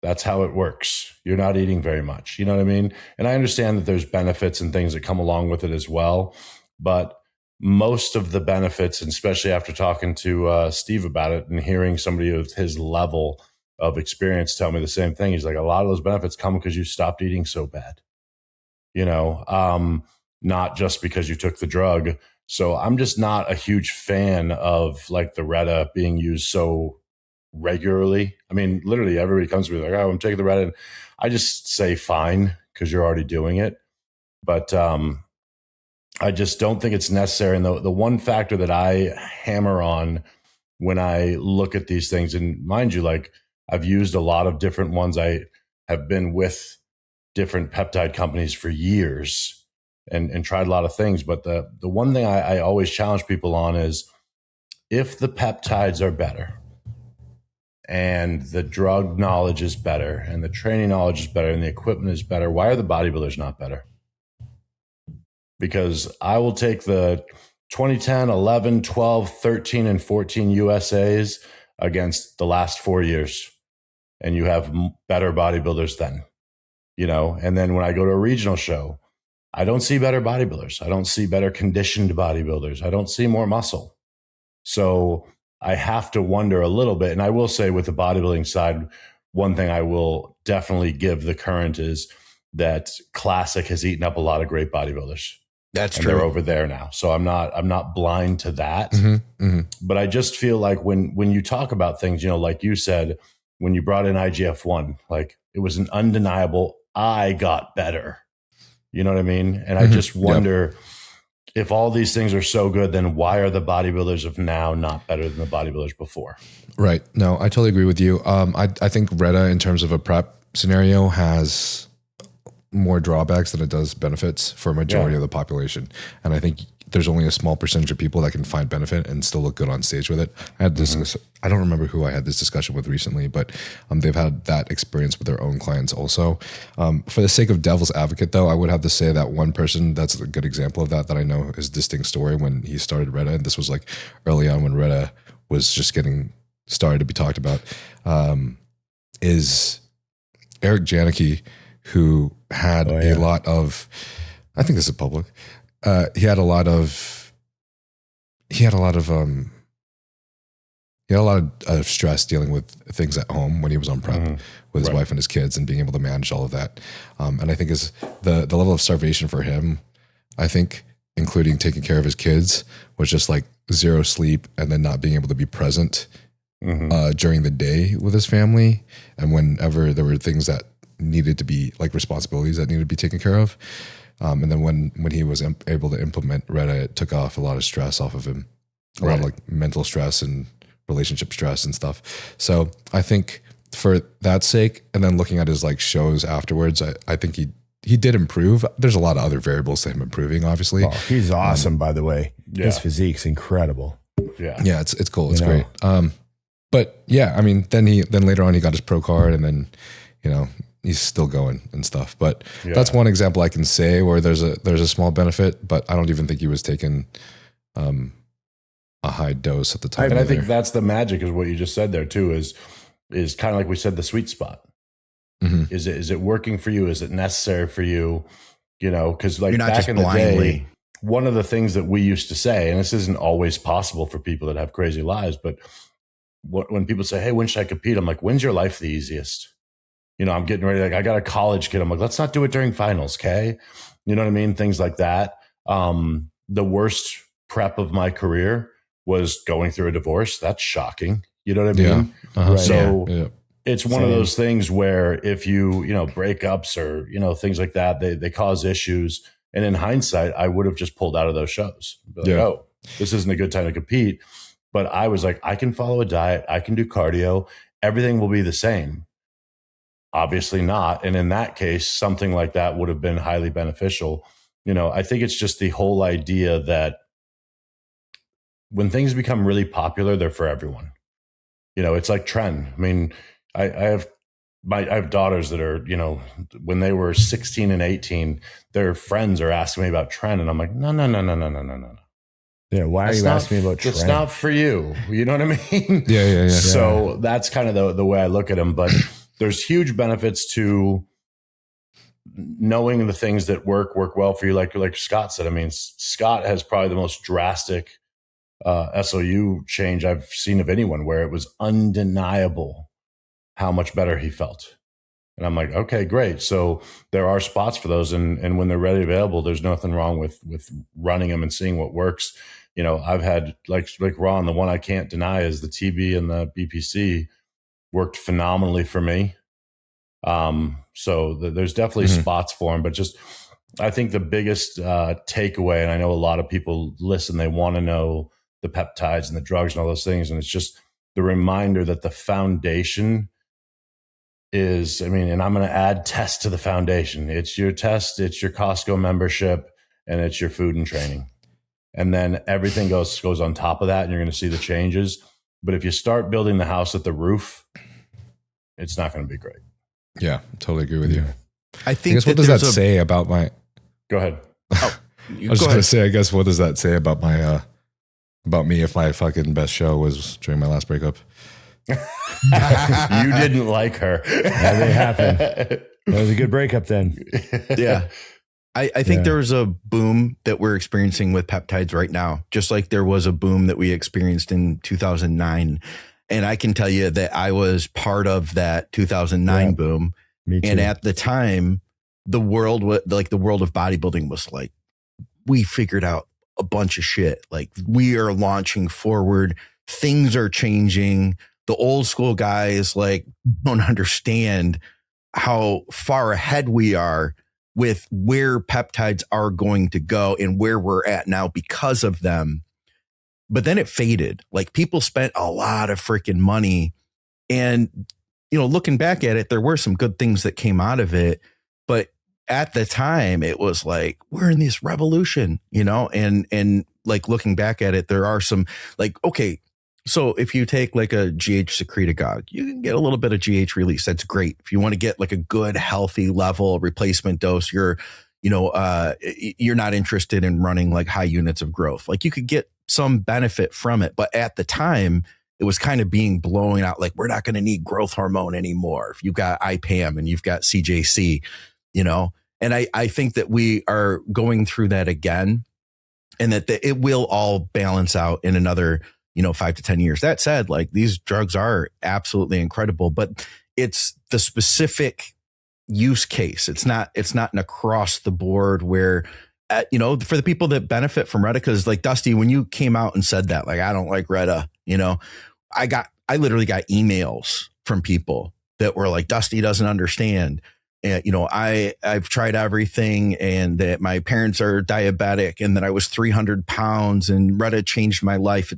That's how it works. You're not eating very much. You know what I mean? And I understand that there's benefits and things that come along with it as well. But most of the benefits, and especially after talking to Steve about it and hearing somebody of his level of experience tell me the same thing, he's like, a lot of those benefits come because you stopped eating so bad, not just because you took the drug. So I'm just not a huge fan of like the Retta being used so regularly. I mean, literally everybody comes to me like, oh, I'm taking the Retta. And I just say, fine, because you're already doing it. But I just don't think it's necessary. And the one factor that I hammer on when I look at these things, and mind you, like, I've used a lot of different ones. I have been with different peptide companies for years and tried a lot of things. But the one thing I always challenge people on is, if the peptides are better and the drug knowledge is better and the training knowledge is better and the equipment is better, why are the bodybuilders not better? Because I will take the 2010, 11, 12, 13, and 14 USAs against the last 4 years, and you have better bodybuilders then, and then when I go to a regional show, I don't see better bodybuilders. I don't see better conditioned bodybuilders. I don't see more muscle. So I have to wonder a little bit. And I will say, with the bodybuilding side, one thing I will definitely give the current is that Classic has eaten up a lot of great bodybuilders. That's and true. They're over there now. So I'm not blind to that. Mm-hmm. Mm-hmm. But I just feel like when you talk about things, like you said, when you brought in IGF-1, like, it was an undeniable, I got better. You know what I mean? And I just wonder, if all these things are so good, then why are the bodybuilders of now not better than the bodybuilders before? Right. No, I totally agree with you. I think Retta, in terms of a prep scenario, has more drawbacks than it does benefits for a majority of the population. And I think there's only a small percentage of people that can find benefit and still look good on stage with it. I had this, I don't remember who I had this discussion with recently, but they've had that experience with their own clients also. For the sake of devil's advocate, though, I would have to say that one person that's a good example of that I know his distinct story when he started Retta, and this was like early on when Retta was just getting started to be talked about, is Eric Janicki, who had a lot of, I think this is public, he had a lot of stress dealing with things at home when he was on prep with his wife and his kids, and being able to manage all of that. And I think is the level of starvation for him, I think, including taking care of his kids, was just like zero sleep, and then not being able to be present during the day with his family. And whenever there were things that needed to be, like, responsibilities that needed to be taken care of. And then when he was able to implement Retta, it took off a lot of stress off of him, a lot of like mental stress and relationship stress and stuff. So I think for that sake, and then looking at his like shows afterwards, I think he did improve. There's a lot of other variables to him improving, obviously. Oh, he's awesome, by the way. His physique's incredible. Yeah, it's cool. It's great. But yeah, I mean, then later on he got his pro card, and then, he's still going and stuff. But that's one example I can say where there's a small benefit, but I don't even think he was taking a high dose at the time. And I think that's the magic, is what you just said there too, is kind of like we said, the sweet spot. Is it working for you? Is it necessary for you? Because like back in the day, one of the things that we used to say, and this isn't always possible for people that have crazy lives, but when people say, hey, when should I compete? I'm like, when's your life the easiest? I'm getting ready. Like, I got a college kid. I'm like, let's not do it during finals. Okay. You know what I mean? Things like that. the worst prep of my career was going through a divorce. That's shocking. You know what I mean? Yeah. Uh-huh. So it's one of those things where if you breakups or, things like that, they cause issues. And in hindsight, I would have just pulled out of those shows. Like, oh, this isn't a good time to compete. But I was like, I can follow a diet. I can do cardio. Everything will be the same. Obviously not. And in that case, something like that would have been highly beneficial. I think it's just the whole idea that when things become really popular, they're for everyone. It's like trend. I mean, I have daughters that are, when they were 16 and 18, their friends are asking me about trend. And I'm like, no. Yeah. Why are you asking me about trend? It's not for you. You know what I mean? Yeah. So that's kind of the way I look at them. But there's huge benefits to knowing the things that work well for you. Like Scott said, I mean, Scott has probably the most drastic SOU change I've seen of anyone, where it was undeniable how much better he felt. And I'm like, okay, great. So there are spots for those. And when they're ready available, there's nothing wrong with running them and seeing what works. I've had like Ron, the one I can't deny is the TB and the BPC worked phenomenally for me. So there's definitely spots for them, but just, I think the biggest takeaway, and I know a lot of people listen, they want to know the peptides and the drugs and all those things. And it's just the reminder that the foundation is, and I'm going to add test to the foundation. It's your test, it's your Costco membership, and it's your food and training. And then everything goes on top of that, and you're going to see the changes. But if you start building the house at the roof, it's not going to be great. Yeah, totally agree with you. I think what does that say about my... Go ahead. I was just going to say, I guess, what does that say about my... about me if my fucking best show was during my last breakup? You didn't like her. That may happen. That was a good breakup then. Yeah. I think there was a boom that we're experiencing with peptides right now, just like there was a boom that we experienced in 2009. And I can tell you that I was part of that 2009 boom. Me too. And at the time, the world of bodybuilding was like, we figured out a bunch of shit. Like, we are launching forward. Things are changing. The old school guys don't understand how far ahead we are with where peptides are going to go and where we're at now because of them. But then it faded. Like, people spent a lot of freaking money, and, looking back at it, there were some good things that came out of it. But at the time, it was like, we're in this revolution, and looking back at it, there are some okay, so if you take a GH secretagogue, you can get a little bit of GH release. That's great. If you want to get a good, healthy level replacement dose, you're not interested in running high units of growth. You could get some benefit from it. But at the time, it was kind of being blown out. We're not going to need growth hormone anymore. If you've got IPAM and you've got CJC, and I think that we are going through that again, and that it will all balance out in another 5 to 10 years. That said, these drugs are absolutely incredible, but it's the specific use case. It's not an across the board where, for the people that benefit from Retta, because Dusty, when you came out and said that, I don't like Retta, I literally got emails from people that were like, Dusty doesn't understand. And, I've tried everything, and that my parents are diabetic, and that I was 300 pounds, and Retta changed my life.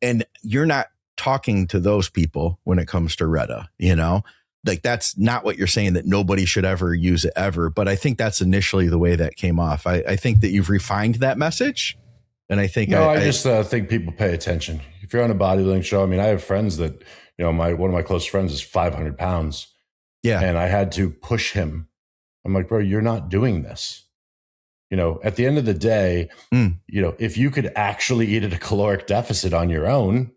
And you're not talking to those people when it comes to Retta, that's not what you're saying, that nobody should ever use it ever. But I think that's initially the way that came off. I think that you've refined that message. And I think, I just think people pay attention. If you're on a bodybuilding show, I have friends that, one of my close friends is 500 pounds. Yeah. And I had to push him. I'm like, bro, you're not doing this. At the end of the day, if you could actually eat at a caloric deficit on your own,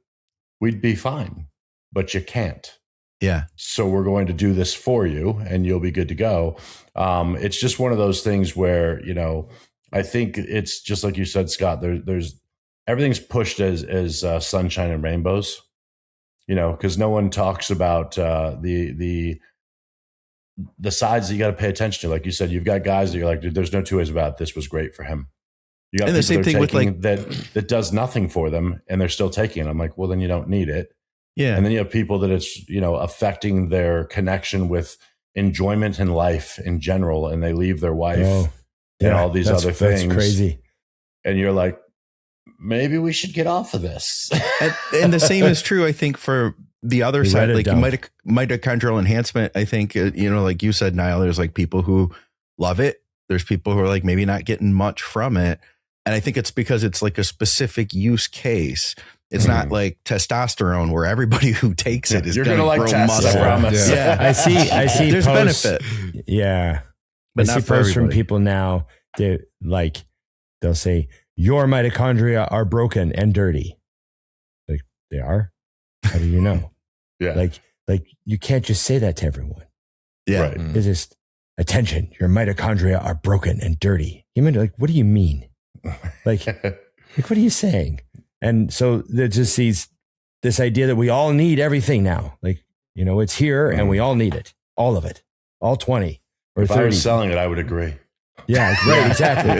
we'd be fine, but you can't. Yeah. So we're going to do this for you, and you'll be good to go. It's just one of those things where, I think it's just like you said, Scott, there's everything's pushed as sunshine and rainbows, because no one talks about the sides that you got to pay attention to. Like you said, you've got guys that you're like, dude, there's no two ways about it. This was great for him. You got And the people same that are thing with, taking that does nothing for them, and they're still taking it. I'm like, well, then you don't need it. Yeah. And then you have people that it's, affecting their connection with enjoyment in life in general, and they leave their wife and all these other things. That's crazy. And you're like, maybe we should get off of this. And the same is true, I think, for the other side, like dump. mitochondrial enhancement. I think, like you said, Niall, there's like people who love it. There's people who are like maybe not getting much from it. And I think it's because it's like a specific use case. It's not like testosterone where everybody who takes it is You're going to like grow test, muscle. I promise. Yeah. I see. There's posts, benefit. Yeah. But I not see for posts from everybody. people now. They'll say, your mitochondria are broken and dirty. Like, they are? How do you know? Yeah. Like you can't just say that to everyone. Yeah. Right. It's just, attention, your mitochondria are broken and dirty. You mean, like, what do you mean? Like what are you saying? And so there's just this idea that we all need everything now. Like, it's here and we all need it. All of it. All 20 or If 30. I was selling it, I would agree. Yeah, right, exactly.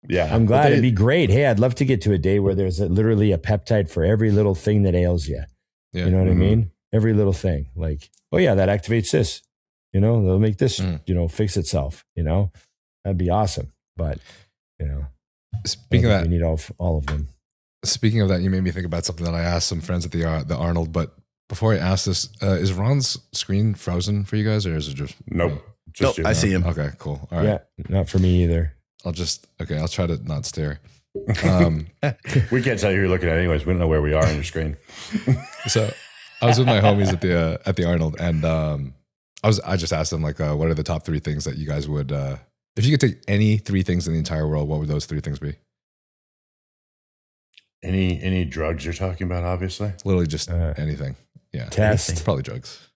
Yeah. I'm glad But it'd be great. Hey, I'd love to get to a day where there's literally a peptide for every little thing that ails you. Yeah. You know what I Mhm. mean? Every little thing. Like, oh yeah, that activates this. They'll make this, fix itself. That'd be awesome. But, Speaking of we that, need all of them. Speaking of that, you made me think about something that I asked some friends at the Arnold. But before I ask this, is Ron's screen frozen for you guys, or is it just Nope. Nope, I see him. Okay, cool. All right, Yeah, not for me either. I'll try to not stare. We can't tell you who you're looking at anyways. We don't know where we are on your screen. So I was with my homies at the Arnold, and I just asked them like, what are the top 3 things that you guys would, if you could take any 3 things in the entire world, what would those 3 things be? Any drugs you're talking about, obviously? Literally just anything. Yeah, Test. probably drugs.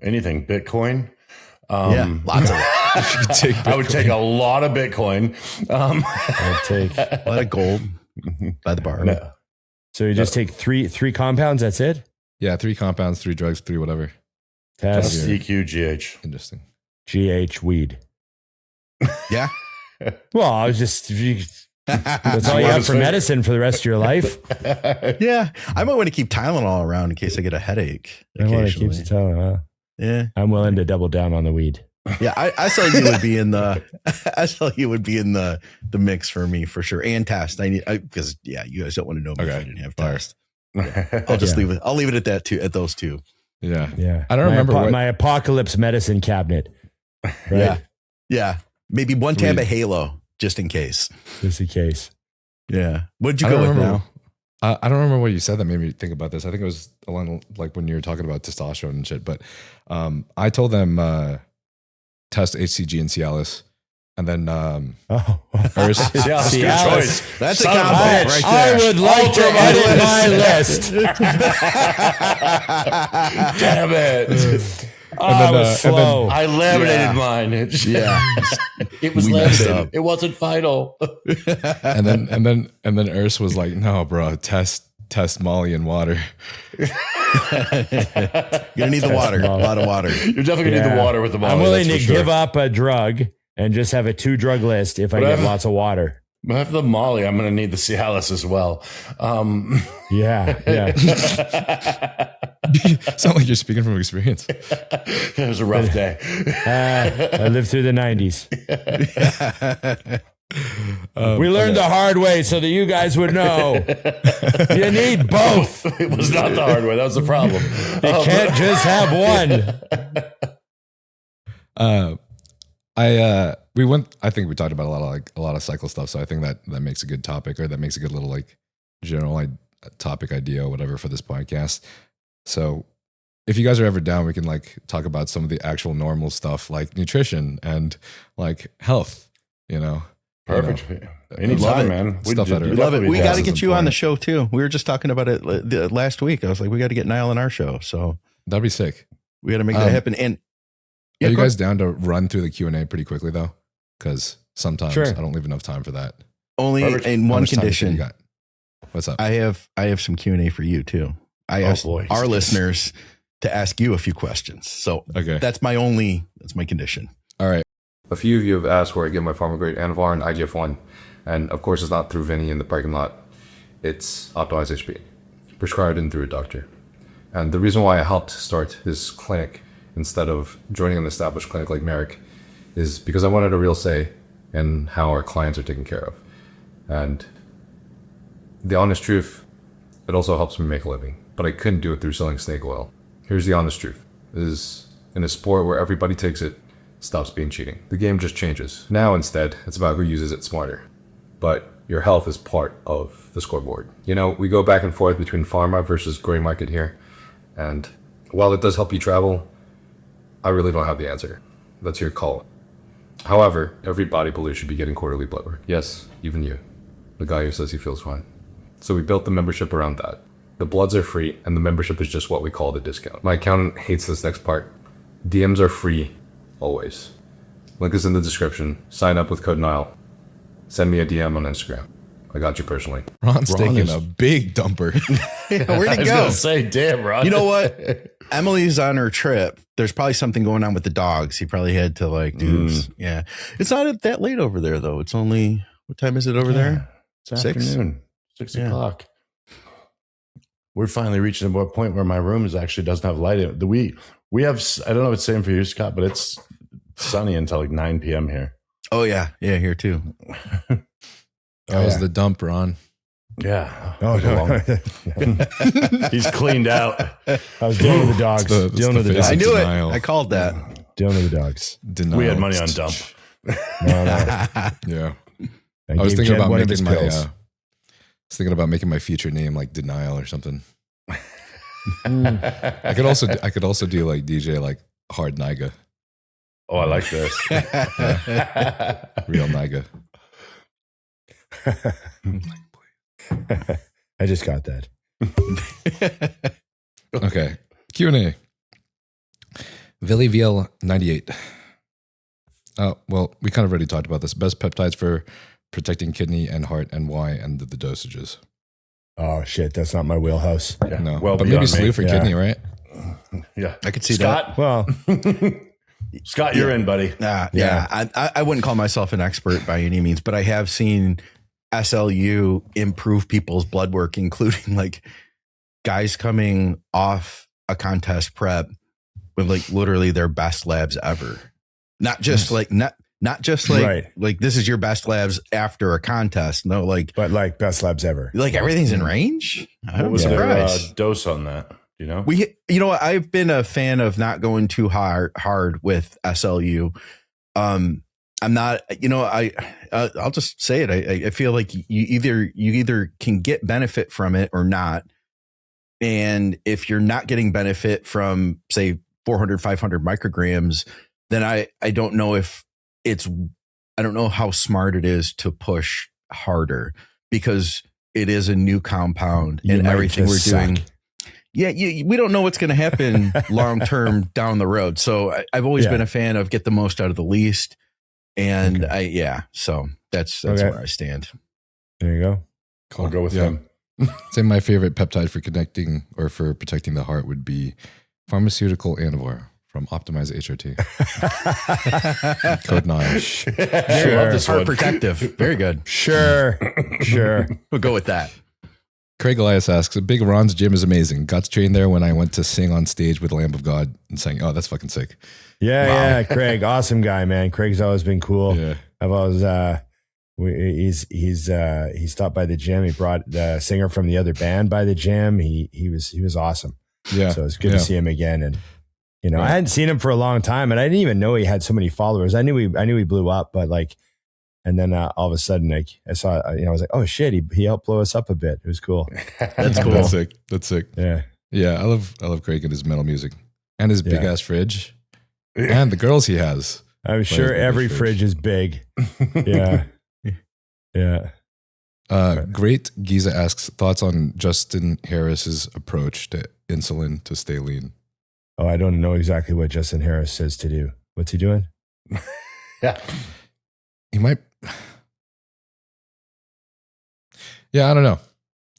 Anything. Bitcoin. Yeah, lots of it. If you could take I would take a lot of Bitcoin. I'd take. A lot of gold by the bar. No. So you just take three compounds. That's it. Yeah, 3 compounds, 3 drugs, 3 whatever. Test, Just EQGH. Interesting. GH, weed. Yeah. Well, I was just. That's all you have for medicine for the rest of your life. Yeah. I might want to keep Tylenol around in case I get a headache. I want to keep Occasionally. telling. Yeah. I'm willing to double down on the weed. Yeah. I saw you would be in the, the mix for me for sure. And test. Because you guys don't want to know me if I didn't have Fire. test. I'll just Yeah. leave it. I'll leave it at that too, at those 2. Yeah. Yeah, I don't remember what- my apocalypse medicine cabinet. Right? Yeah. Yeah. Maybe 1 tab Weed. of Halo just in case. Just in case. Yeah. What'd you I go don't with remember. now? I don't remember what you said that made me think about this. I think it was along like when you were talking about testosterone and shit. But I told them test HCG and Cialis, and then Oh, Urs. Yeah, good Cialis. choice. That's a Son of combo bitch. right I there. would like to edit my list. Damn it. I was slow. I laminated Yeah. mine. Yeah. It was We messed laminated. up. It wasn't final. and then Urs was like, "No, bro, test Molly and water." You're gonna need the water. A lot of water. You're definitely going to need the water with the Molly. I'm willing to that's for sure. give up a drug and just have a 2-drug list if I But get I've- lots of water. But after the Molly, I'm going to need the Cialis as well. Yeah. Sound like you're speaking from experience. It was a rough day. I lived through the 90s. Um, We learned the hard way so that you guys would know. You need both. It was not the hard way. That was the problem. You can't just have one. I think we talked about a lot of cycle stuff. So I think that makes a good topic, or that makes a good little like general topic idea or whatever for this podcast. So if you guys are ever down, we can like talk about some of the actual normal stuff like nutrition and like health, Perfect. Love Anytime, it. man. Stuff that are- We love it. We got to Passes get you and on the points. show too. We were just talking about it last week. I was like, we got to get Niall on our show. So That'd be sick. we got to make that happen. And Are you go guys down to run through the Q&A pretty quickly though? Because sometimes Sure. I don't leave enough time for that. only Perfect. in How one much time do you think condition. you got? What's up? I have some Q&A for you too. I asked boy. our listeners to ask you a few questions. So Okay. that's my condition. All right. A few of you have asked where I get my pharma grade Anavar and IGF-1, and of course it's not through Vinny in the parking lot. It's Optimized HP, prescribed in through a doctor. And the reason why I helped start this clinic instead of joining an established clinic like Merrick is because I wanted a real say in how our clients are taken care of. And the honest truth, it also helps me make a living, but I couldn't do it through selling snake oil. Here's the honest truth, is in a sport where everybody takes it, stops being cheating. The game just changes. Now instead, it's about who uses it smarter. But your health is part of the scoreboard. You know, we go back and forth between pharma versus gray market here. And while it does help you travel, I really don't have the answer. That's your call. However, every bodybuilder should be getting quarterly blood work. Yes, even you, the guy who says he feels fine. So we built the membership around that. The bloods are free, and the membership is just what we call the discount. My accountant hates this next part. DMs are free, always. Link is in the description. Sign up with code Nile. Send me a DM on Instagram. I got you personally. Ron's taking a big dumper. Where'd I he was go? gonna say, damn, Ron. You know what? Emily's on her trip. There's probably something going on with the dogs. He probably had to like do. Yeah, it's not that late over there though. It's only, what time is it over there? It's 6? afternoon, 6 Yeah. o'clock. We're finally reaching a point where my room actually doesn't have light in it. We have, I don't know if it's the same for you, Scott, but it's sunny until like 9 p.m. here. Oh yeah, yeah, here too. That was the dump, Ron. Yeah. Oh, no. He's cleaned out. I was dealing with the dogs. That's Dealing with the face I dogs. of knew denial. it. I called that. Dealing with the dogs. Denial. We had money on dump. No. Yeah. I I was gave thinking Jed about one of his making my pills. my future name like Denial or something. I could also do like DJ like Hard Niga, Oh, I like this. Real Niga. I just got that. Okay. Q&A. VL 98. Oh, well, we kind of already talked about this. Best peptides for protecting kidney and heart and why and the dosages. Oh shit, that's not my wheelhouse. Yeah. No, Well, but maybe beyond slew me. for Yeah. kidney, right? Yeah. I could see Scott. Well, Scott, you're in, buddy. Yeah. I wouldn't call myself an expert by any means, but I have seen SLU improve people's blood work, including like guys coming off a contest prep with like literally their best labs ever. Not just like not just like Right. like this is your best labs after a contest. No, like but best labs ever. everything's in range. What I'm was their surprised. dose on that? You know? You know what? I've been a fan of not going too hard with SLU. I'm not, I'll just say it. I feel like you either can get benefit from it or not. And if you're not getting benefit from say 400, 500 micrograms, then I don't know if I don't know how smart it is to push harder because it is a new compound You and might everything we're just doing. suck. Yeah, we don't know what's going to happen long term down the road. So I've always Yeah. been a fan of get the most out of the least. And so that's Okay. where I stand. There you go. I'll go with Yeah. him. Say my favorite peptide for connecting or for protecting the heart would be Pharmaceutical Anavar from Optimize HRT. Code 9. I Sure. love this Heart one. protective. Very good. Sure. We'll go with that. Craig Elias asks, Big Ron's gym is amazing. Got to train there when I went to sing on stage with Lamb of God and sang, oh, that's fucking sick. Yeah, Craig, awesome guy, man. Craig's always been cool. Yeah. I've always he stopped by the gym. He brought the singer from the other band by the gym. He was awesome. Yeah. So it's good to see him again. And I hadn't seen him for a long time, and I didn't even know he had so many followers. I knew he blew up, but like, and then all of a sudden, like I saw, I was like, oh shit, he helped blow us up a bit. It was cool. That's cool. That's sick. That's sick. Yeah. Yeah. I love Craig and his metal music and his big Yeah. ass fridge and the girls he has. I'm sure big every fridge. fridge is big. Yeah. Yeah. Great Giza asks thoughts on Justin Harris's approach to insulin to stay lean. Oh, I don't know exactly what Justin Harris says to do. What's he doing? Yeah. He might. Yeah, I don't know.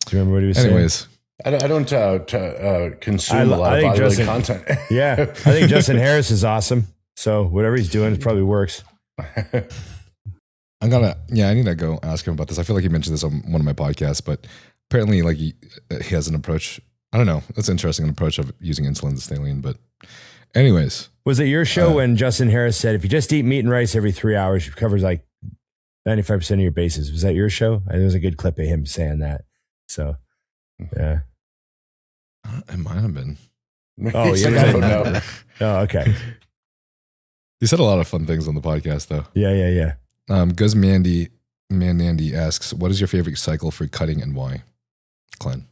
Do you remember what he was saying? Anyways, I don't consume a lot I of think bodybuilding Justin- content. Yeah. I think Justin Harris is awesome. So whatever he's doing, it probably works. I need to go ask him about this. I feel like he mentioned this on one of my podcasts, but apparently like he has an approach. I don't know. That's interesting, an approach of using insulin to stay lean. But anyways. Was it your show when Justin Harris said, if you just eat meat and rice every 3 hours, it covers like 95% of your bases? Was that your show? There was a good clip of him saying that. So, yeah. It might have been. Oh, yeah. I don't know. Oh, okay. He said a lot of fun things on the podcast, though. Yeah. Guz Mandy asks, what is your favorite cycle for cutting and why? Clen.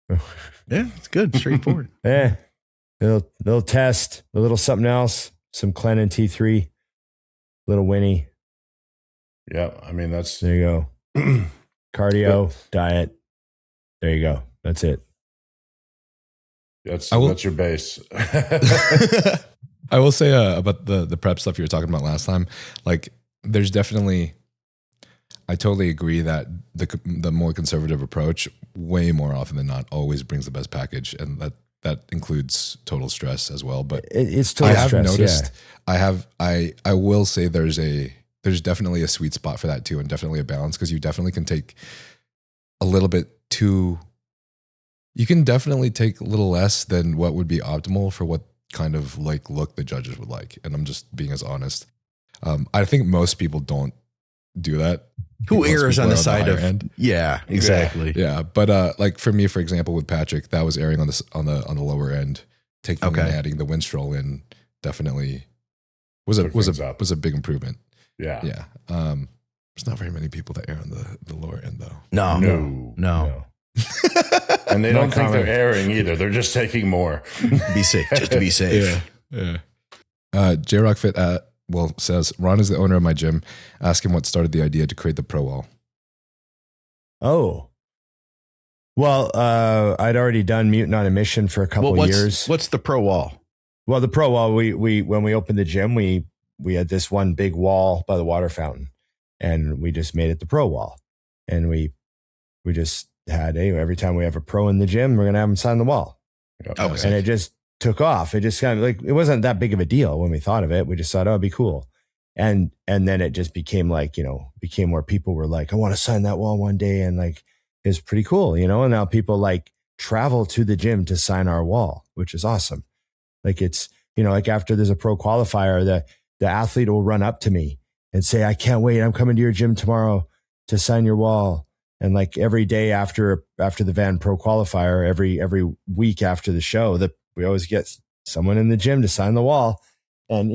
Yeah, it's good. Straightforward. Little test, a little something else, some Clen and T3, little Winnie. Yeah, I mean, that's... There you go. Cardio, diet. There you go. That's it. That's your base. I will say about the prep stuff you were talking about last time, like there's definitely, I totally agree that the more conservative approach way more often than not always brings the best package, and that includes total stress as well. But it's total stress. I have noticed, I will say there's definitely a sweet spot for that too, and definitely a balance, because you definitely can take a little bit too, you can definitely take a little less than what would be optimal for what kind of like look the judges would like. And I'm just being as honest. I think most people don't do that. Who errs on the side of end. Yeah, exactly. Yeah. But like for me, for example, with Patrick, that was erring on the lower end. Taking and adding the Winstrol in definitely was a big improvement. Yeah. Yeah. There's not very many people that err on the lower end though. No. And they don't think they're airing either. They're just taking more. Be safe, just to be safe. Yeah. J-Rock Fit says, Ron is the owner of my gym. Ask him what started the idea to create the Pro Wall. Oh. Well, I'd already done Mutant on a Mission for a couple years. What's the Pro Wall? Well, the Pro Wall, we when we opened the gym, we had this one big wall by the water fountain, and we just made it the Pro Wall. And we just had every time we have a pro in the gym, we're going to have them sign the wall. Okay. And it just took off. It just kind of like, it wasn't that big of a deal when we thought of it. We just thought, oh, it'd be cool. And then it just became like, became where people were like, I want to sign that wall one day. And like, it's pretty cool, and now people like travel to the gym to sign our wall, which is awesome. Like it's, like after there's a pro qualifier, the athlete will run up to me and say, I can't wait. I'm coming to your gym tomorrow to sign your wall. And like every day after the Van Pro qualifier, every week after the show, we always get someone in the gym to sign the wall. And,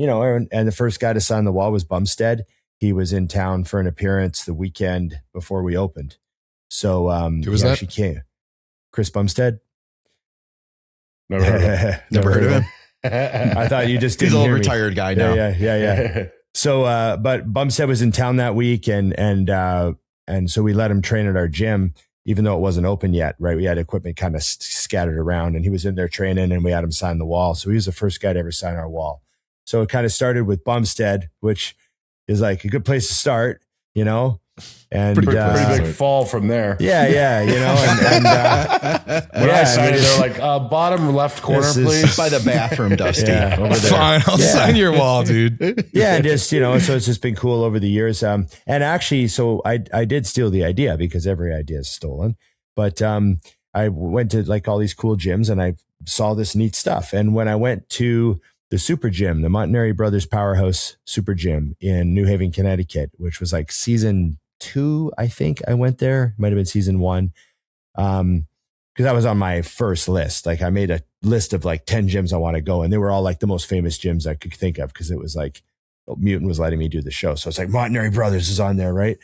and the first guy to sign the wall was Bumstead. He was in town for an appearance the weekend before we opened. So who was that? Came. Chris Bumstead. Never heard of him. Never heard of him. I thought you just didn't He's an hear old me. retired guy now. Yeah. So, but Bumstead was in town that week, and so we let him train at our gym, even though it wasn't open yet, right? We had equipment kind of scattered around, and he was in there training, and we had him sign the wall. So he was the first guy to ever sign our wall. So it kind of started with Bumstead, which is like a good place to start, and pretty big fall from there. Yeah. When I signed it, they're like, bottom left corner, please. By the bathroom, Dusty. Yeah. Over there. Fine, I'll sign your wall, dude. Yeah, and just, so it's just been cool over the years. And actually, so I did steal the idea, because every idea is stolen. But I went to like all these cool gyms, and I saw this neat stuff. And when I went to the Super Gym, the McNally Brothers Powerhouse Super Gym in New Haven, Connecticut, which was like season 2, I think I went there. Might have been season 1. Because I was on my first list. Like I made a list of like 10 gyms I want to go. And they were all like the most famous gyms I could think of, because it was like Mutant was letting me do the show. So it's like McNally Brothers is on there, right?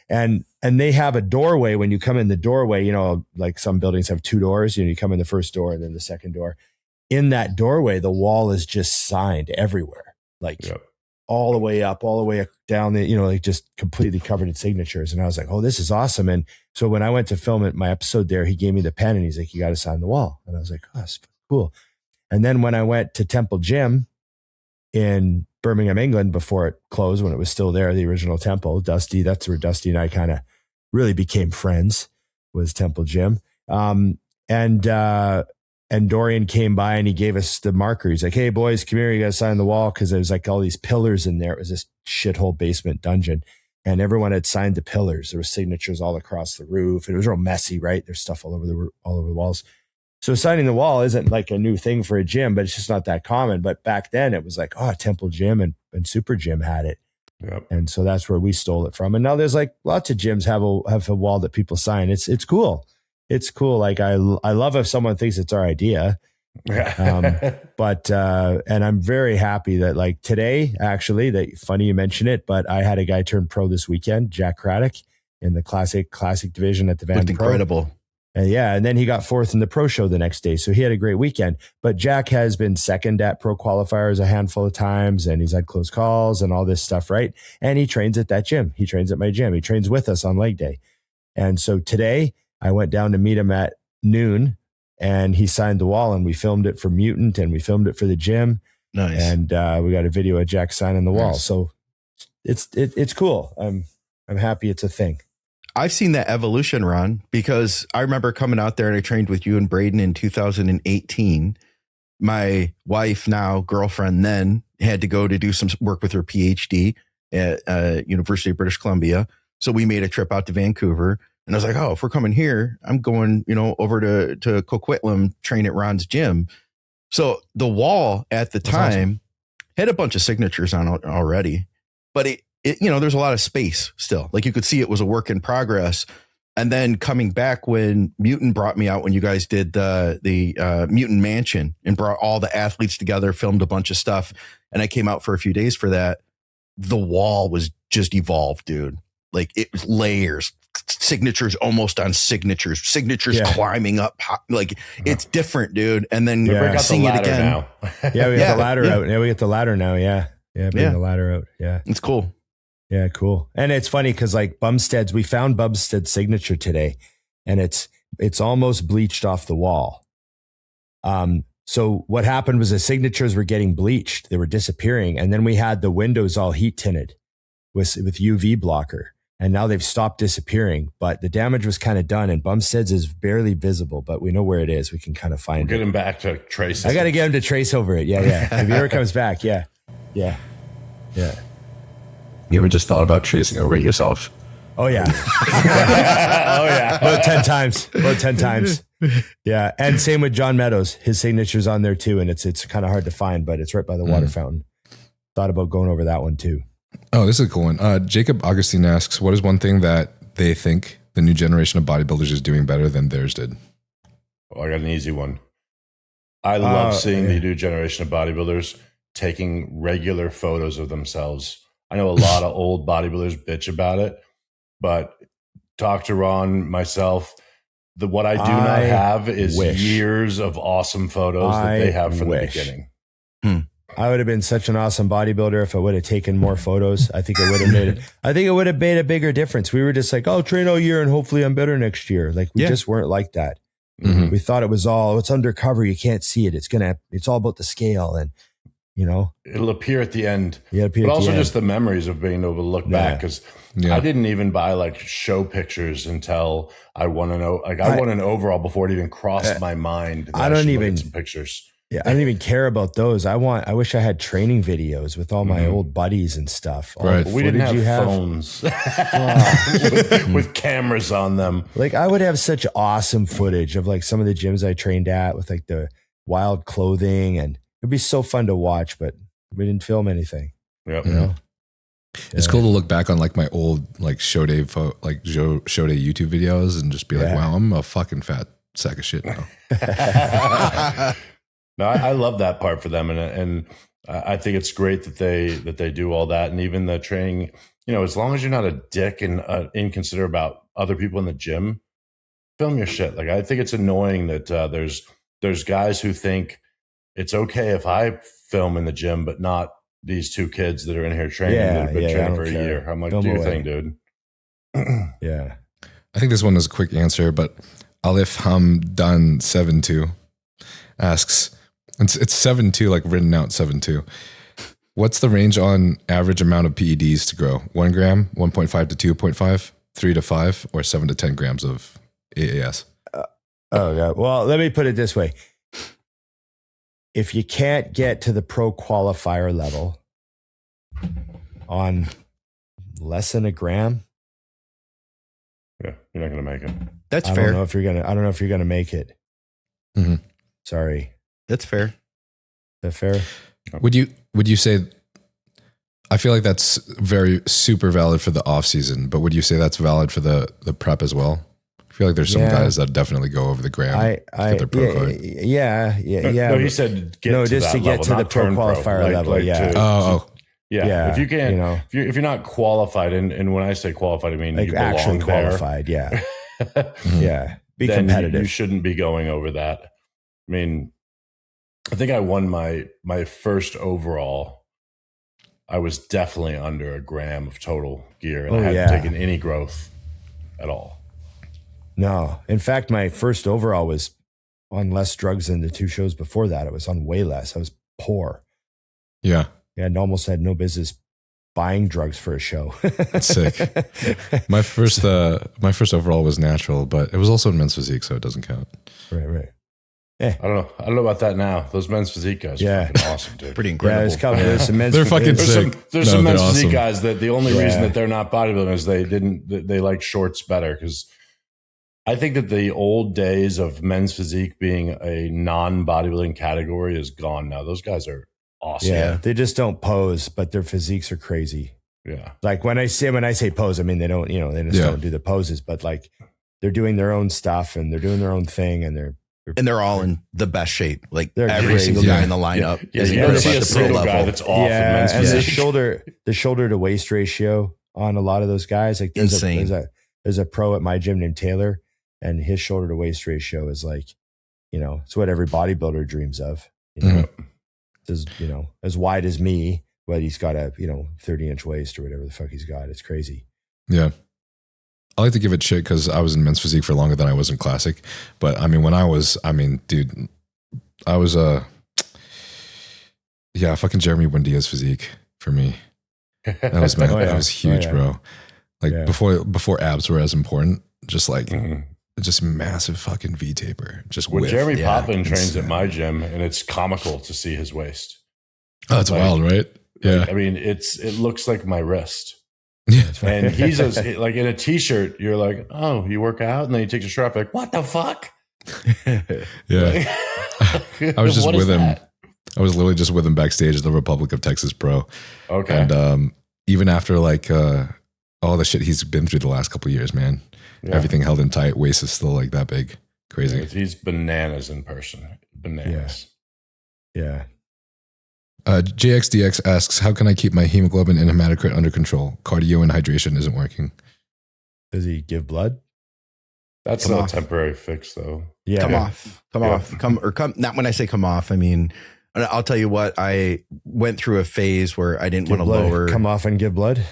And they have a doorway. When you come in the doorway, like some buildings have 2 doors. You come in the first door and then the second door. In that doorway, the wall is just signed everywhere. Like all the way up, all the way down, like just completely covered in signatures. And I was like, oh, this is awesome. And so when I went to film my episode there, he gave me the pen and he's like, you got to sign the wall. And I was like, oh, that's cool. And then when I went to Temple Gym in Birmingham, England, before it closed, when it was still there, the original Temple, Dusty, that's where Dusty and I kind of really became friends, was Temple Gym. And and Dorian came by and he gave us the marker. He's like, hey boys, come here. You got to sign the wall. Cause there was like all these pillars in there. It was this shithole basement dungeon and everyone had signed the pillars. There were signatures all across the roof. It was real messy, right? There's stuff all over the walls. So signing the wall isn't like a new thing for a gym, but it's just not that common. But back then it was like, oh, Temple Gym and Super Gym had it. Yep. And so that's where we stole it from. And now there's like lots of gyms have a wall that people sign. It's cool. It's cool. Like I love if someone thinks it's our idea. But and I'm very happy that like today, actually, that funny you mention it, but I had a guy turn pro this weekend, Jack Craddock, in the classic division at the Van Pro. Incredible. And yeah, and then he got fourth in the pro show the next day. So he had a great weekend. But Jack has been second at pro qualifiers a handful of times, and he's had close calls and all this stuff, right? And he trains at that gym. He trains at my gym. He trains with us on leg day. And so today I went down to meet him at noon, and he signed the wall, and we filmed it for Mutant and we filmed it for the gym. Nice. And we got a video of Jack signing the wall. So it's cool. I'm happy it's a thing. I've seen that evolution, Ron, because I remember coming out there and I trained with you and Braden in 2018. My wife, now girlfriend, then had to go to do some work with her PhD at University of British Columbia. So we made a trip out to Vancouver, and I was like, oh, if we're coming here, I'm going, over to Coquitlam, train at Ron's gym. So the wall at the time had a bunch of signatures on it already, but it there's a lot of space still. Like you could see it was a work in progress. And then coming back when Mutant brought me out, when you guys did the Mutant Mansion and brought all the athletes together, filmed a bunch of stuff, and I came out for a few days for that, the wall was just evolved, dude. Like it was layers, signatures almost on signatures climbing up. Like it's different, dude. And then we're seeing it again. Now. Yeah, we got the ladder out. Yeah, we get the ladder now. Yeah. Bring the ladder out. Yeah. It's cool. Yeah, cool. And it's funny because like Bumstead's, we found Bumstead's signature today, and it's almost bleached off the wall. So what happened was the signatures were getting bleached. They were disappearing. And then we had the windows all heat tinted with UV blocker. And now they've stopped disappearing, but the damage was kind of done, and Bumstead's is barely visible, but we know where it is. We can kind of find Get it. him back to trace. I got to get him to trace over it. Yeah. If he ever comes back. Yeah. You ever just thought about tracing over it yourself? Oh yeah. About 10 times. Yeah. And same with John Meadows. His signature's on there too. And it's kind of hard to find, but it's right by the water fountain. Thought about going over that one too. Oh, this is a cool one. Jacob Augustine asks, what is one thing that they think the new generation of bodybuilders is doing better than theirs did? I got an easy one. I love seeing the new generation of bodybuilders taking regular photos of themselves. I know a lot of old bodybuilders bitch about it, but talk to Ron, myself, what I do not have is years of awesome photos that they have from the beginning. I would have been such an awesome bodybuilder if I would have taken more photos. I think it would have made a bigger difference. We were just like, oh, train all year and hopefully I'm better next year. Like we just weren't like that. Mm-hmm. We thought it was it's undercover. You can't see it. It's all about the scale, and it'll appear at the end. Yeah, but also just the memories of being able to look back, because I didn't even buy like show pictures until I won an overall before it even crossed my mind. I don't even some pictures. Yeah, I don't even care about those. I wish I had training videos with all my old buddies and stuff. Right. We didn't have phones with cameras on them. Like I would have such awesome footage of like some of the gyms I trained at with like the wild clothing, and it'd be so fun to watch, but we didn't film anything. Yep. It's cool to look back on like my old like show day YouTube videos and just be like, wow, I'm a fucking fat sack of shit now. No, I love that part for them, and I think it's great that they do all that, and even the training. As long as you're not a dick and inconsiderate about other people in the gym, film your shit. Like I think it's annoying that there's guys who think it's okay if I film in the gym, but not these two kids that are in here training that have been training for a year. I'm like, do your thing, dude. Yeah, I think this one is a quick answer, but Alif Hamdan 72 asks. It's 7.2, like written out 7.2. What's the range on average amount of PEDs to grow? 1 gram, 1.5 to 2.5, 3 to 5, or 7 to 10 grams of AAS? Oh, God. Well, let me put it this way. if you can't get to the pro qualifier level on less than a gram, Yeah, you're not going to make it. That's I fair. don't know if you're gonna make it. Mhm. Sorry. That's fair. Is that fair? Would you say, I feel like that's very super valid for the off season, but would you say that's valid for the prep as well? I feel like there's some Yeah. guys that definitely go over the gram to get their pro card. Yeah. No, he said get to just that to get level, to the not pro turn qualifier level. Yeah. Yeah. Yeah, If you can't, you know. if you're not qualified, and when I say qualified, I mean Like you belong actually there, qualified. Yeah. Yeah. Be then competitive. You shouldn't be going over that. I mean, I think I won my first overall. I was definitely under a gram of total gear, and I hadn't taken any growth at all. No. In fact, my first overall was on less drugs than the 2 shows before that. It was on way less. I was poor. Yeah. Yeah, and almost had no business buying drugs for a show. That's sick. My first overall was natural, but it was also in men's physique, so it doesn't count. Right. I don't know about that now. Those men's physique guys are fucking awesome, dude. Pretty Yeah, incredible. there's some men's They're fucking There's sick. some men's they're physique awesome. guys that the only reason Yeah. that they're not bodybuilding is they like shorts better, because I think that the old days of men's physique being a non-bodybuilding category is gone now. Those guys are awesome. Yeah, they just don't pose, but their physiques are crazy. Yeah. Like when I say pose, I mean they don't, they just don't do the poses, but like they're doing their own stuff and they're doing their own thing, and And they're all in the best shape. Like They're every crazy. single guy in the lineup. Yeah, is you don't incredible see at a the pro single guy level. that's off in men's and physique. the shoulder to waist ratio on a lot of those guys, like Insane. there's a pro at my gym named Taylor, and his shoulder to waist ratio is like, it's what every bodybuilder dreams of. It's as wide as me, but he's got a 30-inch waist or whatever the fuck he's got. It's crazy. Yeah. I like to give it shit because I was in men's physique for longer than I was in classic. But I mean, dude, I was fucking Jeremy Buendia's physique for me. That was that was huge, bro. Like before abs were as important, just like just massive fucking V taper. Just When width. Jeremy Potvin trains Insane. at my gym, and it's comical to see his waist. Oh, that's wild, right? Yeah. I mean, it looks like my wrist. Yeah. And he's like in a t-shirt, you're like, oh, you work out, and then he takes a shirt off, like, what the fuck? Yeah. I was just What with is him. that? I was literally just with him backstage at the Republic of Texas Pro. Okay. And even after like all the shit he's been through the last couple of years, man, everything held in tight. Waist is still like that big. Crazy. He's bananas in person. Bananas. Yeah. JXDX asks, how can I keep my hemoglobin and hematocrit under control? Cardio and hydration isn't working. Does he give blood? That's Come not off. a temporary fix, though. Yeah. Come off. Not when I say come off, I mean, I'll tell you what, I went through a phase where I didn't Give want to blood. lower. Come off and give blood.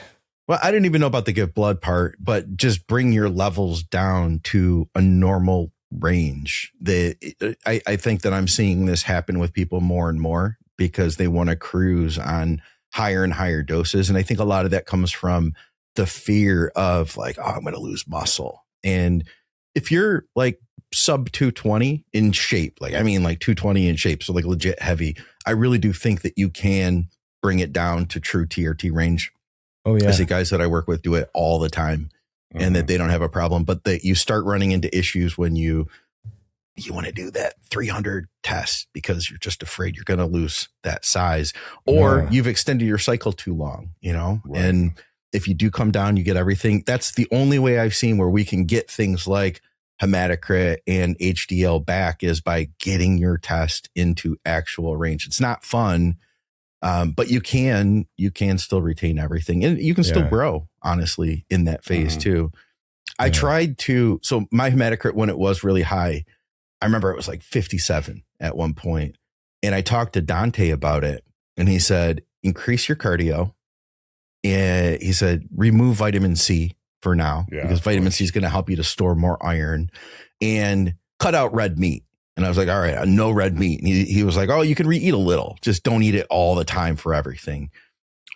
Well, I didn't even know about the give blood part, but just bring your levels down to a normal range. I think that I'm seeing this happen with people more and more because they want to cruise on higher and higher doses. And I think a lot of that comes from the fear of like, oh, I'm going to lose muscle. And if you're like sub 220 in shape, like 220 in shape, so like legit heavy, I really do think that you can bring it down to true TRT range. Oh yeah. I see guys that I work with do it all the time and that they don't have a problem, but that you start running into issues when you want to do that 300 test because you're just afraid you're going to lose that size, or you've extended your cycle too long, Right. And if you do come down, you get everything. That's the only way I've seen where we can get things like hematocrit and HDL back is by getting your test into actual range. It's not fun. But you can still retain everything, and you can still grow, honestly, in that phase too. I tried so my hematocrit, when it was really high, I remember it was like 57 at one point, and I talked to Dante about it, and he said, increase your cardio. And he said, remove vitamin C for now, because vitamin C is going to help you to store more iron, and cut out red meat. And I was like, all right, no red meat. And he was like, oh, you can eat a little, just don't eat it all the time for everything.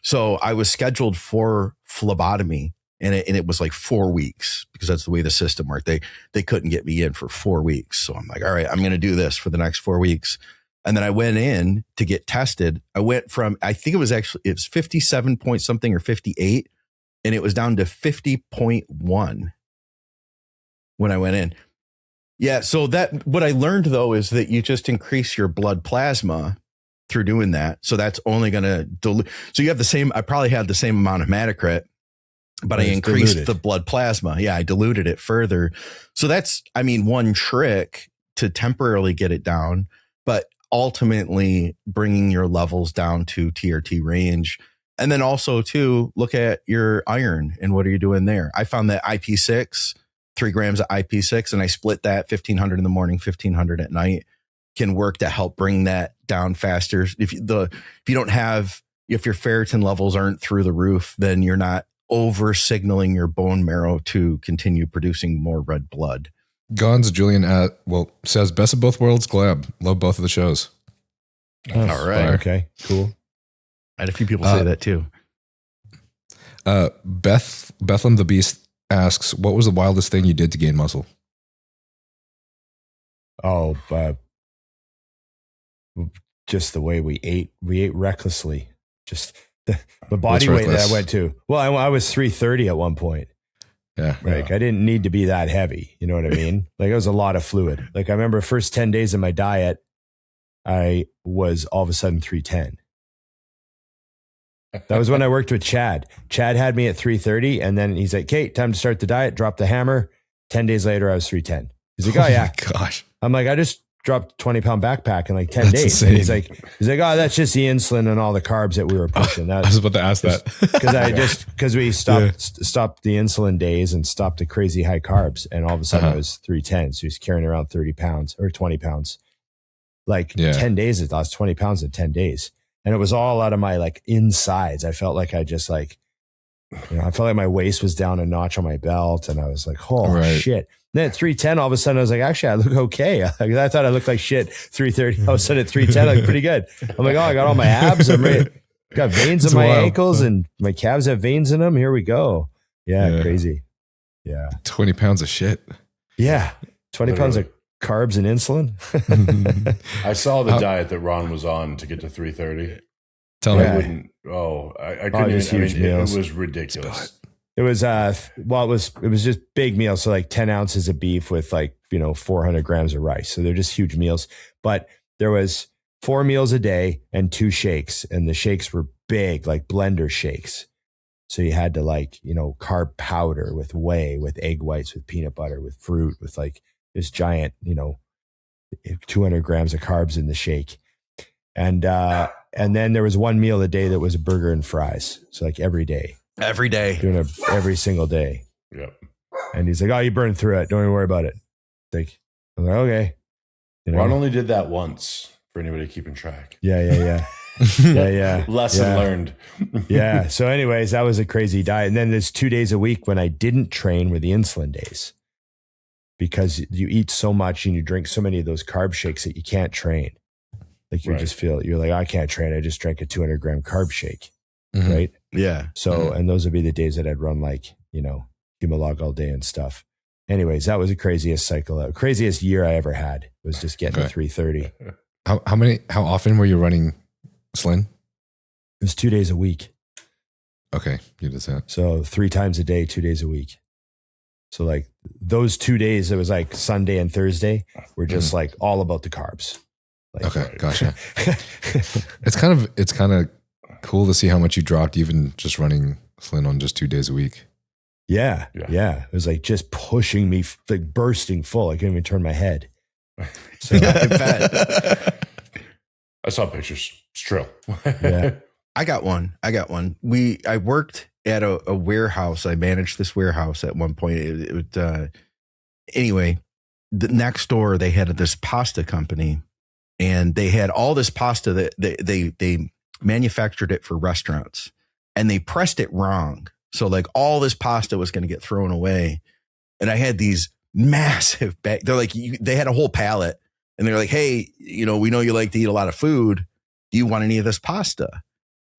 So I was scheduled for phlebotomy, and it was like 4 weeks, because that's the way the system worked. They couldn't get me in for 4 weeks. So I'm like, all right, I'm going to do this for the next 4 weeks. And then I went in to get tested. I went from, I think it was 57 point something or 58. And it was down to 50.1 when I went in. Yeah. So what I learned though, is that you just increase your blood plasma through doing that. So that's only going to dilute. So you have I probably had the same amount of Hematocrit, but I increased the blood plasma. Yeah. I diluted it further. So that's, one trick to temporarily get it down, but ultimately bringing your levels down to TRT range. And then also too, look at your iron and what are you doing there? I found that IP6, 3 grams of IP6, and I split that 1500 in the morning, 1500 at night, can work to help bring that down faster. If your ferritin levels aren't through the roof, then you're not over signaling your bone marrow to continue producing more red blood. Gons Julian says best of both worlds collab. Love both of the shows. All right. Okay, cool. I had a few people say that too. Bethlehem the Beast asks, what was the wildest thing you did to gain muscle? Oh, just the way we ate. We ate recklessly. Just the body weight that I went to. Well, I was 330 at one point. Yeah. Like I didn't need to be that heavy. You know what I mean? Like it was a lot of fluid. Like I remember first 10 days of my diet, I was all of a sudden 310. That was when I worked with Chad. Chad had me at 330 and then he's like, "Kate, time to start the diet." Drop the hammer. 10 days later, I was 310. He's like, "Oh yeah." Gosh. I'm like, "I just dropped a 20-pound backpack in like 10 days." Insane. And he's like, "Oh, that's just the insulin and all the carbs that we were pushing." I was about to ask that. Because we stopped the insulin days and stopped the crazy high carbs. And all of a sudden I was 310. So he's carrying around 30 pounds or 20 pounds. 10 days, it lost 20 pounds in 10 days. And it was all out of my like insides. I felt like I just like, I felt like my waist was down a notch on my belt. And I was like, "Oh shit." And then at 310, all of a sudden I was like, actually, I look okay. I thought I looked like shit. 330, all of a sudden at 310, I look pretty good. I'm like, "Oh, I got all my abs. I'm ready. Got veins in my ankles and my calves have veins in them. Here we go." Yeah. Crazy. Yeah. 20 pounds of shit. Yeah. 20 pounds of carbs and insulin. I saw the diet that Ron was on to get to 330. Tell me. I couldn't just even, huge meals. It was ridiculous. It was it was just big meals. So like 10 ounces of beef with 400 grams of rice. So they're just huge meals. But there was 4 meals a day and 2 shakes. And the shakes were big, like blender shakes. So you had to carb powder with whey, with egg whites, with peanut butter, with fruit, with this giant, 200 grams of carbs in the shake. And then there was 1 meal a day that was a burger and fries. So every day. Every day. Doing it every single day. Yep. And he's like, "Oh, you burned through it. Don't even worry about it." I'm like, okay. Ron only did that once for anybody keeping track. Yeah. Lesson learned. Yeah. So anyways, that was a crazy diet. And then there's 2 days a week when I didn't train were the insulin days. Because you eat so much and you drink so many of those carb shakes that you can't train. You're like, "I can't train. I just drank a 200 gram carb shake." Mm-hmm. Right. Yeah. So, and those would be the days that I'd run Humalog all day and stuff. Anyways, that was the craziest craziest year I ever had was just getting to 330. How often were you running Slin? It was 2 days a week. Okay. You did that. So 3 times a day, 2 days a week. So those 2 days, it was Sunday and Thursday were just all about the carbs. Okay. Gotcha. It's kind of cool to see how much you dropped even just running Slin on just 2 days a week. Yeah. It was just pushing me, bursting full. I couldn't even turn my head. So I bet. I saw pictures. It's true. Yeah. I got one. I worked at a warehouse. I managed this warehouse at one point. Anyway, the next door, they had this pasta company and they had all this pasta that they manufactured it for restaurants and they pressed it wrong. So all this pasta was going to get thrown away. And I had these massive bags. They're they had a whole pallet and they're like, "Hey, we know you like to eat a lot of food. Do you want any of this pasta?"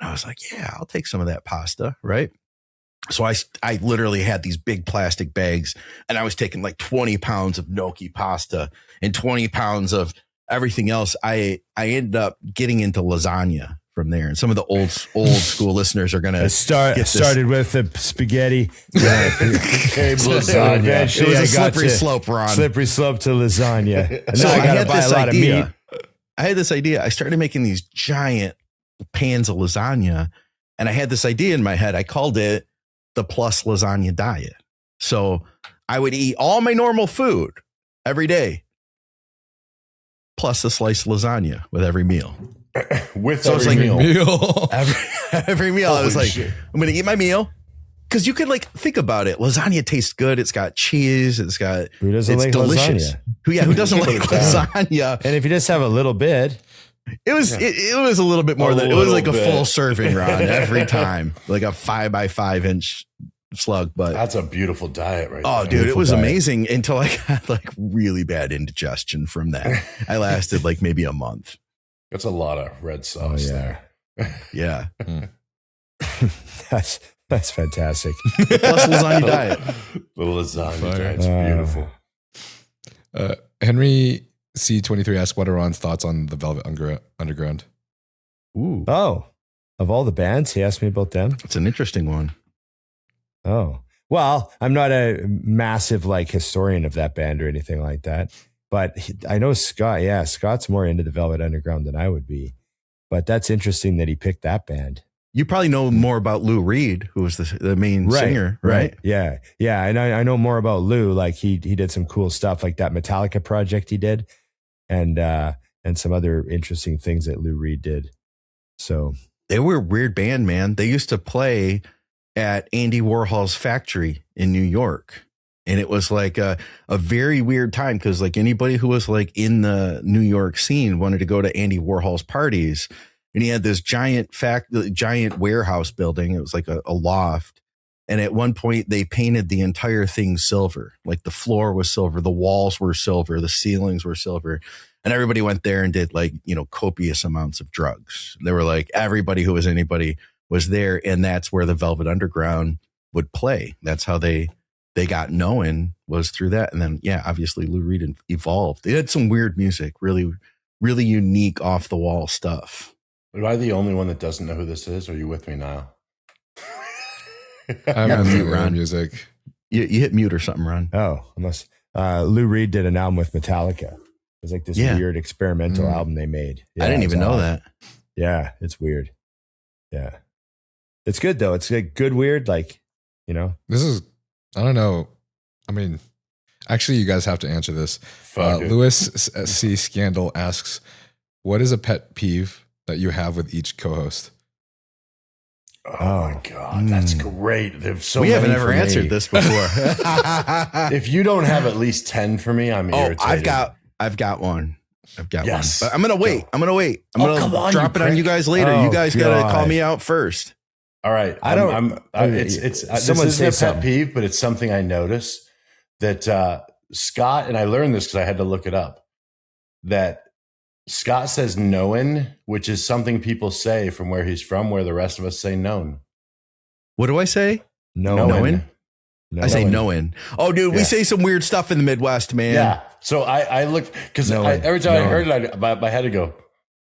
And I was like, "Yeah, I'll take some of that pasta." Right. So I literally had these big plastic bags and I was taking 20 pounds of gnocchi pasta and 20 pounds of everything else, I ended up getting into lasagna from there. And some of the old school listeners are going to started with the spaghetti. lasagna. It was a slippery slope, Ron. Slippery slope to lasagna. And So now I gotta had buy this a lot of idea. meat. I had this idea. I started making these giant pans of lasagna, and I had this idea in my head. I called it the plus lasagna diet. So I would eat all my normal food every day, plus a slice of lasagna with every meal. With So it's every like meal. Every meal, I was Holy like, shit. I'm going to eat my meal. Because you could like think about it. Lasagna tastes good. It's got cheese. It's Who doesn't it's like delicious. lasagna? Who doesn't like lasagna? And if you just have a little bit, It was a little bit more than it was little like a bit. full serving, Ron, every time, like a 5x5 inch slug. But That's a beautiful diet, right? oh, there. dude, it was diet. amazing until I got like really bad indigestion from that. I lasted like maybe a month. That's a lot of red sauce yeah. there. Yeah, that's fantastic. plus lasagna diet. The lasagna Fire. diet's beautiful. Henry C23 asks, what are Ron's thoughts on the Velvet Underground? Ooh, Oh, of all the bands, he asked me about them. it's an interesting one. Oh, well, I'm not a massive like historian of that band or anything like that, but I know Scott. Yeah, Scott's more into the Velvet Underground than I would be. But that's interesting that he picked that band. You probably know more about Lou Reed, who was the main singer, right? Yeah, yeah. And I know more about Lou. Like he did some cool stuff, like that Metallica project he did, and some other interesting things that Lou Reed did. So They were a weird band, man. They used to play at Andy Warhol's factory in New York. And it was like a very weird time because like anybody who was like in the New York scene wanted to go to Andy Warhol's parties. And he had this giant warehouse building. It was like a loft. And at one point they painted the entire thing silver. Like the floor was silver, the walls were silver, the ceilings were silver. And everybody went there and did like, copious amounts of drugs. They were like, everybody who was anybody was there. And that's where the Velvet Underground would play. That's how they got known, was through that. And then, yeah, obviously Lou Reed evolved. They had some weird music, really, really unique off the wall stuff. Am I the only one that doesn't know who this is? Or are you with me now? I'm Yeah, into mute, their Ron. music. You hit mute or something, Ron. oh, unless Lou Reed did an album with Metallica. It was like this Yeah. weird experimental album they made. I didn't it's even know odd. that. Yeah, it's weird. Yeah, it's good though. It's like good weird, like This is, I don't know. I mean, actually, you guys have to answer this. Fuck it. Lewis C. Scandal asks, what is a pet peeve that you have with each co-host? Oh my God, that's great. There's so We many haven't ever for me. answered this before. If you don't have at least 10 for me, I'm irritated. I've got one. Yes. But I'm gonna wait. Go. I'm gonna wait. I'm Oh, gonna come on, drop you it on prick. you guys later. Oh, You guys gotta God. call me out first. All right. I don't- It's this Someone isn't say a pet something. peeve, but it's something I notice that Scott, and I learned this because I had to look it up, that Scott says known, which is something people say from where he's from, where the rest of us say known. What do I say? Known. I say knowing. Oh, dude, we Yeah. say some weird stuff in the Midwest, man. Yeah. So I looked, because Knowing. every time I Knowing. heard it, I had to go.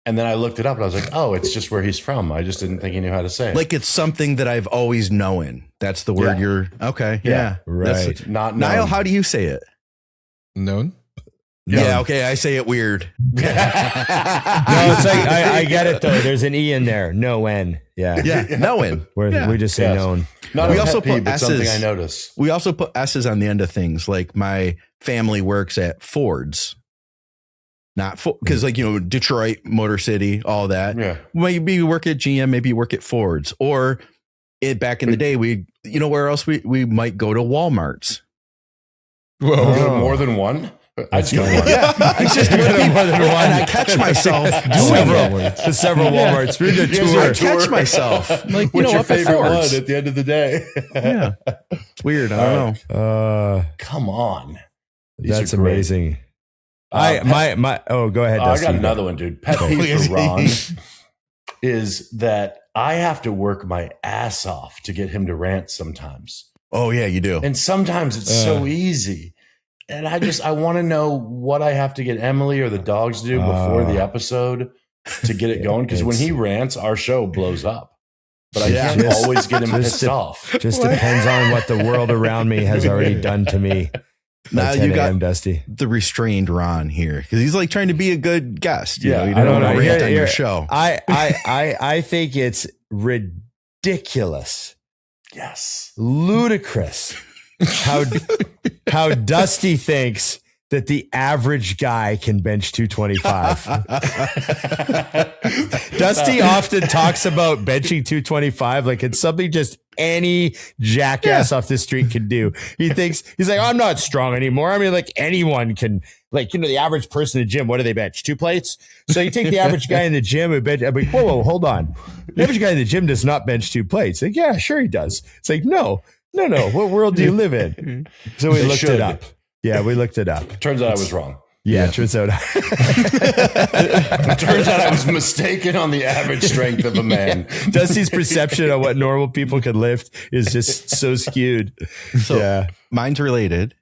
And then I looked it up and I was like, oh, it's just where he's from. I just didn't think he knew how to say it. Like it's something that I've always known. That's the word Yeah. you're okay. Yeah. Right. That's not known. Niall, how do you say it? Known? Yeah, okay. I say it weird. No, it's like I get it though. There's an E in there. No N. Yeah. Yeah, knowing. We just say Yes. known. Not We a also pet peeve, put but something S's. I notice. We also put S's on the end of things. Like my family works at Ford's. Not because Detroit, Motor City, all that. Yeah. Maybe you work at GM, maybe you work at Ford's. Or back in the day, where else we might go to Walmart's. Whoa. Oh. More than one? I just go one. Yeah, it's just more than one. And I catch myself doing it. Several Walmarts. We did a Yes, tour. I catch myself. I'm like, What's your up at favorite one Ford's. at the end of the day? Yeah. It's weird. I don't know. Come on. These That's are great. amazing. Go ahead. I Dusty. got another one, dude. Pet peeve for Ron is that I have to work my ass off to get him to rant sometimes. Oh, yeah, you do. And sometimes it's so easy. And I want to know what I have to get Emily or the dogs to do before the episode to get it going. Because when he rants, our show blows up. But I can't always get him pissed off. Just depends on what the world around me has already done to me. Now you got Dusty, the restrained Ron here because he's like trying to be a good guest. You know, you I don't don't want know. to rant on your show. I think it's ridiculous. Yes. Ludicrous. How Dusty thinks that the average guy can bench 225. Dusty often talks about benching 225 like it's something just any jackass off the street can do. He's like, I'm not strong anymore. I mean, like anyone can, like, the average person in the gym, what do they bench? 2 plates? So you take the average guy in the gym and bench. I'm like, whoa, hold on. The average guy in the gym does not bench 2 plates. Like, yeah, sure he does. It's like, no. What world do you live in? So we looked it up. Yeah, we looked it up. Turns out I was wrong. Yeah, it turns out. Turns out I was mistaken on the average strength of a man. Dusty's perception of what normal people can lift is just so skewed. So mine's related,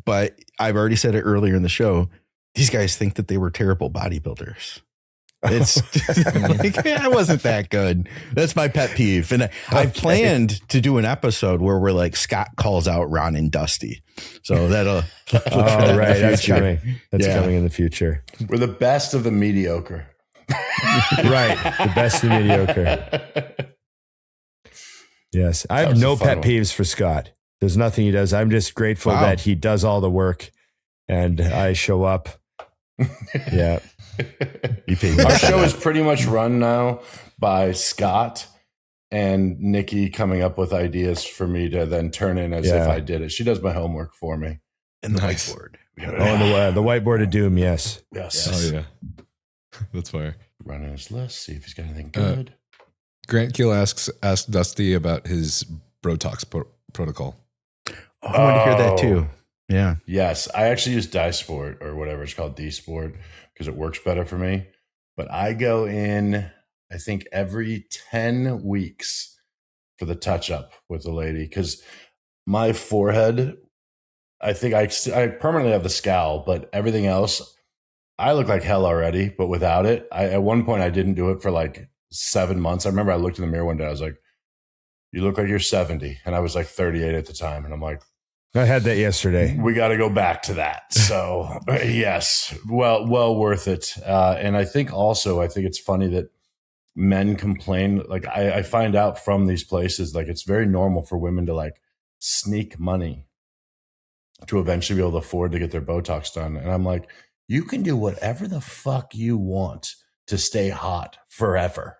but I've already said it earlier in the show. These guys think that they were terrible bodybuilders. It's like, I wasn't that good. That's my pet peeve. And I planned to do an episode where we're like, Scott calls out Ron and Dusty. So that'll. Oh, right. That's coming. That's coming in the future. We're the best of the mediocre. Right. The best of the mediocre. Yes. I have no pet peeves for Scott. There's nothing he does. I'm just grateful that he does all the work and I show up. Yeah. Our show is pretty much run now by Scott and Nikki coming up with ideas for me to then turn in as if I did it. She does my homework for me. And the whiteboard. Oh, the whiteboard of doom. Yes. Yes. Oh, yeah. That's fire. Running his list, see if he's got anything good. Grant Keel asks Dusty about his Brotox protocol. Oh, I want to hear that too. Yeah. Yes. I actually use Dysport or whatever it's called, D-Sport, because it works better for me. But I go in, I think, every 10 weeks for the touch up with the lady because my forehead, I think I permanently have the scowl, but everything else, I look like hell already, but without it. At one point, I didn't do it for like 7 months. I remember I looked in the mirror one day. I was like, you look like you're 70. And I was like 38 at the time. And I'm like, I had that yesterday. We got to go back to that. So yes, well worth it. And I think it's funny that men complain. Like I find out from these places, like it's very normal for women to like sneak money to eventually be able to afford to get their Botox done. And I'm like, you can do whatever the fuck you want to stay hot forever.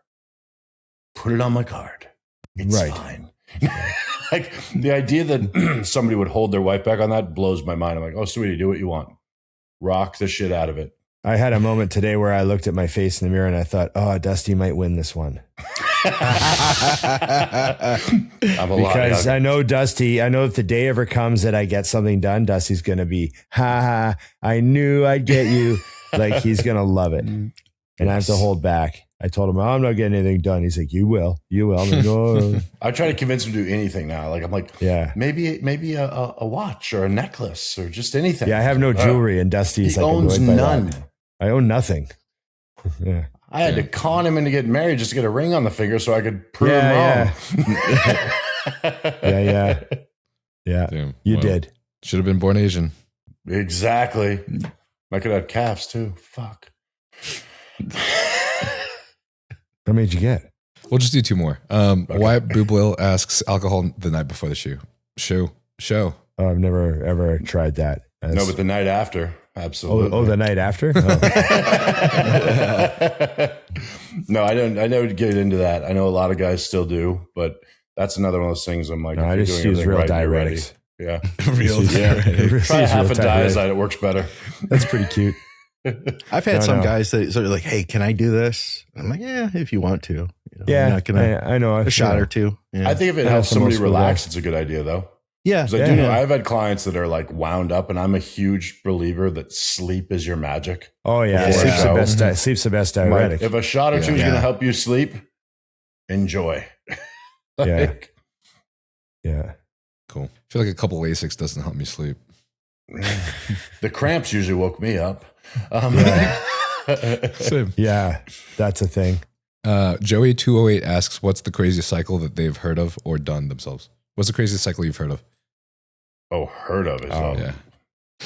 Put it on my card. It's fine. Like the idea that somebody would hold their wife back on that blows my mind. I'm like, oh, sweetie, do what you want. Rock the shit out of it. I had a moment today where I looked at my face in the mirror and I thought, oh, Dusty might win this one. Because I know Dusty, I know if the day ever comes that I get something done, Dusty's going to be, I knew I'd get you. Like he's going to love it. And I have to hold back. I told him, I'm not getting anything done. He's like, you will. I'm like, oh. I try to convince him to do anything now. Like, I'm like, maybe a watch or a necklace or just anything. Yeah, I have no jewelry. And Dusty's he like, owns none. I own nothing. Yeah. I had to con him into getting married just to get a ring on the finger so I could prove him wrong. Yeah. Damn. You did. Should have been born Asian. Exactly. I could have had calves too. Fuck. How many did you get? We'll just do 2 more. Wyatt Booblil asks alcohol the night before the show. Oh, I've never ever tried that. No, but the night after. Absolutely. Oh, the night after? Oh. No, I don't. I never get into that. I know a lot of guys still do, but that's another one of those things. I'm like, no, I just use real diuretics. Yeah, real diuretics. Try half a Diazide. It works better. That's pretty cute. I've had some guys that sort of like, hey, can I do this? I'm like, yeah, if you want to. You know, yeah, I'm not gonna, I know. A shot or two. Yeah. I think if it helps somebody relax, it's a good idea, though. Yeah. Because I do know I've had clients that are like wound up, and I'm a huge believer that sleep is your magic. Oh, yeah. Sleep's the best diuretic. Like, if a shot or two is going to help you sleep, enjoy. Yeah. Cool. I feel like a couple Lasix doesn't help me sleep. The cramps usually woke me up. Same. Yeah, that's a thing. Joey208 asks, what's the craziest cycle that they've heard of or done themselves? What's the craziest cycle you've heard of? Oh, heard of it. Yeah.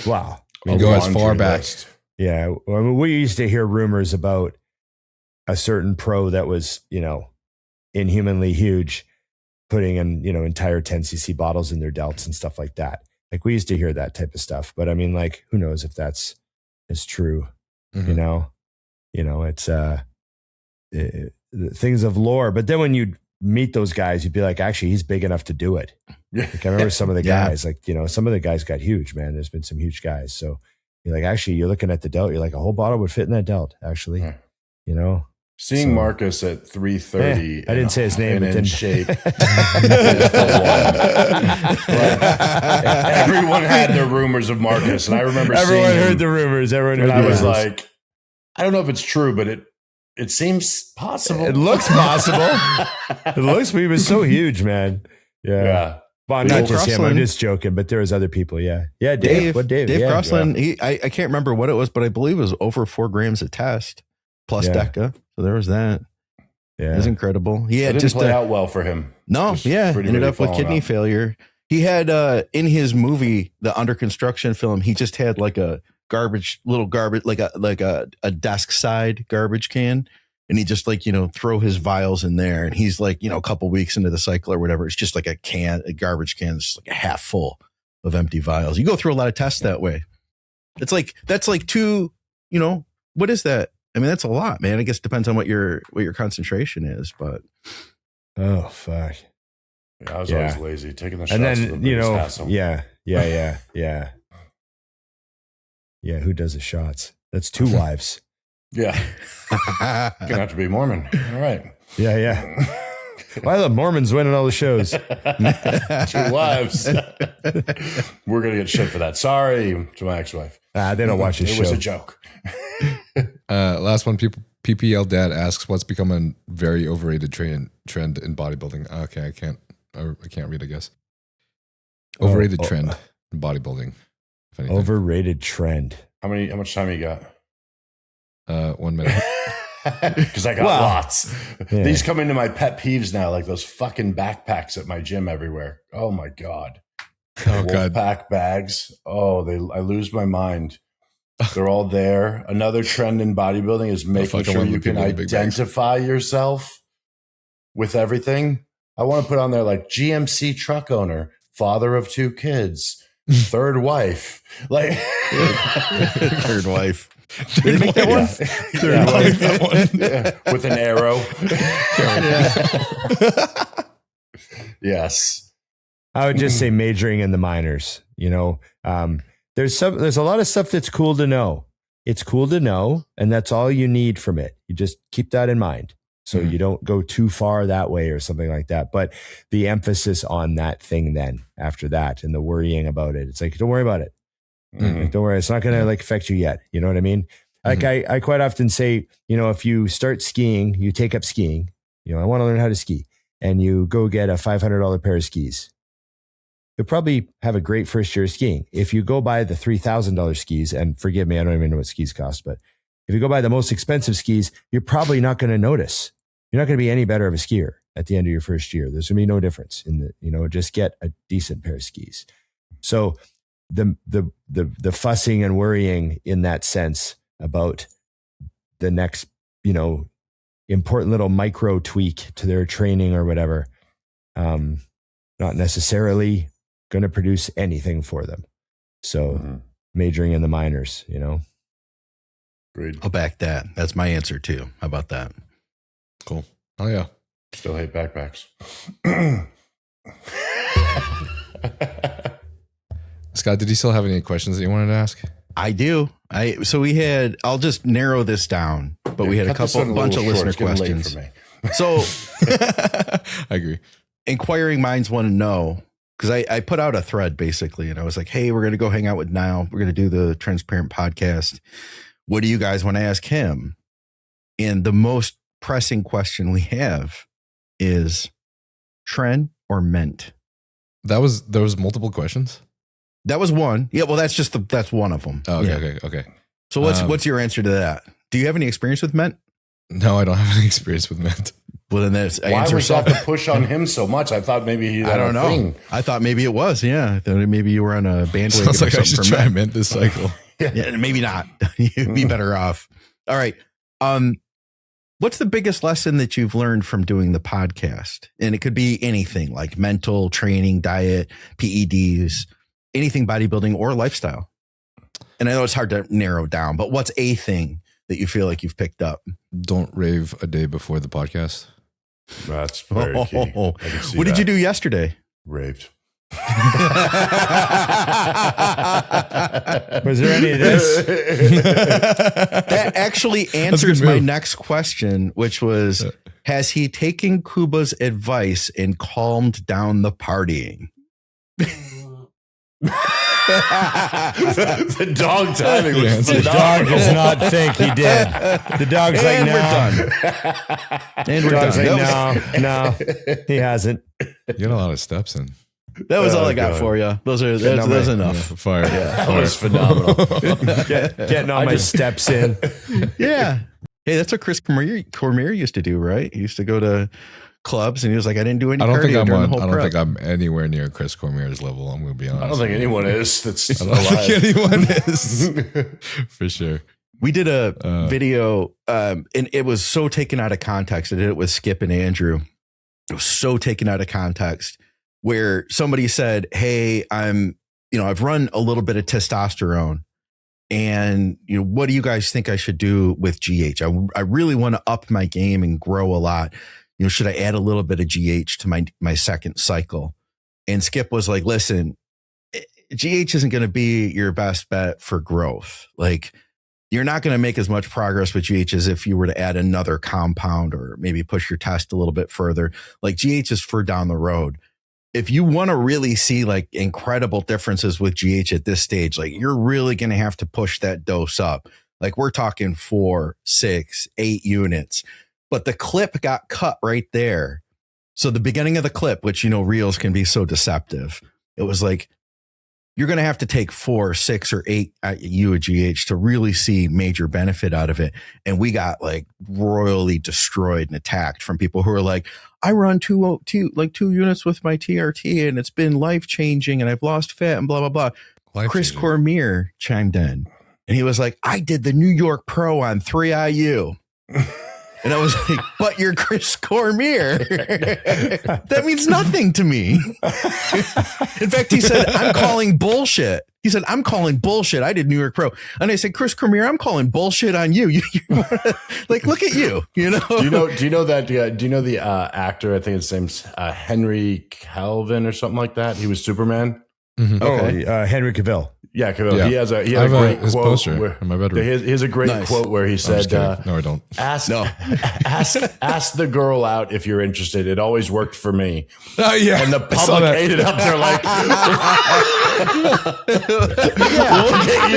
Wow. We go as far back. List. Yeah. Well, I mean, we used to hear rumors about a certain pro that was, inhumanly huge, putting in, entire 10cc bottles in their delts and stuff like that. Like we used to hear that type of stuff. But I mean, like, who knows if that's is true? Mhm. It's things of lore. But then when you meet those guys, you'd be like, actually, he's big enough to do it. Like I remember some of the guys, like, some of the guys got huge, man. There's been some huge guys. So you're like, actually, you're looking at the delt. You're like, a whole bottle would fit in that delt, actually, Seeing Marcus at 3:30, I didn't say his name, and but in then shape. Is the one. Everyone had their rumors of Marcus, and I remember everyone seeing him, heard the rumors. Everyone heard and the I rumors. was like, I don't know if it's true, but it seems possible. It looks possible. It looks. He was so huge, man. Yeah. Well, not Dave just him. Crossland. I'm just joking, but there was other people. Yeah. Yeah. Dave. What Dave? Dave yeah. Crossland. I can't remember what it was, but I believe it was over 4 grams a test plus Yeah. DECA. So there was that. It Yeah. was incredible. He It had didn't just play out well for him. No, Just yeah, pretty ended much up with falling kidney out. failure. He had in his movie, the Under Construction film, he just had like a little garbage, like a desk side garbage can, and he just throw his vials in there, and he's like a couple weeks into the cycle or whatever, it's just like a garbage can, it's like a half full of empty vials. You go through a lot of tests that way. It's like that's like 2. What is that? I mean, that's a lot, man. I guess it depends on what your concentration is, but Oh fuck. Yeah, I was Yeah. always lazy, taking the shots. And to the then biggest hassle. Yeah. Yeah. Who does the shots? That's 2 wives. Yeah. Gonna have to be Mormon. All right. Yeah. Why are the Mormons winning all the shows? 2 wives. We're gonna get shit for that. Sorry to my ex-wife. They don't watch this It show. was a joke. Last one, PPL Dad asks, what's become a very overrated trend in bodybuilding? Okay, I can't read, I guess. Overrated trend in bodybuilding. If anything. Overrated trend. How much time you got? 1 minute. Because I got Well, lots. yeah. These come into my pet peeves now, like those fucking backpacks at my gym everywhere. Oh my God. Oh God. Wolfpack bags. Oh, I lose my mind. They're all there. Another trend in bodybuilding is making fucking sure one you with can people with big bags. identify yourself with everything. I want to put on there like GMC truck owner, father of 2 kids, third wife. Like third wife. Third wife. Yeah. Third wife. That one. Yeah. With an arrow. Yes. I would just say majoring in the minors. There's a lot of stuff that's cool to know. It's cool to know, and that's all you need from it. You just keep that in mind, so you don't go too far that way or something like that. But the emphasis on that thing then after that, and the worrying about it, it's like, don't worry about it. Like, don't worry, it's not going to affect you yet. You know what I mean? Like I quite often say, if you start skiing, you take up skiing. I want to learn how to ski, and you go get a $500 pair of skis. You'll probably have a great first year of skiing. If you go buy the $3,000 skis, and forgive me, I don't even know what skis cost, but if you go buy the most expensive skis, you're probably not going to notice. You're not going to be any better of a skier at the end of your first year. There's going to be no difference in just get a decent pair of skis. So the fussing and worrying in that sense about the next, important little micro tweak to their training or whatever, not necessarily going to produce anything for them. So majoring in the minors, Agreed. I'll back that. That's my answer too. How about that? Cool. Oh yeah. Still hate backpacks. Scott, did you still have any questions that you wanted to ask? I do. I'll just narrow this down, but we had Cut this one a bunch of little short. listener It's getting late questions. for me. So I agree. inquiring minds want to know, because I put out a thread basically, and I was like, hey, we're going to go hang out with Niall. We're going to do the Trensparent podcast. What do you guys want to ask him? And the most pressing question we have is Tren or Ment? There was multiple questions. That was one. Yeah, well, that's one of them. Oh, okay, Yeah. okay. So what's your answer to that? Do you have any experience with mint? No, I don't have any experience with mint. Well, then that's Why answer was that something. the push on him so much? I thought maybe he had I don't a know. thing. I thought maybe it was. Yeah, I thought maybe you were on a bandwagon. Sounds like or I should something for try mint. mint this cycle. Yeah, maybe not. You'd be better off. All right. What's the biggest lesson that you've learned from doing the podcast? And it could be anything like mental, training, diet, PEDs, anything bodybuilding or lifestyle. And I know it's hard to narrow down, but what's a thing that you feel like you've picked up? Don't rave a day before the podcast. That's very key. I can see What did that. you do yesterday? Raved. Was there any of this? That actually answers my next question, which was, has he taken Kuba's advice and calmed down the partying? The dog timing was The dog does not think he did. The dog's like, And no. we're done. And we're Dog's done. like, no, he hasn't. You got a lot of steps in. That was all Oh, I got God. for you. Those enough. Yeah, fire. That was phenomenal. Getting all my steps in. Yeah. Hey, that's what Chris Cormier used to do, right? He used to go to clubs and he was like, I didn't do any I don't think cardio I'm during on. the whole I don't prep. think I'm anywhere near Chris Cormier's level. I'm going to be honest. I don't think anyone is that's I don't alive. think anyone is for sure. We did a video and it was so taken out of context. I did it with Skip and Andrew. It was so taken out of context where somebody said, hey, I've run a little bit of testosterone and, what do you guys think I should do with GH? I really want to up my game and grow a lot. Should I add a little bit of GH to my second cycle? And Skip was like, listen, GH isn't going to be your best bet for growth. Like, you're not going to make as much progress with GH as if you were to add another compound or maybe push your test a little bit further. Like, GH is for down the road. If you want to really see like incredible differences with GH at this stage, like you're really going to have to push that dose up. Like we're talking 4, 6, 8 units, but the clip got cut right there. So the beginning of the clip, which, reels can be so deceptive. It was like, you're going to have to take 4, 6 or 8 UGH to really see major benefit out of it. And we got like royally destroyed and attacked from people who are like, I run 2 units with my TRT and it's been life changing and I've lost fat and blah, blah, blah. Chris Cormier chimed in and he was like, I did the New York Pro on 3 IU. And I was like, but you're Chris Cormier. That means nothing to me. In fact, he said, I'm calling bullshit. He said, I'm calling bullshit. I did New York Pro. And I said, Chris Cormier, I'm calling bullshit on you. Like, look at you, Do you know that? Do you know the actor? I think his name's Henry Calvin or something like that. He was Superman. Mm-hmm. Okay. Henry Cavill. Yeah, Cavill. Yeah. He has a I have great his quote. poster in my bedroom. He has a great Nice. quote where he I'm said, just kidding. No, I don't. ask the girl out if you're interested. It always worked for me. Oh, yeah. And the I saw public that. ate it up. They're like, look at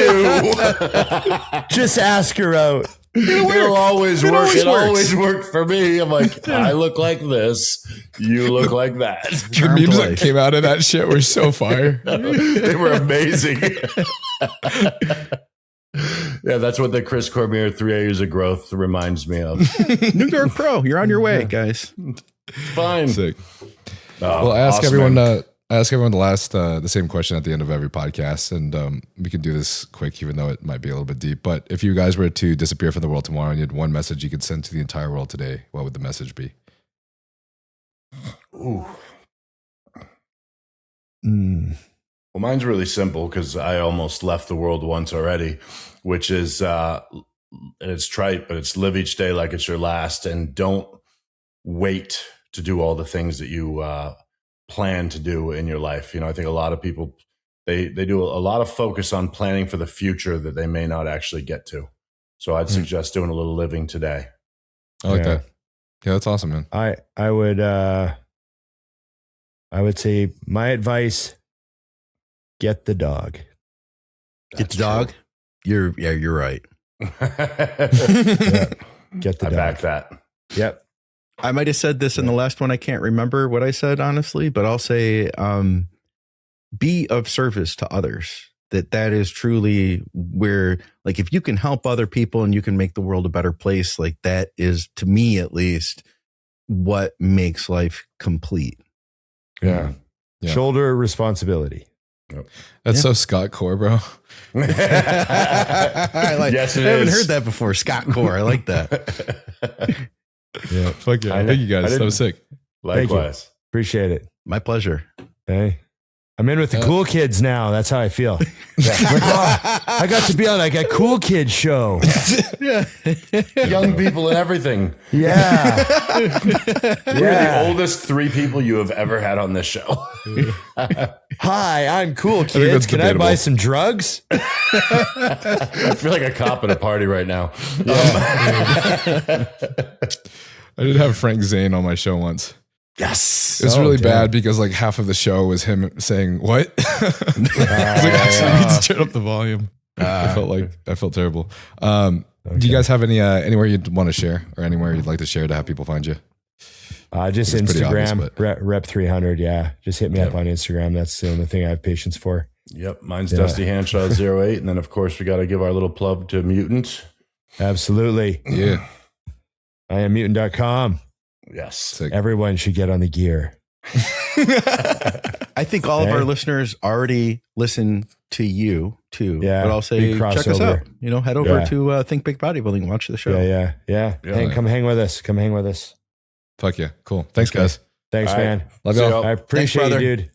you. Just ask her out. It'll always It work. always It works. always worked for me. I'm like, I look like this. You look like that. The memes that came out of that shit were so fire. They were amazing. Yeah, that's what the Chris Cormier 3 Years of Growth reminds me of. New York Pro. You're on your way, guys. Fine. Sick. Oh, Well, I ask awesome, everyone. man. I ask everyone the same question at the end of every podcast, and we can do this quick, even though it might be a little bit deep. But if you guys were to disappear from the world tomorrow, and you had one message you could send to the entire world today, what would the message be? Ooh. Mm. Well, mine's really simple because I almost left the world once already, which is, it's trite, but it's live each day like it's your last and don't wait to do all the things that you plan to do in your life. I think a lot of people, they do a lot of focus on planning for the future that they may not actually get to. So I'd suggest doing a little living today. I like Yeah. that. Yeah, that's awesome, man. I would say my advice: get the dog. Get the dog. You're right. Get the I dog. back that. Yep. I might have said this in the last one. I can't remember what I said, honestly, but I'll say be of service to others. That is truly where, like, if you can help other people and you can make the world a better place, like that is, to me at least, what makes life complete. Yeah. Yeah. Shoulder responsibility. That's so Scott Core, bro. I Yes, it haven't is. heard that before. Scott Core. I like that. Yeah. Fuck yeah. I Thank you guys. That was sick. Likewise. Appreciate it. My pleasure. Hey. I'm in with the cool kids now. That's how I feel. Like, oh, I got to be on like a cool kid show. Young people and everything. Yeah. We're the oldest 3 people you have ever had on this show. Hi, I'm cool think kids. that's Can I buy debatable. some drugs? I feel like a cop at a party right now. I did have Frank Zane on my show once. Yes. It was Oh, really damn. bad because like half of the show was him saying what? I was like, turn up the volume. I felt terrible. Do you guys have any anywhere you'd want to share or anywhere you'd like to share to have people find you? Just It's pretty obvious, Instagram, but- rep 300. Yeah. Just hit me up on Instagram. That's the only thing I have patience for. Yep. Mine's Dusty Henshaw 08. And then, of course, we got to give our little plug to Mutant. Absolutely. Yeah. I am mutant.com. Yes. Sick. Everyone should get on the gear. I think all of our listeners already listen to you too. Yeah, But I'll say, big check us crossover. out. Head over Yeah. to Think Big Bodybuilding, watch the show. Yeah. Come hang with us. Come hang with us. Fuck yeah. Cool. Thanks, guys. Thanks, All right. man. Love See y'all. y'all. I appreciate brother. you, dude.